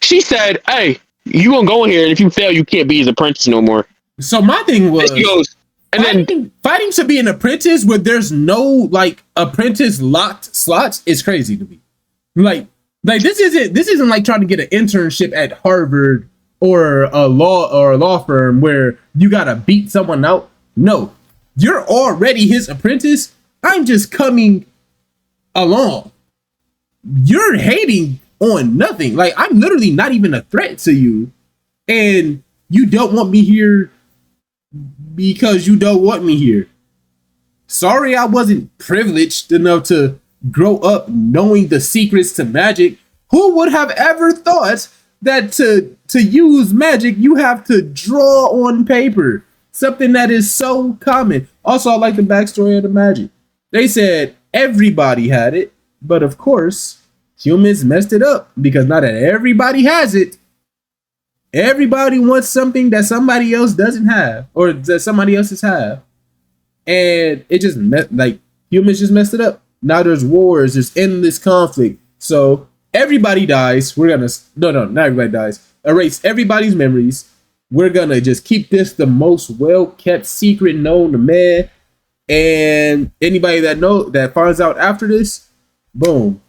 she said, hey, you gonna go in here, and if you fail, you can't be his apprentice no more. So my thing was, fighting to be an apprentice where there's no like apprentice locked slots is crazy to me. Like this isn't like trying to get an internship at Harvard or a law firm where you gotta beat someone out. No, you're already his apprentice. I'm just coming along. You're hating on nothing. Like, I'm literally not even a threat to you, and you don't want me here because you don't want me here. Sorry, I wasn't privileged enough to grow up knowing the secrets to magic. Who would have ever thought that to use magic, you have to draw on paper? Something that is so common. Also, I like the backstory of the magic. They said everybody had it, but of course, humans messed it up because not that everybody has it. Everybody wants something that somebody else doesn't have, or that somebody else's have. And it just humans just messed it up. Now there's wars, there's endless conflict. So everybody dies. Not everybody dies. Erase everybody's memories. We're gonna just keep this the most well-kept secret known to man. And anybody that finds out after this, boom,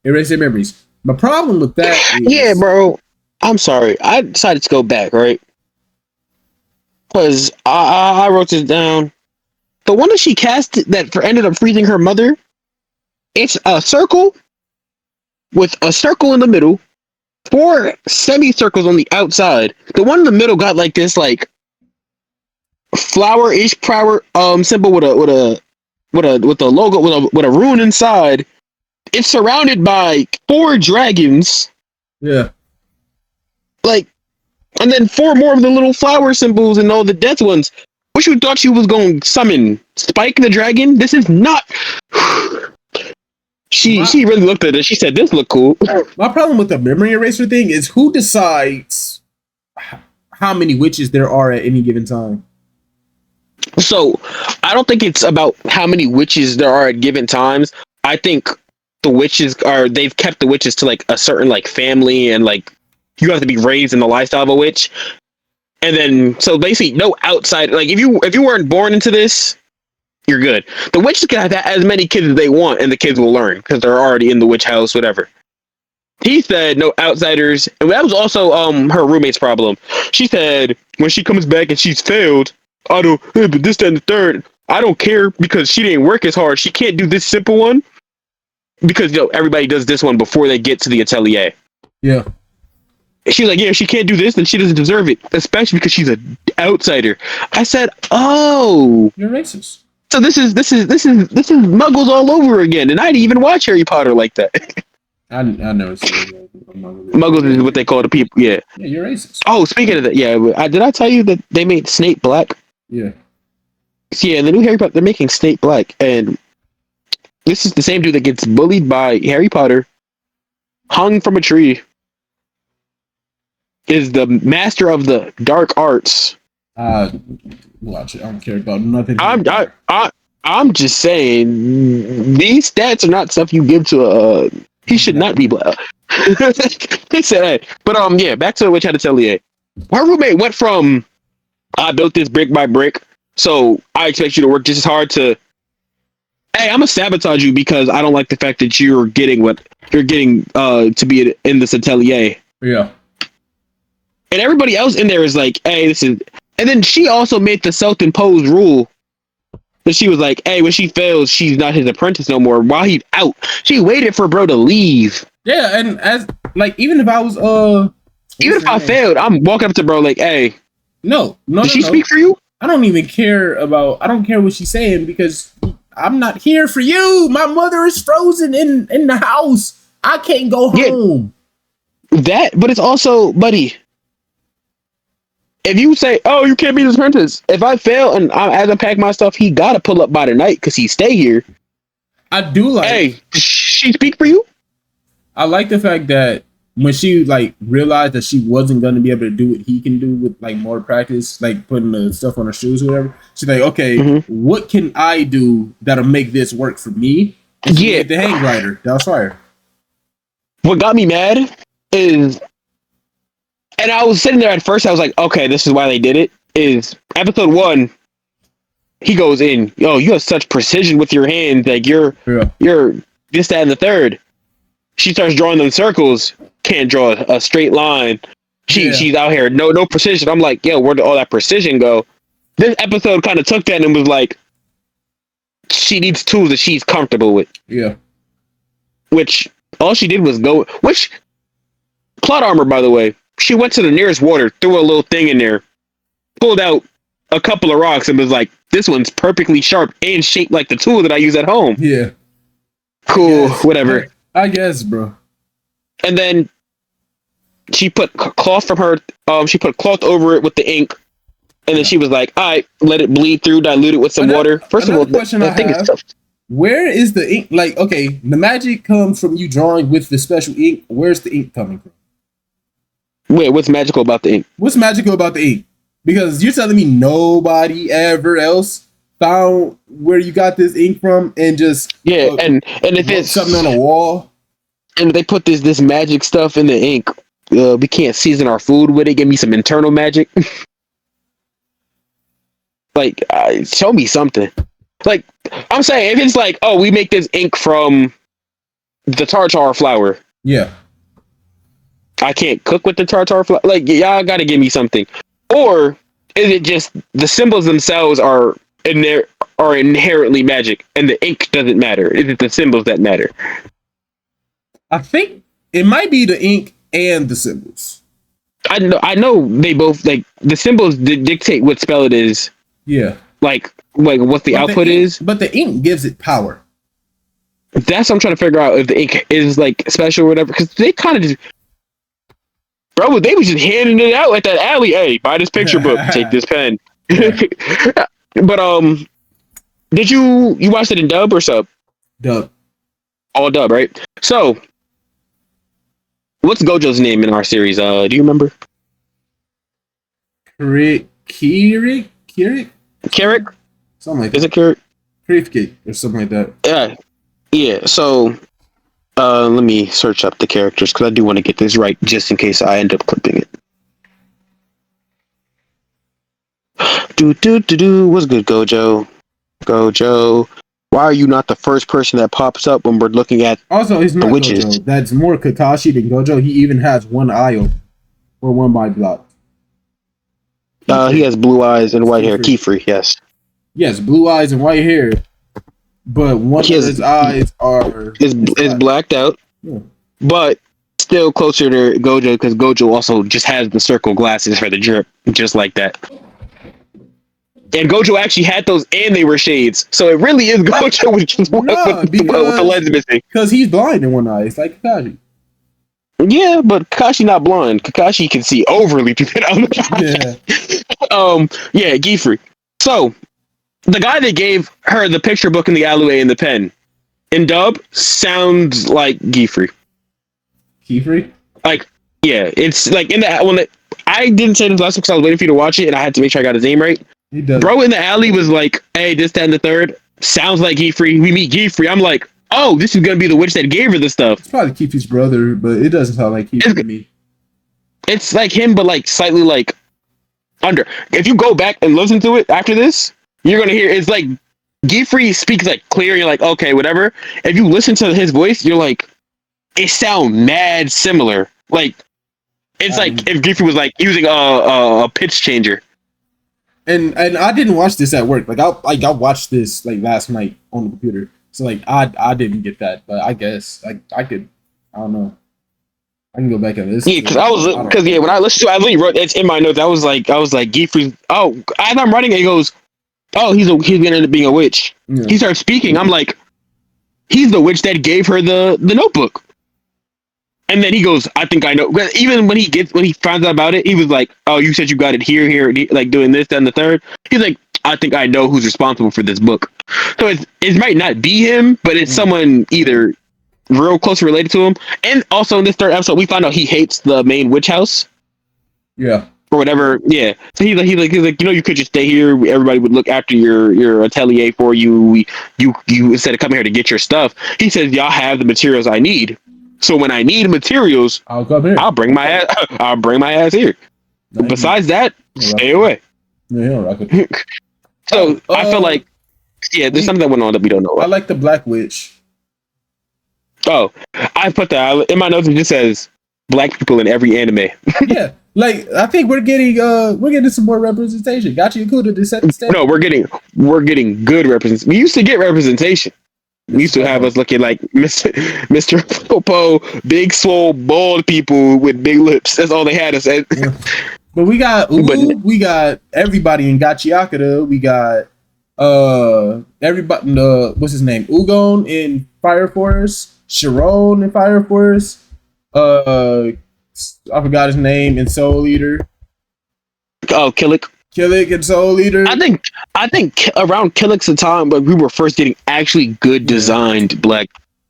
erase their memories. My problem with that is, yeah, bro. I'm sorry. I decided to go back, right? Because I wrote this down. The one that she cast that ended up freezing her mother, it's a circle with a circle in the middle, 4 semicircles on the outside. The one in the middle got like this like flower-ish power symbol with a logo with a rune inside. It's surrounded by 4 dragons. Yeah. Like, and then 4 more of the little flower symbols and all the death ones. What you thought you was going to summon Spike the dragon? This is not. She really looked at it. She said, "This look cool." My problem with the memory eraser thing is who decides how many witches there are at any given time. So, I don't think it's about how many witches there are at given times. I think they've kept the witches to like a certain like family, and like you have to be raised in the lifestyle of a witch. And then, so basically, no outside. Like, if you weren't born into this, you're good. The witches can have as many kids as they want, and the kids will learn because they're already in the witch house, whatever. He said no outsiders, and that was also her roommate's problem. She said when she comes back and she's failed, but this, that, and the third, I don't care because she didn't work as hard. She can't do this simple one because everybody does this one before they get to the atelier. Yeah. She's like, yeah, she can't do this, then she doesn't deserve it, especially because she's an outsider. I said, oh, you're racist. So this is Muggles all over again, and I didn't even watch Harry Potter like that. I never seen Muggles is what they call the people. Yeah. Yeah, you're racist. Oh, speaking of that, yeah, did I tell you that they made Snape black? Yeah. Yeah, in the new Harry Potter, they're making Snape black, and this is the same dude that gets bullied by Harry Potter, hung from a tree. Is the master of the dark arts. Watch it. I don't care about nothing. I'm just saying these stats are not stuff you give to a. He should not be black. He said, but yeah, back to the witch had to tell you. Her roommate went from I built this brick by brick So I expect you to work just as hard to. Hey, I'm gonna sabotage you because I don't like the fact that you're getting what you're getting to be in this atelier. Yeah. And everybody else in there is like, hey, this is. And then she also made the self-imposed rule that she was like, hey, when she fails, she's not his apprentice no more. While he's out, she waited for bro to leave. Yeah, and as like even if I was even if I failed, I'm walking up to bro like, hey, no, did she speak for you? I don't even care about. I don't care what she's saying because I'm not here for you. My mother is frozen in the house. I can't go home. That, but it's also, buddy. If you say, "Oh, you can't be his apprentice," if I fail and as I pack my stuff, he gotta pull up by the night because he stay here. I do like. Hey, she speak for you. I like the fact that when she like realized that she wasn't gonna be able to do what he can do with like more practice, like putting the stuff on her shoes or whatever. She's like, okay, what can I do that'll make this work for me? And she made the hang glider. That was fire. What got me mad is. And I was sitting there at first, I was like, okay, this is why they did it, is episode 1, he goes in, yo, you have such precision with your hands, like you're this, that, and the third. She starts drawing them circles, can't draw a straight line. She's out here, no precision. I'm like, yo, where'd all that precision go? This episode kind of took that and was like, she needs tools that she's comfortable with. Yeah. Which, all she did was go, which, plot armor, by the way. She went to the nearest water, threw a little thing in there, pulled out a couple of rocks, and was like, this one's perfectly sharp and shaped like the tool that I use at home. Yeah. Cool, whatever. I guess, bro. And then she put cloth from her, she put cloth over it with the ink, and then she was like, all right, let it bleed through, dilute it with some water. First of all, the thing is tough. Where is the ink? Like, okay, the magic comes from you drawing with the special ink. Where's the ink coming from? Wait, what's magical about the ink? What's magical about the ink? Because you're telling me nobody ever else found where you got this ink from and just and if it's something on a wall and they put this magic stuff in the ink, we can't season our food with it. Give me some internal magic. Like, show me something. Like, I'm saying if it's like, oh, we make this ink from the tartar flour. Yeah. I can't cook with the tartar flour. Like, y'all gotta give me something. Or is it just the symbols themselves are inherently magic, and the ink doesn't matter? Is it the symbols that matter? I think it might be the ink and the symbols. I know they both, like, the symbols dictate what spell it is. Yeah. Like what the output is. But the ink gives it power. That's what I'm trying to figure out, if the ink is like special or whatever, because they kind of just. Bro, they was just handing it out at that alley. Hey, buy this picture book. Take this pen. But did you watched it in dub or sub? Dub. All dub, right? So, what's Gojo's name in our series? Do you remember? Kirik? Carrick? Something like that. Is it Carrick? Krifkik or something like that. Yeah. So, let me search up the characters because I do want to get this right, just in case I end up clipping it. What's good, Gojo? Gojo, why are you not the first person that pops up when we're looking at also, he's not the witches? Gojo. That's more Kakashi than Gojo. He even has one eye open, or one eye blocked. He has blue eyes and white hair. Kifri, yes. Yes, blue eyes and white hair. But one of his eyes is blacked out. Yeah. But still closer to Gojo, because Gojo also just has the circle glasses for the drip, just like that. And Gojo actually had those, and they were shades. So it really is Gojo with the lens missing. Because he's blind in one eye. It's like Kakashi. Yeah, but Kakashi not blind. Kakashi can see overly through that. Yeah, Gifri. So, the guy that gave her the picture book and the alleyway and the pen, in dub, sounds like Gifri. Gifri? Like, yeah, it's like in the I didn't say this last time because I was waiting for you to watch it, and I had to make sure I got his name right. He does. Bro in the alley was like, hey, this, that, and the third. Sounds like Gifri. We meet Gifri. I'm like, oh, this is going to be the witch that gave her the stuff. It's probably Kifi's brother, but it doesn't sound like Kifi to me. It's like him, but like slightly like under. If you go back and listen to it after this, you're gonna hear it's like Geoffrey speaks like clear. You're like, okay, whatever. If you listen to his voice, you're like, it sound mad similar. Like it's like if Geoffrey was like using a pitch changer. And I didn't watch this at work. Like I watched this like last night on the computer. So like I didn't get that, but I guess I could. I don't know. I can go back and listen. Yeah, because when I listened to it, I literally wrote it's in my notes. I was like Geoffrey. Oh, as I'm writing it, he goes, oh, he's gonna end up being a witch. Yeah. He starts speaking. I'm like, he's the witch that gave her the notebook. And then he goes, I think I know. Even when he finds out about it, he was like, oh, you said you got it here, like doing this, that, and the third. He's like, I think I know who's responsible for this book. So it might not be him, but it's someone either real close related to him. And also in this third episode, we find out he hates the main witch house. Yeah. Or whatever. Yeah. So he's like, you could just stay here. Everybody would look after your atelier for you. You instead of coming here to get your stuff. He says, y'all have the materials I need. So when I need materials, I'll come here. I'll bring my ass here. Nice. Besides that, stay away. Yeah, so I feel like there's something that went on that we don't know about. I like the Black Witch. Oh, I put that in my notes. It just says black people in every anime. Yeah, like I think we're getting some more representation. Gotcha, Yakuda to set the stage. No, we're getting good representation. We used to get representation. We used to have us looking like Mr. Popo, big, swole, bald people with big lips. That's all they had us at. Yeah. But we got we got everybody in Gachiakura. We got everybody. What's his name? Ugon in Fire Force. Sharon in Fire Force. I forgot his name in Soul Eater. Oh, Killick and Soul Eater. I think around Killick's the time, but we were first getting actually good designed black.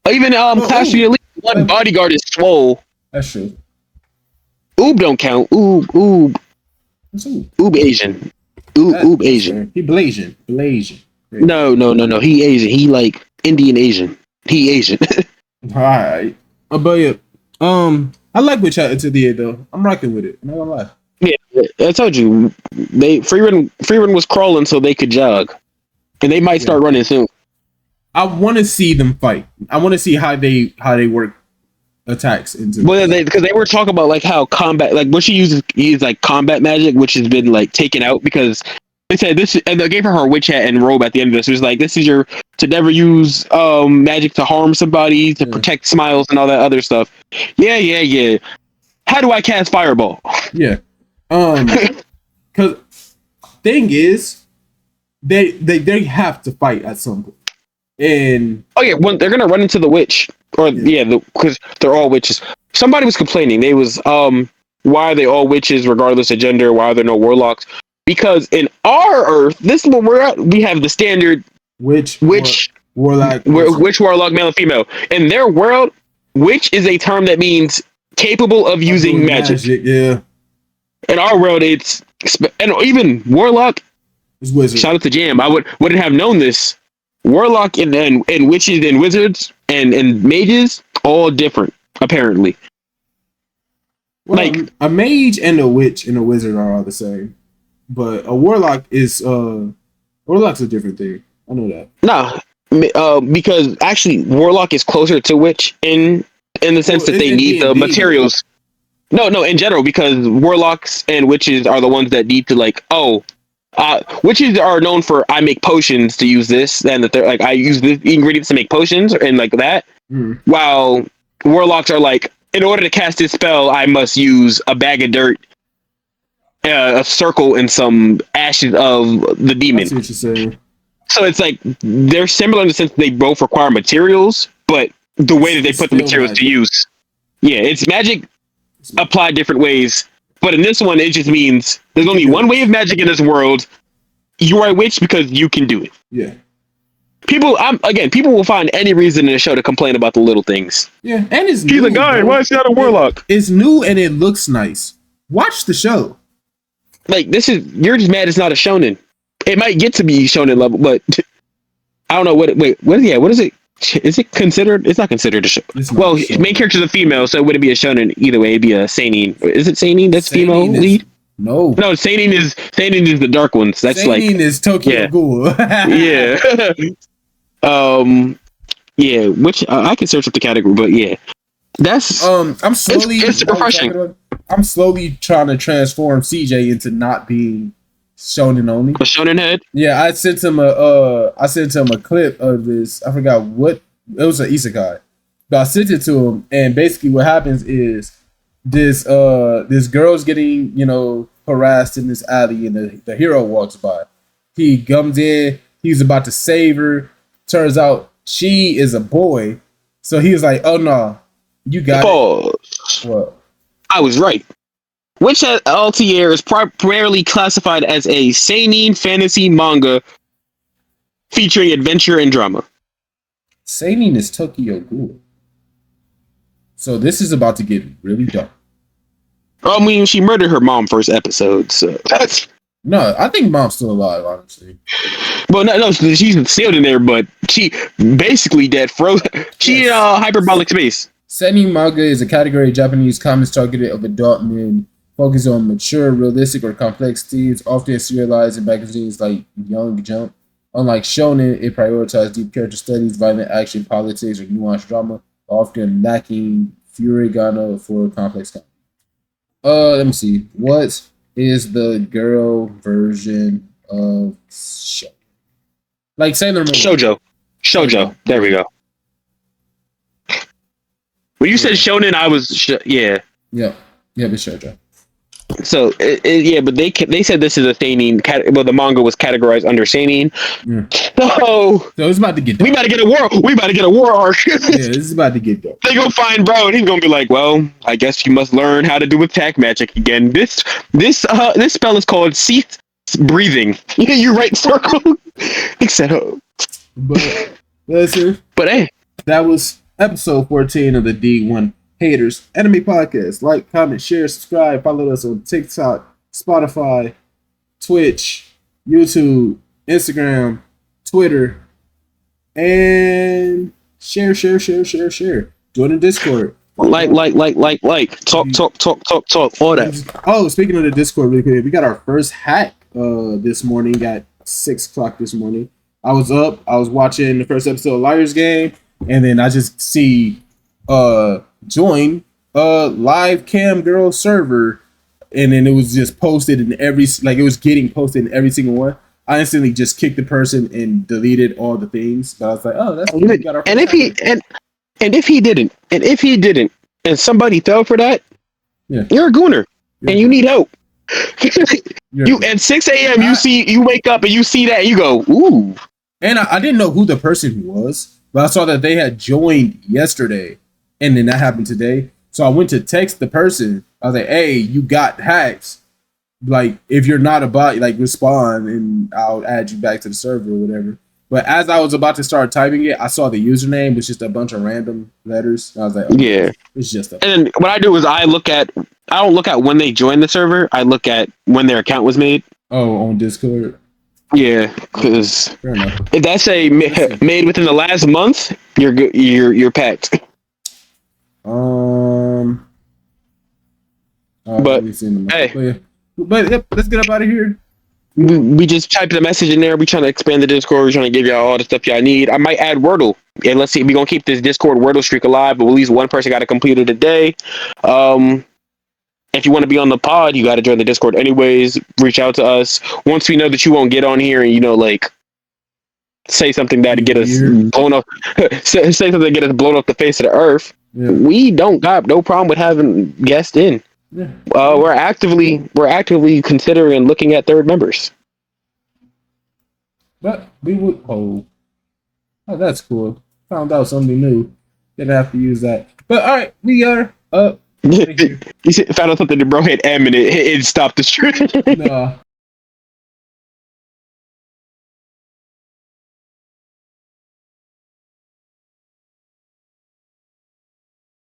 Even Clash of the Elite, one bodyguard is swole. That's true. Oob don't count. Oob Asian. Oob Asian. He Blasian. No. He Asian. He like Indian Asian. He Asian. All right. But yeah, I like what Chat to the though. I'm rocking with it. I'm not gonna lie. Yeah, I told you, Freerun was crawling so they could jog, and they might start running soon. I want to see them fight. I want to see how they work attacks into. Well, because they were talking about like how combat, like what she uses like combat magic, which has been like taken out because they said this, and they gave her witch hat and robe at the end of this. It was like, this is your to never use magic to harm somebody, to protect smiles and all that other stuff. Yeah. How do I cast fireball? Yeah. Because thing is, they have to fight at some point, and they're gonna run into the witch, or because they're all witches. Somebody was complaining. They was why are they all witches regardless of gender? Why are there no warlocks? Because in our Earth, this is what we're at. We have the standard witch warlock, male and female. In their world, witch is a term that means capable of using magic. Yeah. In our world, it's and even warlock. Shout out to Jam. I wouldn't have known this. Warlock and witches and wizards and mages all different apparently. Well, like a mage and a witch and a wizard are all the same, but a warlock is warlock's a different thing. I know that. Nah, because actually warlock is closer to witch in the sense that they need the materials. No, in general, because warlocks and witches are the ones that need to witches are known for I make potions to use this, and that they're like I use the ingredients to make potions and like that. While warlocks are like, in order to cast this spell, I must use a bag of dirt, a circle, and some ashes of the demon. I see what you're saying. So it's like they're similar in the sense that they both require materials, but the way that they put the materials to use, it's magic applied different ways. But in this one, it just means there's only one way of magic in this world. You are a witch because you can do it. Yeah. People will find any reason in the show to complain about the little things. Yeah, and it's he's a guy. Why is he not a warlock? It's new and it looks nice. Watch the show. Like you're just mad it's not a shonen. It might get to be shonen level, but I don't know what is it? Is it considered? It's not considered a show. Well, main character's a female, so it wouldn't be a shonen either way. It'd be a seinen. Is it seinen? That's female lead. No. No, Seinen is the dark ones. That's Seinen is Tokyo Ghoul. Yeah. Yeah. Which I can search up the category, but yeah, that's I'm slowly. it's refreshing. I'm slowly trying to transform CJ into not being shonen only. A shonen head. Yeah, I sent him a clip of this. I forgot what it was, an isekai, but I sent it to him, and basically what happens is this girl's getting harassed in this alley, and the hero walks by. He comes in. He's about to save her. Turns out she is a boy, so he was like, "Oh no, you got it." What? I was right. Which LTR is primarily classified as a seinen fantasy manga featuring adventure and drama. Seinen is Tokyo Ghoul. So this is about to get really dark. I mean, she murdered her mom first episode, so that's... No, I think mom's still alive, honestly. Well, no, she's sealed in there, but she basically dead. She in hyperbolic space. Seinen manga is a category of Japanese comics targeted of adult men, focused on mature, realistic, or complex themes, often serialized in magazines like Young Jump. Unlike shonen, it prioritizes deep character studies, violent action, politics, or nuanced drama, often lacking furigana for complex content. Let me see. What is the girl version of shonen? Like Sailor Moon. Shoujo. There we go. When you said shonen, I was yeah. Yeah, it's shoujo. So yeah, but they said this is a seinen. Well, the manga was categorized under seinen. So it's about to get. We about to get a war. We about to get a war arc. Yeah, this is about to get dark. They gonna find bro, and he's gonna be like, "Well, I guess you must learn how to do attack magic again." This spell is called cease breathing. You right circle. Except, but listen. But hey, that was episode 14 of the D1 Haters Anime Podcast. Like, comment, share, subscribe, follow us on TikTok, Spotify, Twitch, YouTube, Instagram, Twitter, and share. Join the Discord. Like. Talk. All that. Oh, speaking of the Discord, really quick, we got our first hack this morning at 6 o'clock this morning. I was up. I was watching the first episode of Liar's Game, and then I just see join live cam girl server, and then it was just posted in it was getting posted in every single one. I instantly just kicked the person and deleted all the things. But I was like, oh, that's cool. And if he didn't, and somebody fell for that, you're a gooner, and you need help. You at 6 a.m. you wake up and you see that, you go, ooh. And I didn't know who the person was, but I saw that they had joined yesterday, and then that happened today. So I went to text the person. I was like, hey, you got hacked. Like, if you're not a bot, like, respond, and I'll add you back to the server or whatever. But as I was about to start typing it, I saw the username was just a bunch of random letters. I was like, okay, yeah, it's just a... And then what I do is I don't look at when they joined the server. I look at when their account was made. Oh, on Discord? Yeah, because if that's made within the last month, you're good. You're packed. But hey, but yep, let's get up out of here. We just typed the message in there. We trying to expand the Discord. We're trying to give y'all all the stuff y'all need. I might add Wordle. And let's see. We're gonna keep this Discord Wordle streak alive, but at least one person got to complete it a day. If you want to be on the pod, you got to join the Discord anyways. Reach out to us. Once we know that you won't get on here and, like, say something that get us blown up, say something that get us blown off the face of the earth, we don't got no problem with having guests in. Yeah. We're actively considering looking at third members. But we would... Oh, that's cool. Found out something new. Didn't have to use that. But, all right, we are up. You found out something that bro hit M and it stopped the stream. Nah.